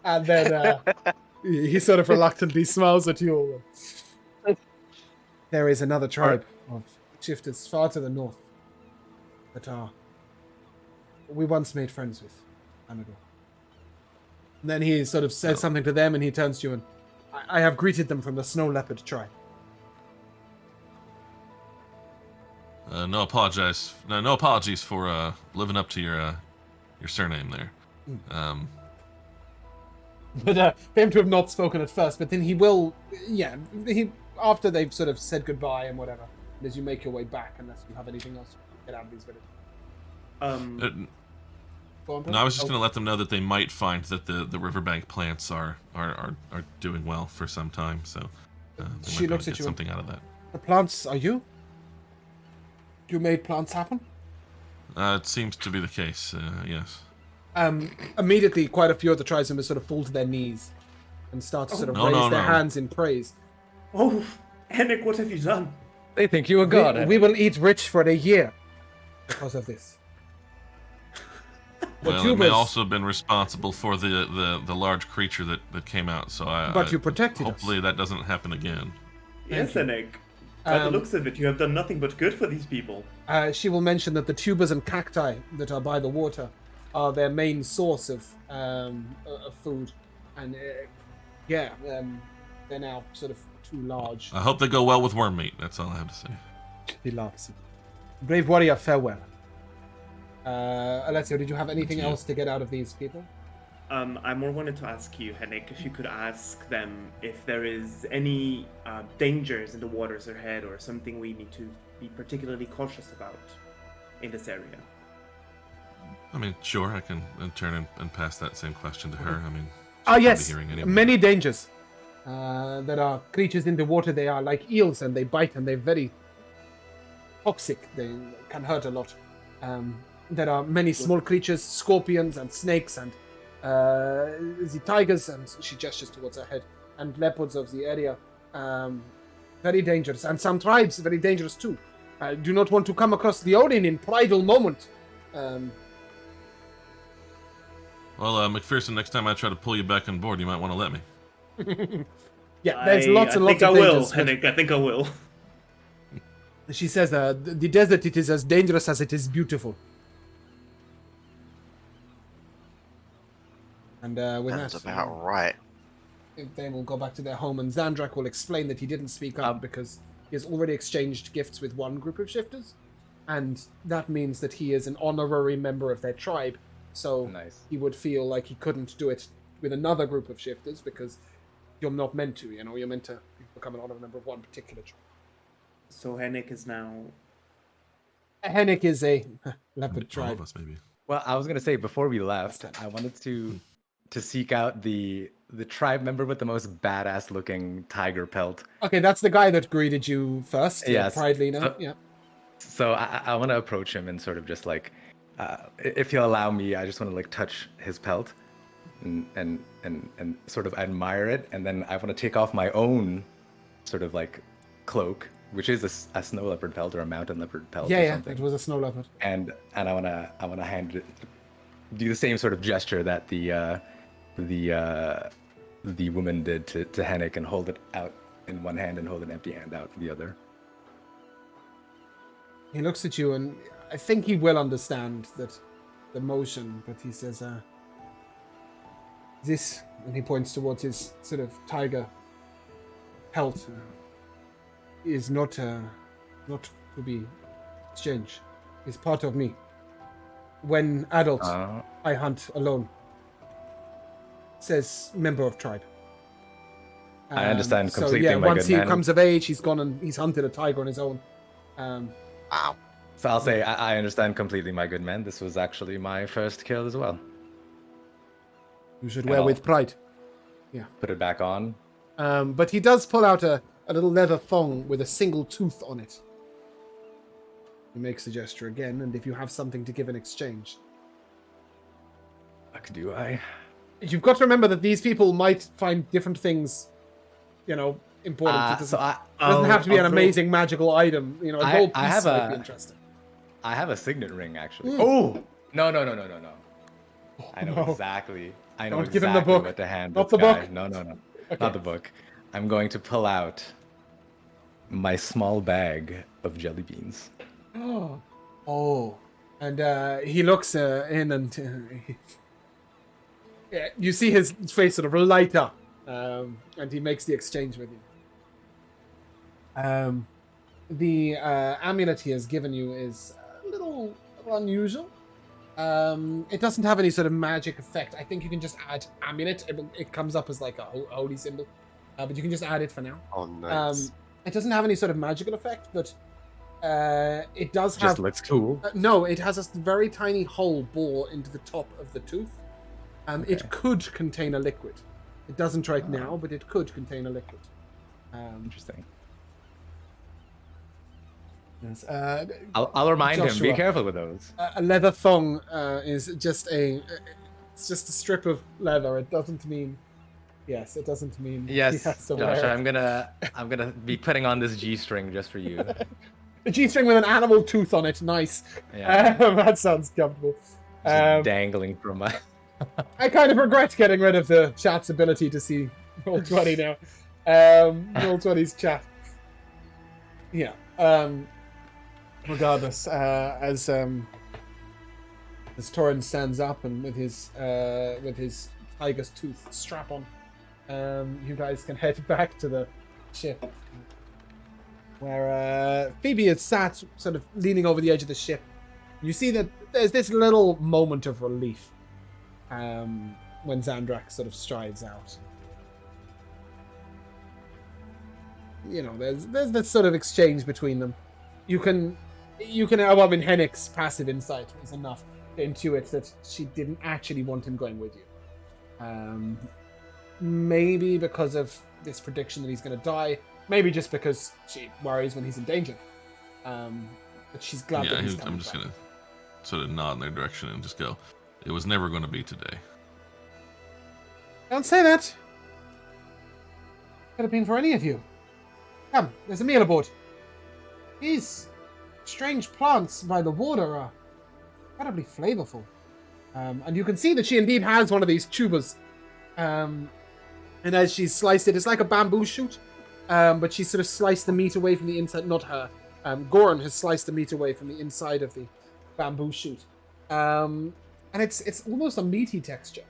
And then he sort of reluctantly smiles at you all. There is another tribe of shifters far to the north that we once made friends with time ago. And then he sort of says something to them, and he turns to you and, I have greeted them from the Snow Leopard tribe. No apologies for living up to your surname there. But for him to have not spoken at first, but then he will, after they've sort of said goodbye and whatever, and as you make your way back, unless you have anything else, get out of these villages. No, I was just going to let them know that they might find that the riverbank plants are doing well for some time, so they She might looks get at you. something out of that. The plants, are you? You made plants happen? It seems to be the case, yes. Immediately, quite a few of the tribesmen sort of fall to their knees and start to sort of raise their hands in praise. Oh, Hennic, what have you done? They think you a god. We will eat rich for a year because of this. Well, it may also have been responsible for the large creature that came out, so But you protected us. hopefully that doesn't happen again. Yes, Hennic. By the looks of it, you have done nothing but good for these people. She will mention that the tubers and cacti that are by the water are their main source of food, and they're now sort of too large. I hope they go well with worm meat. That's all I have to say. He laughs. Brave warrior, farewell. Alessio, did you have anything else to get out of these people? I more wanted to ask you, Hennic, if you could ask them if there is any dangers in the waters ahead or something we need to be particularly cautious about in this area. I mean, sure, I can turn and pass that same question to her. I mean, yes, hearing anyway. many dangers. There are creatures in the water. They are like eels, and they bite, and they're very toxic. They can hurt a lot. There are many small creatures, scorpions and snakes, and the tigers, and she gestures towards her head, and leopards of the area. Very dangerous, and some tribes very dangerous too. I do not want to come across the Odin in prideful moment. Well, McPherson, next time I try to pull you back on board, you might want to let me. Yeah, there's lots and lots of dangers. Hennic, I think I will. She says, the desert, it is as dangerous as it is beautiful. And with That's that, about right. they will go back to their home, and Zandrak will explain that he didn't speak up because he has already exchanged gifts with one group of shifters, and that means that he is an honorary member of their tribe, so he would feel like he couldn't do it with another group of shifters because you're not meant to, you're meant to become an honorary member of one particular tribe. So Hennic is now... Hennic is a leopard All of tribe. us, maybe. Well, I was gonna say before we left, I wanted to seek out the tribe member with the most badass looking tiger pelt. Okay, that's the guy that greeted you first. Yes. Pride Lena. Yeah. So I want to approach him and sort of just like, if he'll allow me, I just want to like touch his pelt and sort of admire it, and then I want to take off my own sort of like cloak, which is a snow leopard pelt or a mountain leopard pelt. Yeah, or yeah, something. it was a snow leopard. And I wanna hand it, do the same sort of gesture that the woman did to Hennic, and hold it out in one hand and hold an empty hand out in the other. He looks at you, and I think he will understand that the motion, but he says, this, and he points towards his sort of tiger pelt, is not to be exchanged. It's part of me. When adult, I hunt alone. Says member of tribe. I understand completely. So yeah, my once good he man. comes of age, he's gone and he's hunted a tiger on his own. Wow. So I'll say I understand completely, my good man. This was actually my first kill as well. You should wear with pride. Yeah. Put it back on. But he does pull out a little leather thong with a single tooth on it. He makes the gesture again, and if you have something to give in exchange. What do I? You've got to remember that these people might find different things, important. It doesn't have to be an amazing magical item. A gold piece might be interesting. I have a signet ring, actually. Mm. Oh! No. I know no. exactly. I know Don't give exactly him the book. what to hand Not this the guy. book. No. Okay. Not the book. I'm going to pull out my small bag of jelly beans. Oh. And he looks in, and yeah, you see his face sort of light up, and he makes the exchange with you. The amulet he has given you is a little unusual. It doesn't have any sort of magic effect. I think you can just add amulet. It comes up as like a holy symbol, but you can just add it for now. Oh, nice. It doesn't have any sort of magical effect, but it does have... Just looks cool. No, it has a very tiny hole bore into the top of the tooth. Okay. It could contain a liquid. It doesn't right now, but it could contain a liquid. Interesting. Yes. I'll remind him. Be Joshua. Careful with those. A leather thong is just it's just a strip of leather. It doesn't mean... Yes, it doesn't mean Yes, he has to Josh. wear I'm gonna be putting on this G-string just for you. a G-string with an animal tooth on it. Nice. Yeah. That sounds comfortable. Just dangling from my. I kind of regret getting rid of the chat's ability to see Roll20 now. Roll20's chat. Yeah. Regardless, as Torin stands up and with his tiger's tooth strap on. You guys can head back to the ship, where Phoebe is sat, sort of leaning over the edge of the ship. You see that there's this little moment of relief when Xandrak sort of strides out. You know, there's this sort of exchange between them. You can, I mean, Hennic's passive insight is enough to intuit that she didn't actually want him going with you. Maybe because of this prediction that he's going to die. Maybe just because she worries when he's in danger. But she's glad that he's coming I'm just back. going to sort of nod in their direction and just go, it was never going to be today. Don't say that. Could have been for any of you. Come, there's a meal aboard. These strange plants by the water are incredibly flavorful. And you can see that she indeed has one of these tubers. And as she's sliced it, it's like a bamboo shoot. But she sort of sliced the meat away from the inside. Not her. Goran has sliced the meat away from the inside of the bamboo shoot. And it's almost a meaty texture.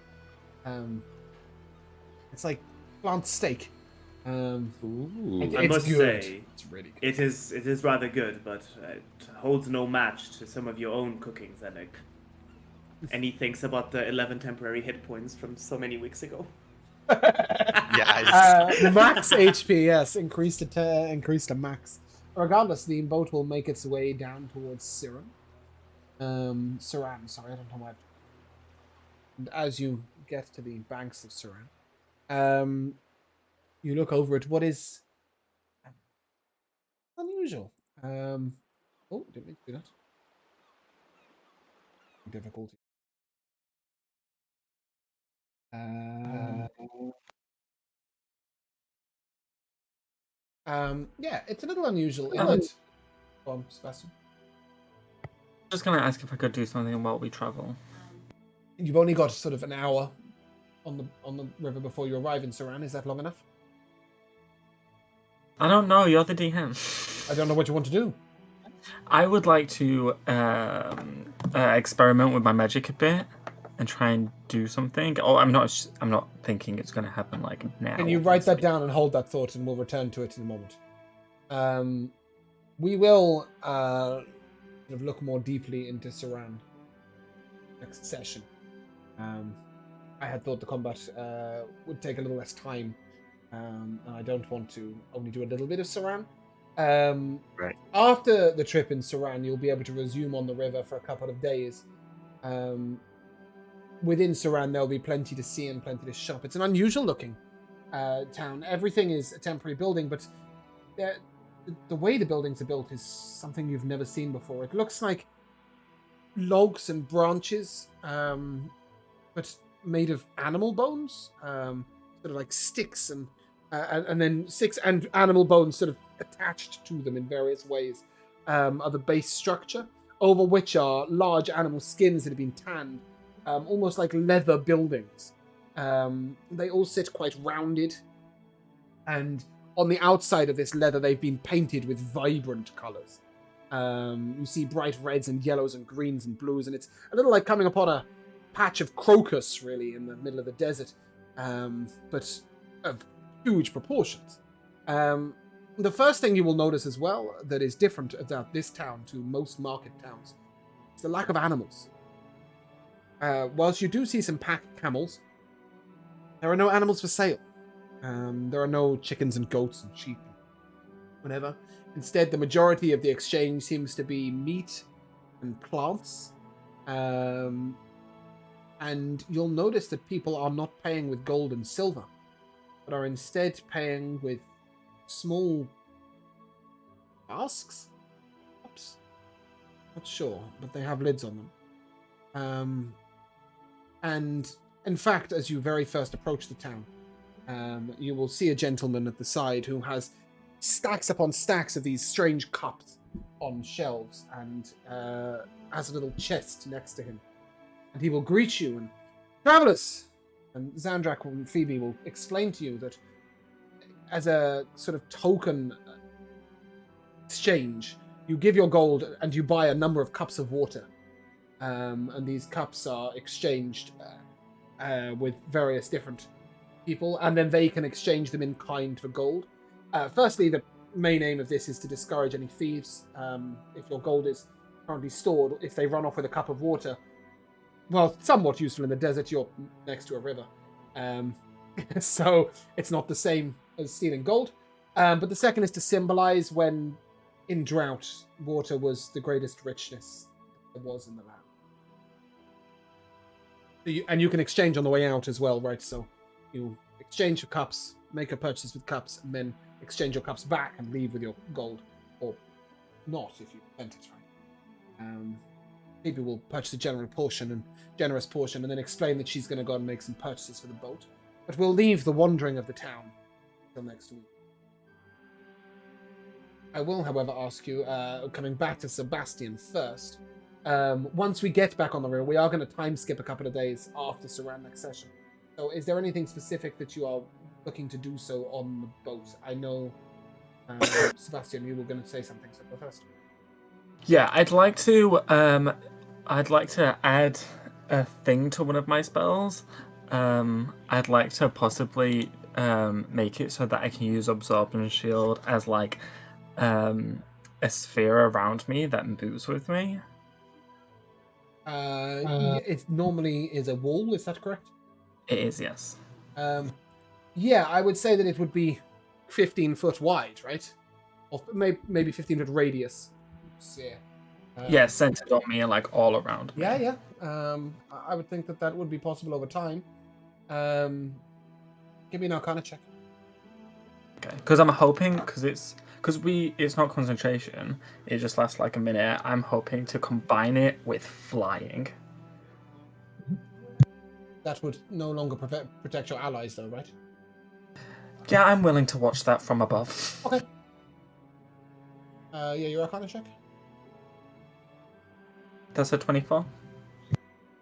It's like plant steak. Ooh. I must say, it's really good. it is rather good, but it holds no match to some of your own cooking, Hennic. And he thinks about the 11 temporary hit points from so many weeks ago. Yes. Max HP, yes, increased to max. Regardless, the boat will make its way down towards Siran. Siran, sorry, I don't know why. And as you get to the banks of Siran, you look over at what is unusual. Oh, didn't mean to do that. Difficulty. Yeah, it's a little unusual, isn't it? Go on, Sebastian. Just gonna ask if I could do something while we travel. You've only got sort of an hour on the river before you arrive in Saran. Is that long enough? I don't know. You're the DM. I don't know what you want to do. I would like to experiment with my magic a bit and try and do something. Oh, I'm not thinking it's going to happen like now. Can you write that down and hold that thought, and we'll return to it in a moment. We will sort of look more deeply into Saran next session. I had thought the combat would take a little less time, and I don't want to only do a little bit of Saran. Right. After the trip in Saran, you'll be able to resume on the river for a couple of days. Within Saran, there'll be plenty to see and plenty to shop. It's an unusual looking town. Everything is a temporary building, but the way the buildings are built is something you've never seen before. It looks like logs and branches, but made of animal bones, sort of like sticks, and then sticks and animal bones sort of attached to them in various ways are the base structure, over which are large animal skins that have been tanned, almost like leather buildings. They all sit quite rounded, and on the outside of this leather they've been painted with vibrant colours. You see bright reds and yellows and greens and blues, and it's a little like coming upon a patch of crocus, really, in the middle of the desert, but of huge proportions. The first thing you will notice as well that is different about this town to most market towns is the lack of animals. Whilst you do see some pack camels, there are no animals for sale. There are no chickens and goats and sheep, whatever. Instead, the majority of the exchange seems to be meat and plants. And you'll notice that people are not paying with gold and silver, but are instead paying with small casks? Oops. Not sure, but they have lids on them. And in fact, as you very first approach the town, you will see a gentleman at the side who has stacks upon stacks of these strange cups on shelves, and has a little chest next to him. And he will greet you and, "Travelers!" And Xandrak and Phoebe will explain to you that as a sort of token exchange, you give your gold and you buy a number of cups of water. And these cups are exchanged with various different people, and then they can exchange them in kind for gold. Firstly, the main aim of this is to discourage any thieves. If your gold is currently stored, if they run off with a cup of water, well, somewhat useful in the desert, you're next to a river. So it's not the same as stealing gold. But the second is to symbolize when in drought, water was the greatest richness there was in the land. And you can exchange on the way out as well, right? So you exchange your cups, make a purchase with cups, and then exchange your cups back and leave with your gold. Or not, if you spent it, right? People will purchase a generous portion, and then explain that she's going to go and make some purchases for the boat. But we'll leave the wandering of the town till next week. I will, however, ask you, coming back to Sebastian first, once we get back on the river, we are going to time skip a couple of days after Saran next session. So is there anything specific that you are looking to do so on the boat? I know, Sebastian, you were going to say something, so go first. Yeah, I'd like to add a thing to one of my spells. I'd like to possibly make it so that I can use Absorption Shield as like a sphere around me that moves with me. It normally is a wall, is that correct? It is, yes. Yeah, I would say that it would be 15 foot wide, right? Or maybe 15 foot radius. Yeah, centered on me and like all around me. Yeah. I would think that would be possible over time. Give me an Arcana check. Okay, because I'm hoping, because it's not concentration, it just lasts like a minute. I'm hoping to combine it with flying. That would no longer protect your allies, though, right? Yeah, I'm willing to watch that from above. Okay. Yeah, your Arcana check. That's a 24.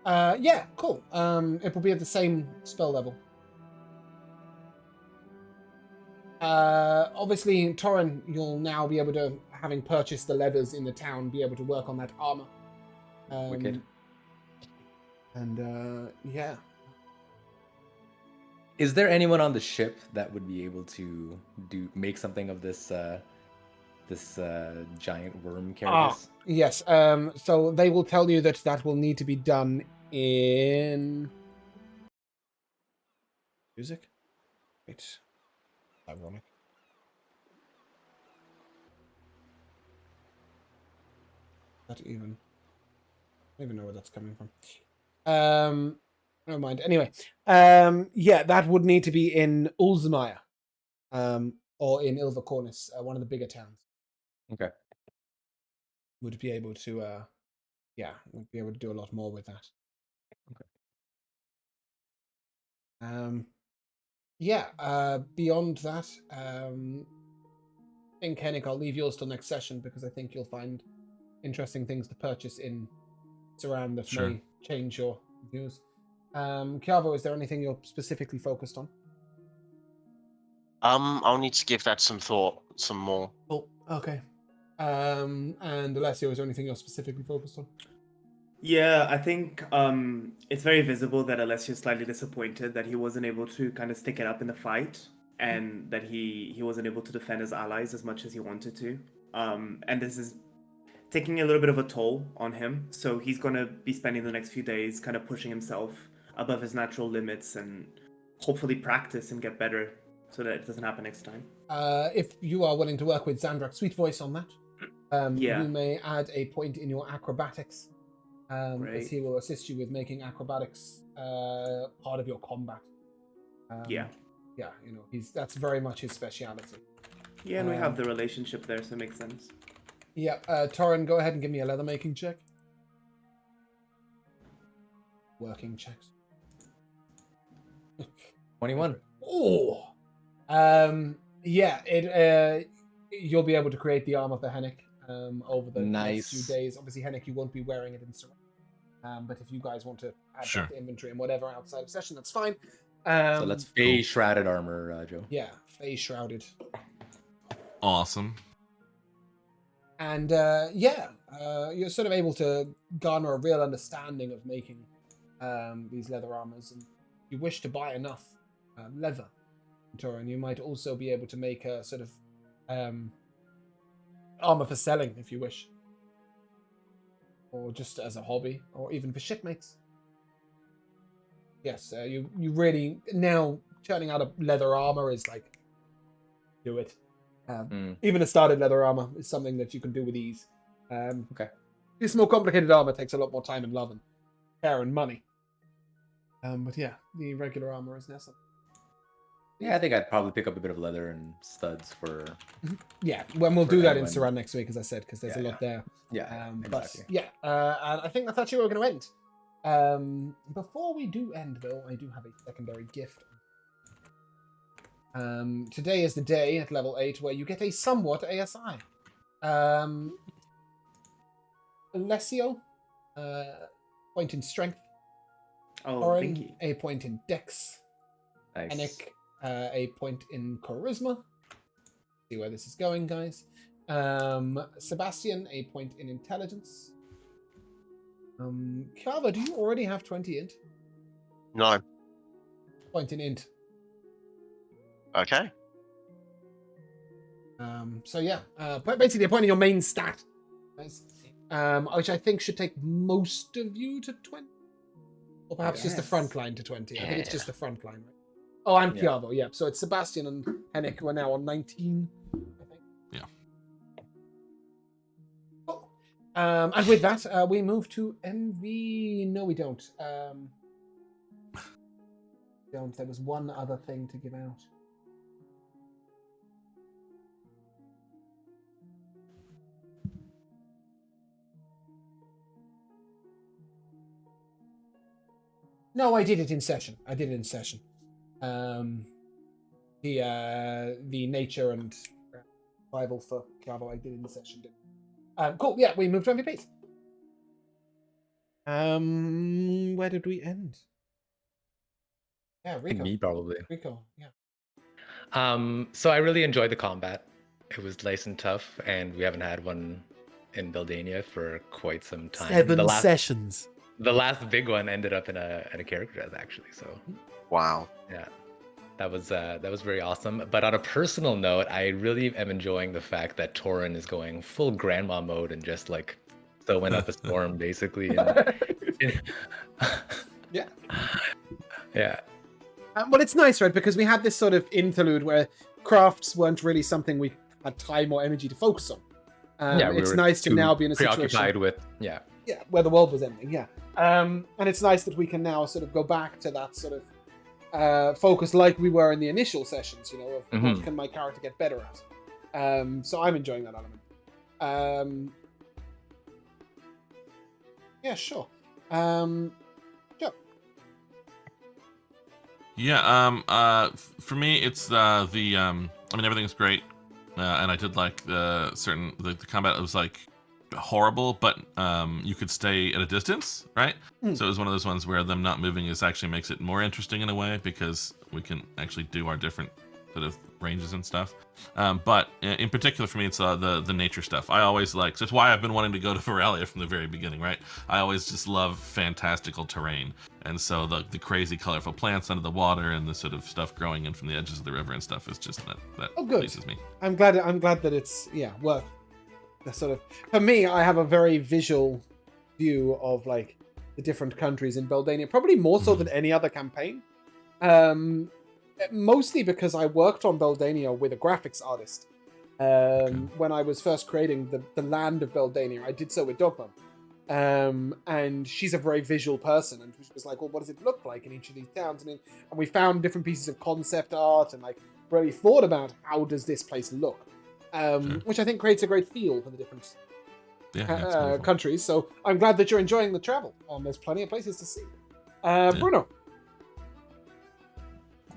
Yeah, cool. It will be at the same spell level. Obviously, Torren, you'll now be able to, having purchased the leathers in the town, be able to work on that armor. Wicked. And yeah. Is there anyone on the ship that would be able to make something of this giant worm carapace? Yes. So they will tell you that will need to be done in music. Wait. Ironic. Not even. I don't even know where that's coming from. Never mind. Anyway, yeah, that would need to be in Ulzmire, or in Ilvercornis, one of the bigger towns. Okay. Would be able to, would be able to do a lot more with that. Okay. Beyond that, I think, Hennic, I'll leave yours till next session because I think you'll find interesting things to purchase in Saran that may change your views. Kiavo, is there anything you're specifically focused on? I'll need to give that some thought, some more. Oh, okay. And Alessio, is there anything you're specifically focused on? Yeah, I think it's very visible that Alessio is slightly disappointed that he wasn't able to kind of stick it up in the fight, and that he wasn't able to defend his allies as much as he wanted to. And this is taking a little bit of a toll on him. So he's going to be spending the next few days kind of pushing himself above his natural limits and hopefully practice and get better so that it doesn't happen next time. If you are willing to work with Zandrak Sweet Voice on that, Yeah. you may add a point in your acrobatics, as Great. he will assist you with making acrobatics part of your combat. Yeah, that's very much his speciality. Yeah, and we have the relationship there, so it makes sense. Yeah, Torren, go ahead and give me a leather making check. Working checks. 21. Oh, you'll be able to create the arm of the Hennic over the next few days. Obviously, Hennic, you won't be wearing it in Saran. But if you guys want to add that to inventory and whatever outside of session, that's fine. So let's Fey shrouded armor, Joe. Yeah, Fey shrouded. Awesome. And you're sort of able to garner a real understanding of making these leather armors, and you wish to buy enough leather, Torin, you might also be able to make a sort of armor for selling, if you wish, or just as a hobby, or even for shipmates. Yes, you really now churning out a leather armor is like do it. Even a started leather armor is something that you can do with ease. Okay. This more complicated armor takes a lot more time and love and care and money. But yeah, the regular armor is necessary. Yeah, I think I'd probably pick up a bit of leather and studs for. Yeah, well, we'll For do that in anyone. Saran next week, as I said, because there's a Yeah, lot there. Yeah, But exactly. yeah, and I think that's actually where we're going to end. Before we do end, though, I do have a secondary gift. Today is the day at level 8 where you get a somewhat ASI. Alessio, point in strength. Oh, thank you. a point in dex. Nice. Hennic, a point in charisma. See where this is going, guys. Sebastian, a point in intelligence. Kava, do you already have 20 int? No. Point in int. Okay. So yeah, basically a point in your main stat, guys. Which I think should take most of you to 20. Or perhaps just the front line to 20. I think it's just the front line, right? Oh, and Yeah. Chiavo, yeah. So it's Sebastian and Hennic who are now on 19, I think. Yeah. Cool. And with that, we move to MV. No, we don't. There was one other thing to give out. No, I did it in session. The nature and survival for Clavo, I did in session. Cool. Yeah, we moved to MVPs. Where did we end? Yeah, Rico. Me probably. Rico. Yeah. So I really enjoyed the combat. It was nice and tough, and we haven't had one in Beldania for quite some time. Sessions. The last big one ended up in a character death, actually. So Wow. yeah, that was very awesome. But on a personal note, I really am enjoying the fact that Torin is going full grandma mode and just like throwing up a storm, basically. Yeah. Yeah. Well, it's nice, right? Because we had this sort of interlude where crafts weren't really something we had time or energy to focus on. We it's were nice to too now be in a preoccupied situation with where the world was ending. Yeah. And it's nice that we can now sort of go back to that sort of focus like we were in the initial sessions, you know, of what can my character get better at. So I'm enjoying that element. Yeah, sure. Joe. Yeah. For me, it's I mean, everything's great, and I did like the combat. It was like horrible, but you could stay at a distance, right? So it was one of those ones where them not moving actually makes it more interesting in a way, because we can actually do our different sort of ranges and stuff. But in particular for me, it's the nature stuff. I always like, so it's why I've been wanting to go to Veralia from the very beginning, right? I always just love fantastical terrain, and so the crazy colorful plants under the water and the sort of stuff growing in from the edges of the river and stuff is just that Good. pleases me. I'm glad that it's worth the sort of. For me, I have a very visual view of like the different countries in Beldania, probably more so than any other campaign. Mostly because I worked on Beldania with a graphics artist. When I was first creating the land of Beldania, I did so with Dogma. And she's a very visual person, and she was like, well, what does it look like in each of these towns? And we found different pieces of concept art and like really thought about how does this place look, which I think creates a great feel for the different countries. So I'm glad that you're enjoying the travel. There's plenty of places to see. Bruno.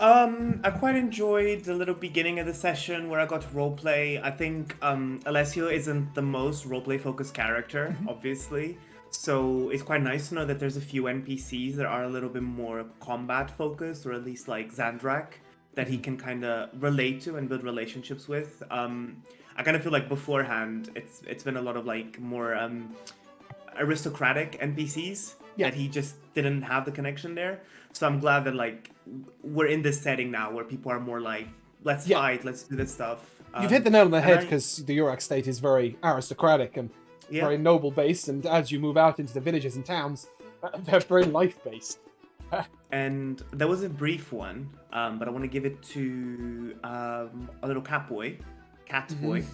I quite enjoyed the little beginning of the session where I got to roleplay. I think Alessio isn't the most roleplay focused character, obviously. So it's quite nice to know that there's a few NPCs that are a little bit more combat focused, or at least like Zandrak, that he can kind of relate to and build relationships with. I kind of feel like beforehand, it's been a lot of like more aristocratic NPCs that he just didn't have the connection there. So I'm glad that like we're in this setting now where people are more like, let's fight, let's do this stuff. You've hit the nail on the and head I- because the Urak state is very aristocratic and Yeah. very noble based, and as you move out into the villages and towns, they're very life based. And there was a brief one, but I want to give it to a little cat boy,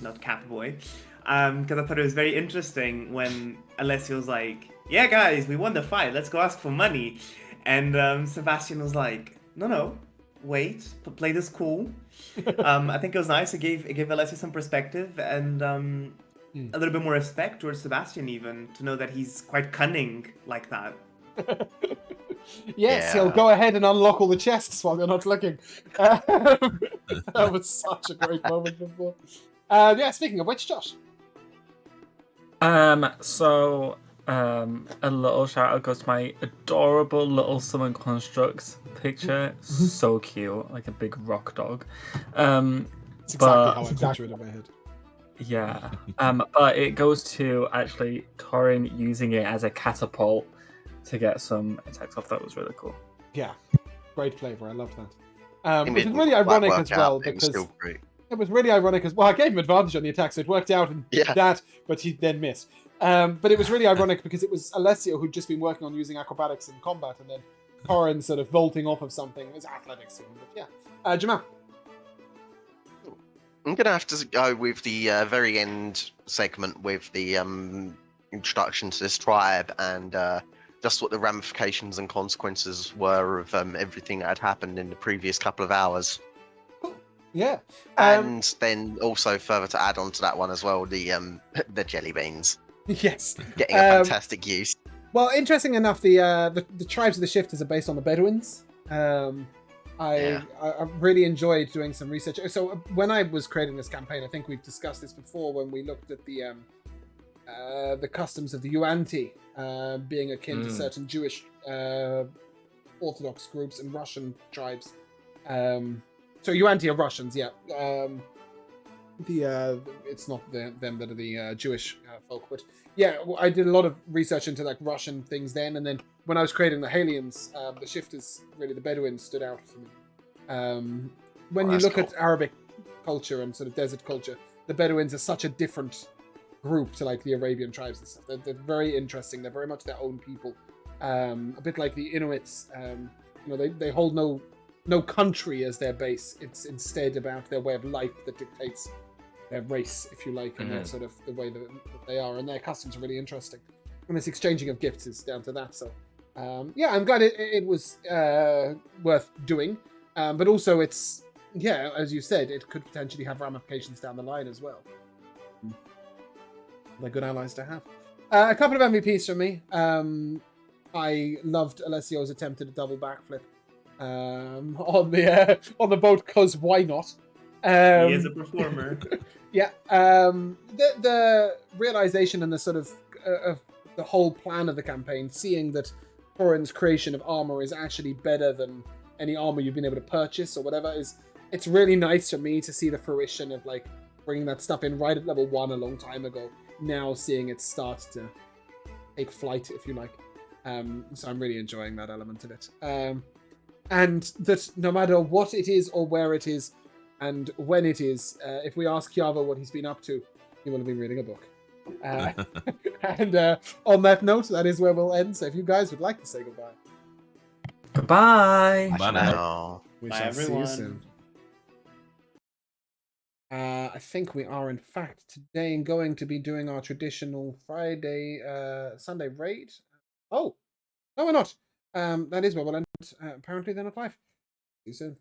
not cat boy, because I thought it was very interesting when Alessio was like, "Yeah, guys, we won the fight. Let's go ask for money," and Sebastian was like, "No, wait, play this cool." I think it was nice. It gave Alessio some perspective and a little bit more respect towards Sebastian, even to know that he's quite cunning like that. Yes, Yeah. he'll go ahead and unlock all the chests while they're not looking. That was such a great moment before. Yeah, speaking of which, Josh. A little shout out goes to my adorable little summon constructs picture. So cute, like a big rock dog. It's exactly But- how I picture it in my head. Yeah. But it goes to actually Torin using it as a catapult to get some attacks off. That was really cool. Yeah, great flavor. I loved that. It Which is didn't really quite ironic work as well out, but it was because still great. it was really ironic as well. I gave him advantage on the attack, so it worked out and Yeah. that, but he then missed. But it was really ironic because it was Alessio who'd just been working on using acrobatics in combat, and then Torin sort of vaulting off of something. It was athletics, but yeah. Jamal. I'm gonna have to go with the very end segment with the introduction to this tribe and just what the ramifications and consequences were of everything that had happened in the previous couple of hours. Yeah. And then also further to add on to that one as well, the jelly beans Yes. getting a fantastic use. Well, interesting enough, the tribes of the shifters are based on the Bedouins. I really enjoyed doing some research. So when I was creating this campaign, I think we've discussed this before when we looked at the customs of the Yuan-Ti being akin to certain Jewish Orthodox groups and Russian tribes. So Yuan-Ti are Russians, yeah. It's not them that are the Jewish folk, but yeah, I did a lot of research into like Russian things then, and then when I was creating the Halians, the shifters, really the Bedouins, stood out for me. When you look at Arabic culture and sort of desert culture, the Bedouins are such a different group to like the Arabian tribes and stuff. They're very interesting. They're very much their own people. A bit like the Inuits. They hold no country as their base. It's instead about their way of life that dictates their race, if you like, and that's sort of the way that they are. And their customs are really interesting. And this exchanging of gifts is down to that. So, I'm glad it was worth doing. But also it's, as you said, it could potentially have ramifications down the line as well. They're good allies to have. A couple of MVPs from me. I loved Alessio's attempt at a double backflip on the boat, because why not? He is a performer. Yeah. The realization and the sort of the whole plan of the campaign, seeing that Thorin's creation of armor is actually better than any armor you've been able to purchase or whatever, it's really nice for me to see the fruition of like bringing that stuff in right at level 1 a long time ago. Now seeing it start to take flight, if you like. So I'm really enjoying that element of it. And that no matter what it is or where it is and when it is, if we ask Kiava what he's been up to, he will have been reading a book. And on that note, that is where we'll end. So if you guys would like to say goodbye. Goodbye. Bye now. No. We Bye, shall see you everyone. soon. I think we are, in fact, today going to be doing our traditional Sunday raid. Oh, no, we're not. That is where we'll end. Apparently, they're not live. See you soon.